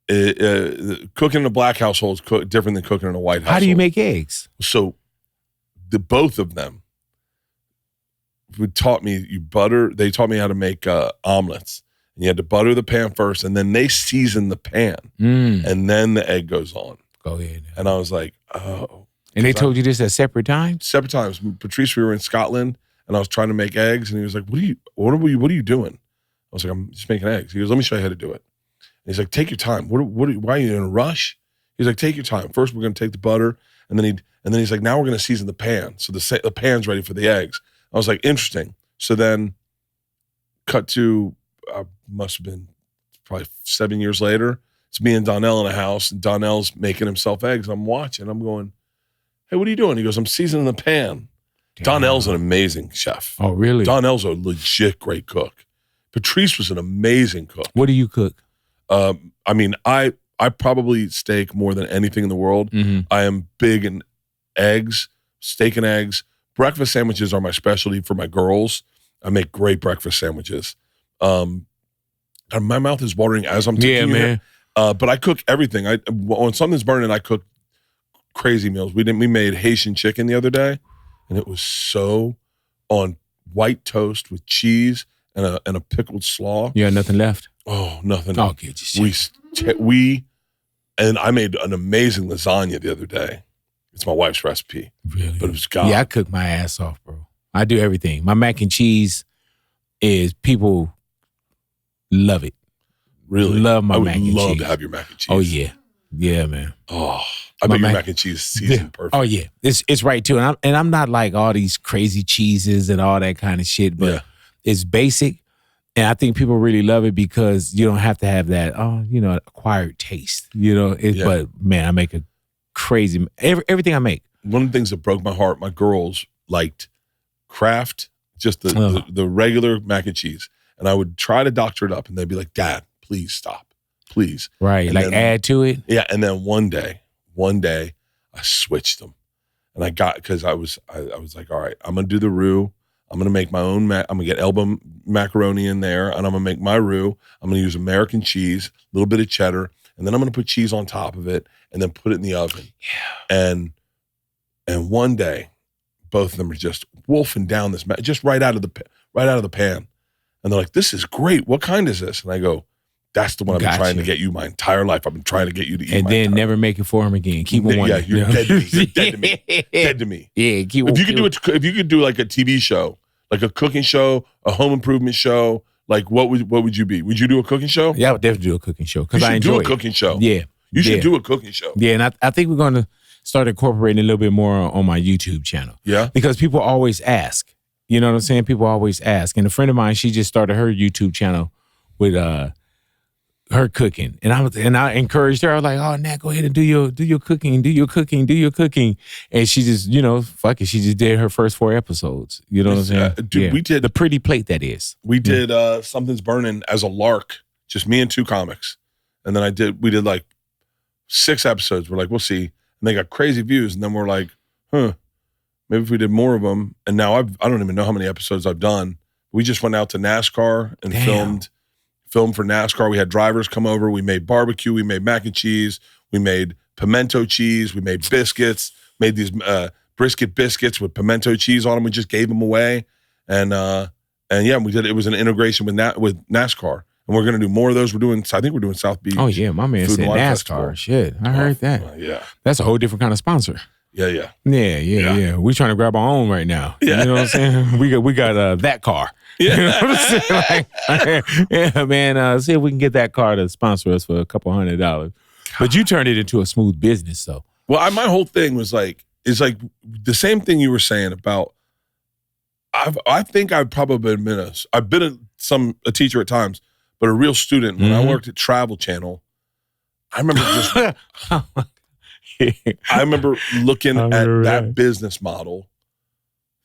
cooking in a black household is different than cooking in a white household. How do you make eggs? So both of them taught me they taught me how to make omelets. And you had to butter the pan first, and then they season the pan, and then the egg goes on. Go ahead. And I was like, oh. And they told you this at separate times? Separate times. Patrice, we were in Scotland, and I was trying to make eggs, and he was like, what are you doing? I was like, I'm just making eggs. He goes, let me show you how to do it. And he's like, take your time. Why are you in a rush? He's like, take your time. First, we're going to take the butter, and then he's like, now we're going to season the pan. So the pan's ready for the eggs. I was like, interesting. So then cut to, must have been probably 7 years later. It's me and Donnell in a house, and Donnell's making himself eggs. I'm watching. I'm going, hey, what are you doing? He goes, I'm seasoning the pan. Damn. Donnell's an amazing chef. Oh, really? Donnell's a legit great cook. Patrice was an amazing cook. What do you cook? I probably steak more than anything in the world. Mm-hmm. I am big in eggs, steak and eggs. Breakfast sandwiches are my specialty for my girls. I make great breakfast sandwiches. My mouth is watering as I'm talking. Yeah, man. But I cook everything. When something's burning, I cook crazy meals. We made Haitian chicken the other day, and it was so on white toast with cheese and a pickled slaw. You had nothing left? Oh, nothing. Oh, get your shit. And I made an amazing lasagna the other day. It's my wife's recipe. Really? But it was God. Yeah, I cook my ass off, bro. I do everything. My mac and cheese is, people love it. Really? Love my mac and cheese. I would love to have your mac and cheese. Oh, yeah. Yeah, man. Oh, I bet your mac and cheese is seasoned perfect. Oh, yeah. It's right, too. And I'm not like all these crazy cheeses and all that kind of shit, but it's basic. And I think people really love it because you don't have to have that, acquired taste. But, man, I make a crazy, everything I make. One of the things that broke my heart, my girls liked Kraft, just the regular mac and cheese. And I would try to doctor it up, and they'd be like, Dad, please stop. Please. Right, and like then, add to it? Yeah, and then one day, I switched them. And because I was like, all right, I'm going to do the roux. I'm going to make my own, I'm going to get elbow macaroni in there, and I'm going to make my roux. I'm going to use American cheese, a little bit of cheddar, and then I'm going to put cheese on top of it, and then put it in the oven. Yeah. And one day, both of them are just wolfing down this, just right out of the pan. And they're like, this is great. What kind is this? And I go, that's the one I've been trying to get you my entire life. I've been trying to get you to eat. And then never make it for him again. Keep on wondering. Yeah, you're dead to me. You're dead to me. Dead to me. Yeah, if you could do like a TV show, like a cooking show, a home improvement show, like what would you be? Would you do a cooking show? Yeah, I would definitely do a cooking show because I enjoy do a cooking show. Yeah, you should do a cooking show. Yeah, and I think we're going to start incorporating a little bit more on my YouTube channel. Yeah, because people always ask, You know what I'm saying? People always ask. And a friend of mine, she just started her YouTube channel with her cooking. And I encouraged her. I was like, oh, Nat, go ahead and do your cooking. And she just, fuck it. She just did her first 4 episodes. You know what I'm saying? Dude, we did the pretty plate, that is. We did Something's Burning as a lark, just me and 2 comics. And then we did like 6 episodes. We're like, we'll see. And they got crazy views. And then we're like, maybe if we did more of them. And now I don't even know how many episodes I've done. We just went out to NASCAR and filmed for NASCAR. We had drivers come over. We made barbecue. We made mac and cheese. We made pimento cheese. We made biscuits. Made these brisket biscuits with pimento cheese on them. We just gave them away. And yeah, we did. It was an integration with NASCAR. And we're going to do more of those. I think we're doing South Beach. Oh, yeah. My man said NASCAR. Festival. Shit. I heard that. Yeah. That's a whole different kind of sponsor. Yeah. We're trying to grab our own right now. Yeah. You know what I'm saying? We got that car. Yeah. You know what I'm saying? Yeah, man. See if we can get that car to sponsor us for a couple $100. But you turned it into a smooth business, though. Well, my whole thing was is the same thing you were saying about. I think I've probably been a teacher at times, but a real student. When I worked at Travel Channel, I remember just. I remember looking at that business model,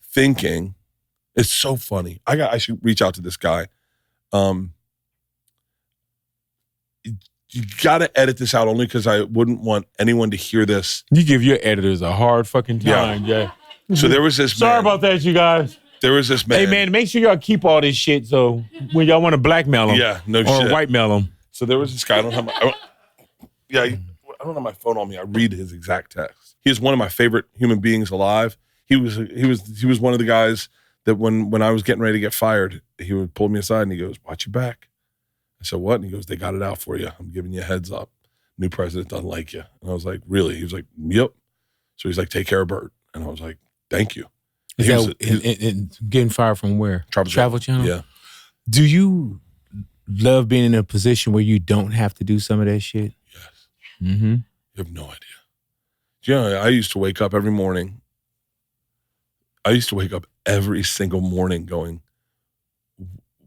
thinking, it's so funny. I should reach out to this guy. You got to edit this out only because I wouldn't want anyone to hear this. You give your editors a hard fucking time, yeah. So there was this Sorry about that, you guys. There was this man. Hey, man, make sure y'all keep all this shit so when y'all want to blackmail them. Yeah, no or shit. Or whitemail them. So there was this guy. I don't have my phone on me. I read his exact text. He is one of my favorite human beings alive. He was one of the guys that when I was getting ready to get fired, he would pull me aside and he goes, "Watch your back." I said, "What?" And he goes, "They got it out for you. I'm giving you a heads up. New president doesn't like you." And I was like, "Really?" He was like, "Yep." So he's like, "Take care of Bert." And I was like, "Thank you." Is that getting fired from where? Travel Channel? Yeah. Do you love being in a position where you don't have to do some of that shit? Yes. Mm-hmm. You have no idea. I used to wake up every morning. I used to wake up every single morning going,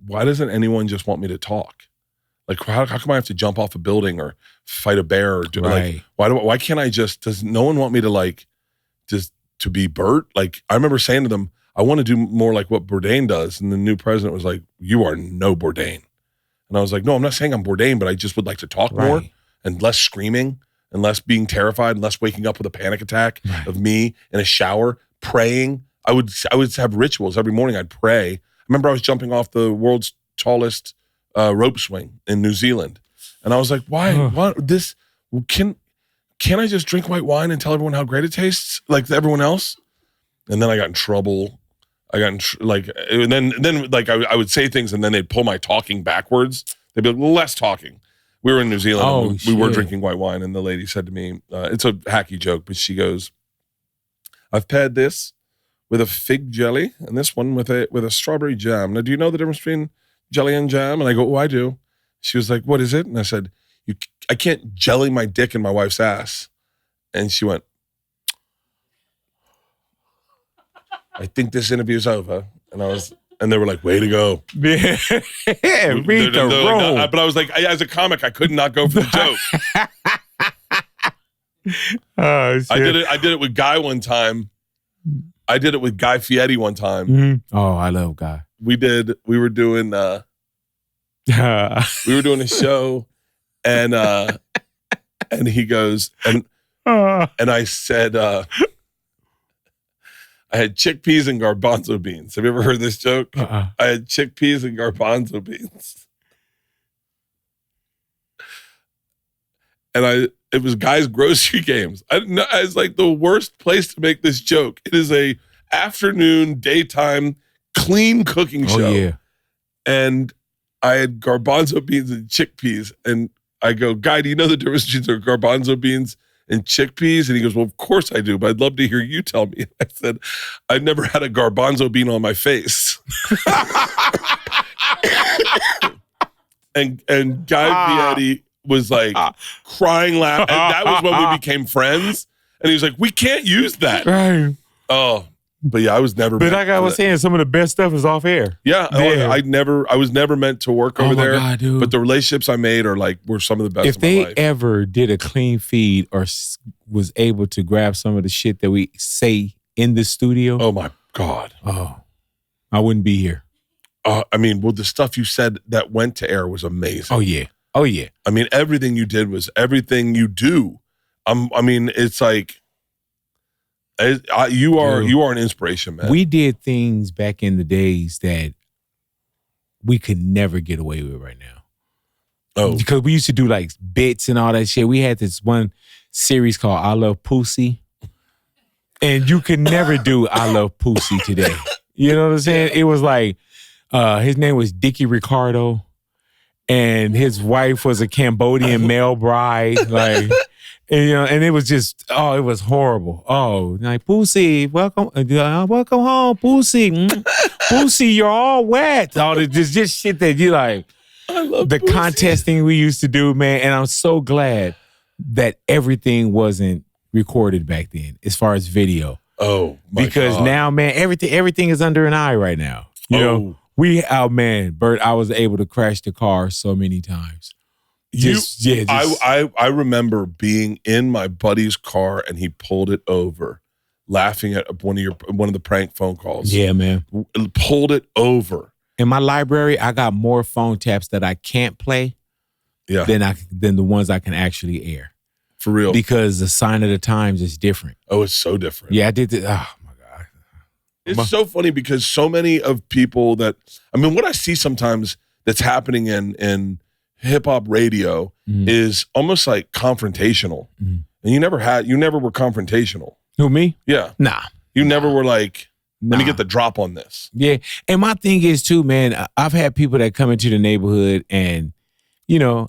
why doesn't anyone just want me to talk? Like, how come I have to jump off a building or fight a bear? Or why can't I just, does no one want me to just to be Bert? Like, I remember saying to them, I want to do more like what Bourdain does. And the new president was like, you are no Bourdain. And I was like, no, I'm not saying I'm Bourdain, but I just would like to talk more and less screaming and less being terrified and less waking up with a panic attack of me in a shower praying. I would have rituals every morning. I'd pray. I remember I was jumping off the world's tallest rope swing in New Zealand. And I was like, why? What this? Can I just drink white wine and tell everyone how great it tastes like everyone else? And then I got in trouble. I would say things and then they'd pull my talking backwards. They'd be like, less talking. We were in New Zealand. And we were drinking white wine. And the lady said to me, it's a hacky joke, but she goes, I've paired this with a fig jelly and this one with a strawberry jam. Now, do you know the difference between jelly and jam? And I go, oh, I do. She was like, what is it? And I said, I can't jelly my dick in my wife's ass. And she went, I think this interview's over. And they were like, way to go. Yeah, read the room. Like, but I was like, as a comic, I could not go for the joke. Oh, shit. I did it with Guy one time. I did it with Guy Fieri one time. Mm-hmm. Oh, I love Guy. We were doing a show and he goes, and I said, I had chickpeas and garbanzo beans. Have you ever heard this joke? I had chickpeas and garbanzo beans. And it was Guy's grocery games. It's like the worst place to make this joke. It is a afternoon, daytime, clean cooking show. Oh, yeah. And I had garbanzo beans and chickpeas. And I go, Guy, do you know the difference between garbanzo beans and chickpeas? And he goes, well, of course I do, but I'd love to hear you tell me. I said, I've never had a garbanzo bean on my face. and Guy Fieri was like crying, laughing. And that was when we became friends. And he was like, we can't use that. Right. Oh, But yeah, I was never. But like I was saying, some of the best stuff is off air. Yeah, I was never meant to work over there. God, dude. But the relationships I made were some of the best. If they ever did a clean feed or was able to grab some of the shit that we say in the studio, oh my God, I wouldn't be here. I mean, the stuff you said that went to air was amazing. Oh yeah. I mean, everything you did was everything you do. I mean, it's like. You are an inspiration, man. We did things back in the days that we could never get away with right now. Oh, because we used to do like bits and all that shit. We had this one series called I Love Pussy, and you could never do I Love Pussy today. You know what I'm saying? It was like his name was Dickie Ricardo, and his wife was a Cambodian male bride, like. And it was just, it was horrible. Like, Pussy, welcome home, Pussy. Pussy, you're all wet. There's just shit that you like. I love the Pussy. contesting we used to do, man. And I'm so glad that everything wasn't recorded back then as far as video. Oh, my because God. now, man, everything is under an eye right now. You know, Bert, I was able to crash the car so many times. I remember being in my buddy's car and he pulled it over, laughing at one of the prank phone calls. Yeah, man. Pulled it over. In my library, I got more phone taps that I can't play than the ones I can actually air. For real. Because the sign of the times is different. Oh, it's so different. Yeah, I did this. Oh my God. It's so funny because so many of people what I see sometimes that's happening in hip hop radio is almost like confrontational. And you never were confrontational. Who, me? Yeah. Nah. You never were like, let me get the drop on this. Yeah. And my thing is too, man, I've had people that come into the neighborhood and, you know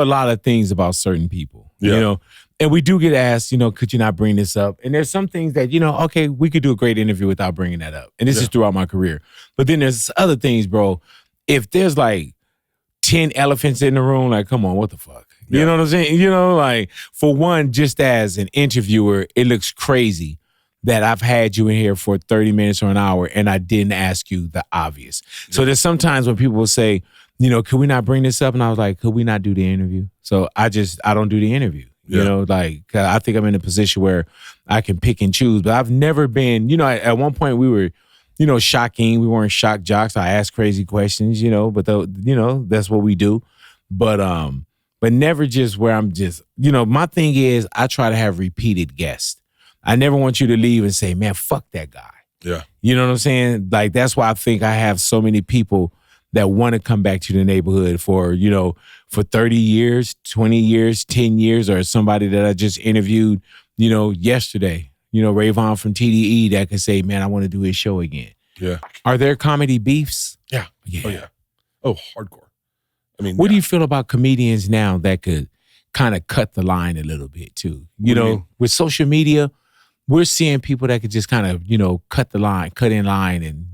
a lot of things about certain people, and we do get asked, could you not bring this up? And there's some things that, okay, we could do a great interview without bringing that up. And this is throughout my career. But then there's other things, bro. If there's like 10 elephants in the room, like, come on, what the fuck? You know what I'm saying? Like, for one, just as an interviewer, it looks crazy that I've had you in here for 30 minutes or an hour and I didn't ask you the obvious. So there's sometimes when people will say, could we not bring this up? And I was like, could we not do the interview? So I don't do the interview. I think I'm in a position where I can pick and choose, but I've never been, at one point we were, shocking. We weren't shock jocks. I asked crazy questions, but that's what we do. But never just where I'm just, my thing is I try to have repeated guests. I never want you to leave and say, man, fuck that guy. Yeah. You know what I'm saying? Like, that's why I think I have so many people that want to come back to the neighborhood for 30 years, 20 years, 10 years, or somebody that I just interviewed, yesterday, Rayvon from TDE that could say, man, I want to do his show again. Yeah. Are there comedy beefs? Yeah. Oh, yeah. Oh, hardcore. I mean, what do you feel about comedians now that could kind of cut the line a little bit too? With social media, we're seeing people that could just kind of, cut in line and,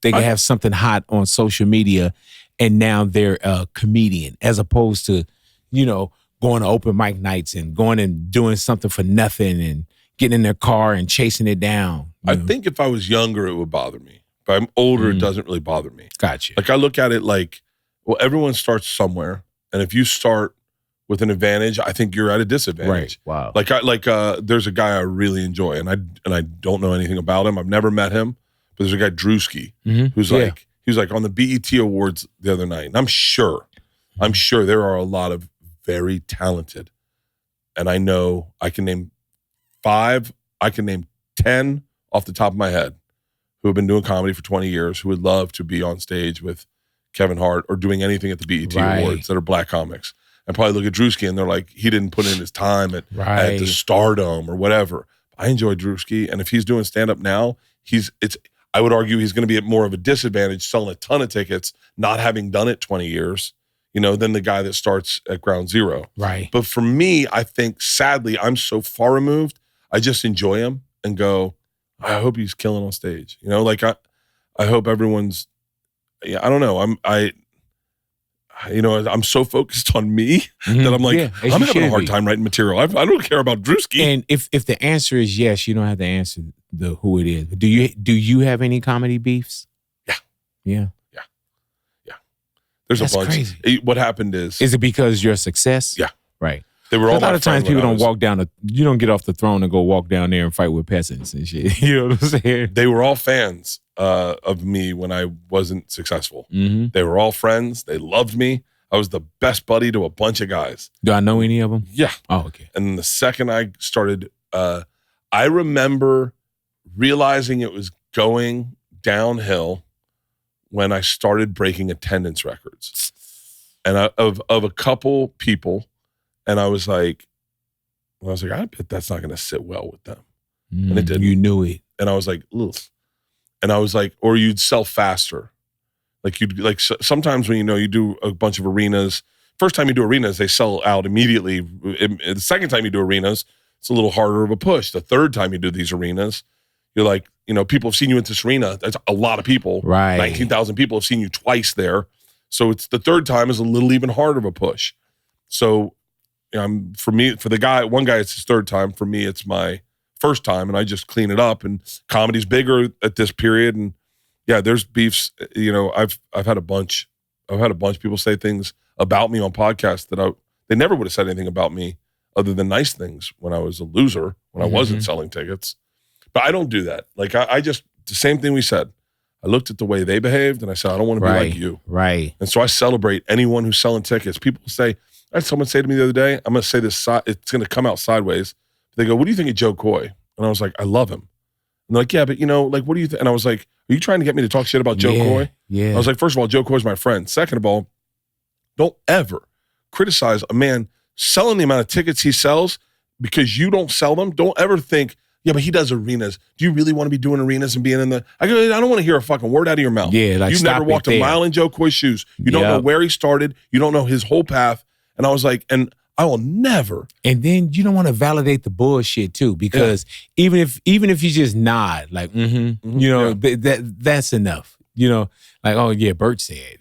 they can have something hot on social media and now they're a comedian as opposed to, going to open mic nights and going and doing something for nothing and getting in their car and chasing it down. I think if I was younger, it would bother me. If I'm older, it doesn't really bother me. Gotcha. Like I look at it like, well, everyone starts somewhere. And if you start with an advantage, I think you're at a disadvantage. Right. Wow. There's a guy I really enjoy and I don't know anything about him. I've never met him, but there's a guy Drewski who's he was like on the BET Awards the other night. And I'm sure there are a lot of very talented, and I know I can name 5, I can name 10 off the top of my head who have been doing comedy for 20 years who would love to be on stage with Kevin Hart or doing anything at the BET Awards that are black comics. And probably look at Drewski and they're like, he didn't put in his time at the Stardom or whatever. I enjoy Drewski, and if he's doing stand-up now, I would argue he's going to be at more of a disadvantage selling a ton of tickets, not having done it 20 years, than the guy that starts at ground zero. Right. But for me, I think, sadly, I'm so far removed, I just enjoy him and go, I hope he's killing on stage. I hope everyone's, I don't know. I'm so focused on me that I'm like, I'm having a hard time writing material. I don't care about Drewski. And if the answer is yes, you don't have to answer the who it is. Do you have any comedy beefs? Yeah. There's That's a bunch. Crazy. What happened is it because you're a success? Yeah. Right. They were all a lot of times people don't walk down you don't get off the throne and go walk down there and fight with peasants and shit. You know what I'm saying? They were all fans of me when I wasn't successful. Mm-hmm. They were all friends. They loved me. I was the best buddy to a bunch of guys. Do I know any of them? Yeah. Oh, okay. And then the second I started, I remember realizing it was going downhill when I started breaking attendance records. And of a couple people, and I was like, I bet that's not going to sit well with them. And it didn't. You knew it. And I was like, ugh. And I was like, or you'd sell faster. Sometimes when you do a bunch of arenas, first time you do arenas, they sell out immediately. The second time you do arenas, it's a little harder of a push. The third time you do these arenas, you're like, people have seen you at this arena. That's a lot of people. Right. 19,000 people have seen you twice there. So it's the third time is a little even harder of a push. So for the guy, one guy, it's his third time. For me, it's my first time, and I just clean it up. And comedy's bigger at this period. And yeah, there's beefs. I've had a bunch. I've had a bunch of people say things about me on podcasts that they never would have said anything about me other than nice things when I was a loser, when I wasn't selling tickets. But I don't do that. Like I just, the same thing we said. I looked at the way they behaved and I said, I don't want to be like you. Right. And so I celebrate anyone who's selling tickets. People say, I had someone say to me the other day, I'm going to say this, it's going to come out sideways. They go, what do you think of Joe Coy? And I was like, I love him. And they're like, yeah, but what do you think? And I was like, are you trying to get me to talk shit about Joe Coy? Yeah. I was like, first of all, Joe Coy's my friend. Second of all, don't ever criticize a man selling the amount of tickets he sells because you don't sell them. Don't ever think, yeah, but he does arenas. Do you really want to be doing arenas and being in the... I don't want to hear a fucking word out of your mouth. Yeah, like you've never walked a mile in Joe Coy's shoes. You don't know where he started. You don't know his whole path. And I was like, and I will never. And then you don't want to validate the bullshit too, because even if you just nod, like, that's enough. Like, oh yeah, Bert said.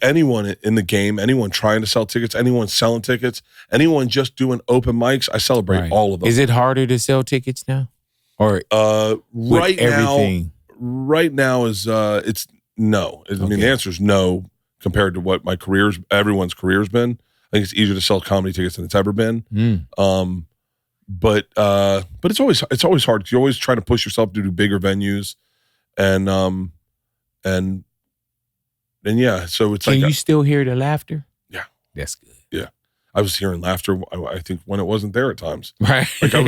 Anyone in the game, anyone trying to sell tickets, anyone selling tickets, anyone just doing open mics, I celebrate all of them. Is it harder to sell tickets now? Or right now is it's no. I mean, the answer is no compared to what everyone's career's been. I think it's easier to sell comedy tickets than it's ever been. But it's always hard because you're always trying to push yourself to do bigger venues, and yeah, so it's Can you still hear the laughter? Yeah. That's good. Yeah. I was hearing laughter, I think, when it wasn't there at times. Right. Like I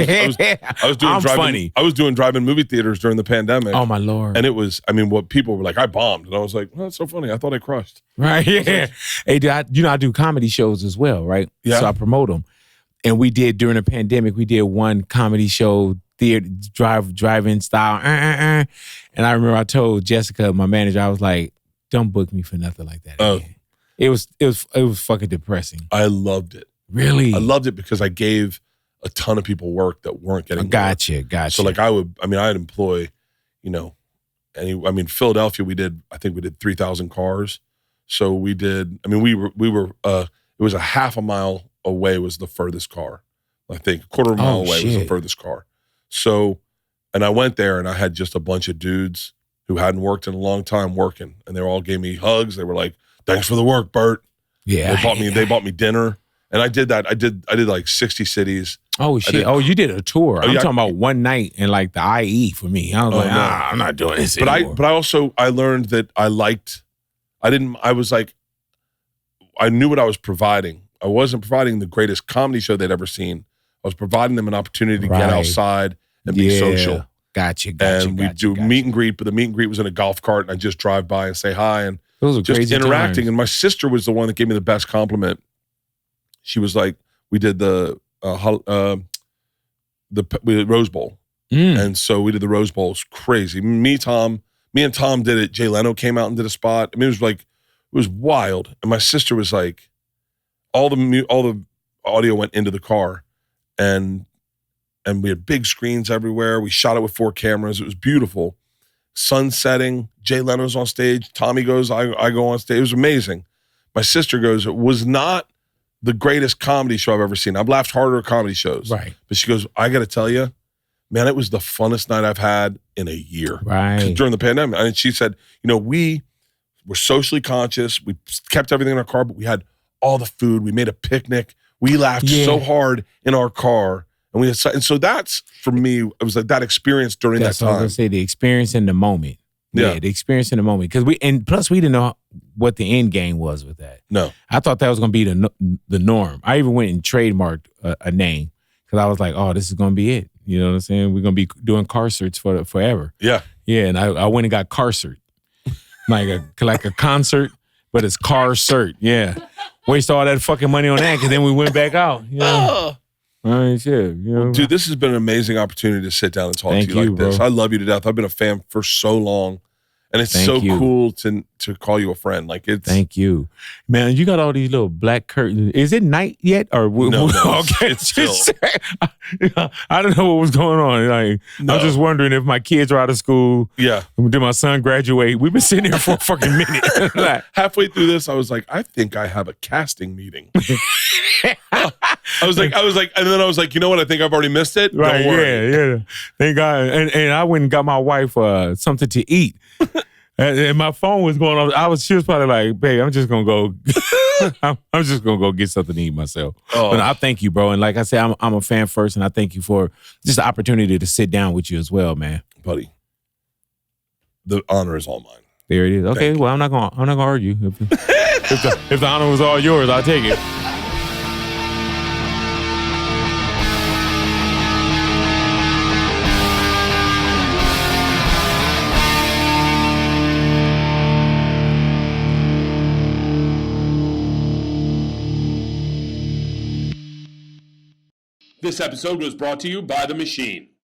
was doing funny. I was doing drive-in movie theaters during the pandemic. Oh, my Lord. And it was, what people were like, I bombed. And I was like, well, that's so funny. I thought I crushed. Right, yeah. Hey, I do comedy shows as well, right? Yeah. So I promote them. And we did, during the pandemic, we did one comedy show, theater, drive-in style. And I remember I told Jessica, my manager, I was like, don't book me for nothing like that again. It was fucking depressing. I loved it. Really? I loved it because I gave a ton of people work that weren't getting Gotcha. So like I'd employ, Philadelphia, I think we did 3,000 cars. So we did, we were, it was a half a mile away was the furthest car. I think a quarter of a mile away was the furthest car. So, and I went there and I had just a bunch of dudes who hadn't worked in a long time working, and they all gave me hugs. They were like, "Thanks for the work, Bert." Yeah, they bought me dinner, and I did that. I did like 60 cities. Oh shit! You did a tour. I'm talking about one night in like the IE for me. I was I'm not doing this anymore. But I learned that I knew what I was providing. I wasn't providing the greatest comedy show they'd ever seen. I was providing them an opportunity to get outside and be social. Gotcha. And we do meet and greet, but the meet and greet was in a golf cart, and I just drive by and say hi, and those are just interacting. Times. And my sister was the one that gave me the best compliment. She was like, we did the Rose Bowl, and so we did the Rose Bowl. It was crazy. Me and Tom did it. Jay Leno came out and did a spot. I mean, it was wild. And my sister was like, all the audio went into the car, and we had big screens everywhere. We shot it with 4 cameras. It was beautiful. sun setting. Jay Leno's on stage. Tommy goes, I go on stage. It was amazing. My sister goes, it was not the greatest comedy show I've ever seen. I've laughed harder at comedy shows. Right. But she goes, I got to tell you, man, it was the funnest night I've had in a year. Right. During the pandemic. And she said, we were socially conscious. We kept everything in our car, but we had all the food. We made a picnic. We laughed so hard in our car. And so that's, for me, it was like that experience during that time. I was going to say, the experience in the moment. Yeah, the experience in the moment. Plus we didn't know what the end game was with that. No. I thought that was going to be the norm. I even went and trademarked a name because I was like, oh, this is going to be it. You know what I'm saying? We're going to be doing car certs forever. Yeah. Yeah, and I went and got car cert. like a concert, but it's car cert. Yeah. Waste all that fucking money on that because then we went back out. You know? Shit. You know? Dude, this has been an amazing opportunity to sit down and talk to you like this. Bro. I love you to death. I've been a fan for so long. And it's cool to call you a friend. Like it's. Thank you, man. You got all these little black curtains. Is it night yet, or no? Okay, it's still. I don't know what was going on. Like I'm just wondering if my kids are out of school. Yeah. Did my son graduate? We've been sitting here for a fucking minute. Like, halfway through this, I was like, I think I have a casting meeting. I was like, and then I was like, you know what? I think I've already missed it. Right? Don't worry. Yeah. Thank God. And I went and got my wife something to eat. And my phone was going off. She was probably like, babe, I'm just gonna go. I'm just gonna go get something to eat myself. But I thank you, bro. And like I said, I'm a fan first, and I thank you for just the opportunity to sit down with you as well, man. Buddy, the honor is all mine. There it is. Okay, well, I'm not gonna argue. If the honor was all yours, I'll take it. This episode was brought to you by The Machine.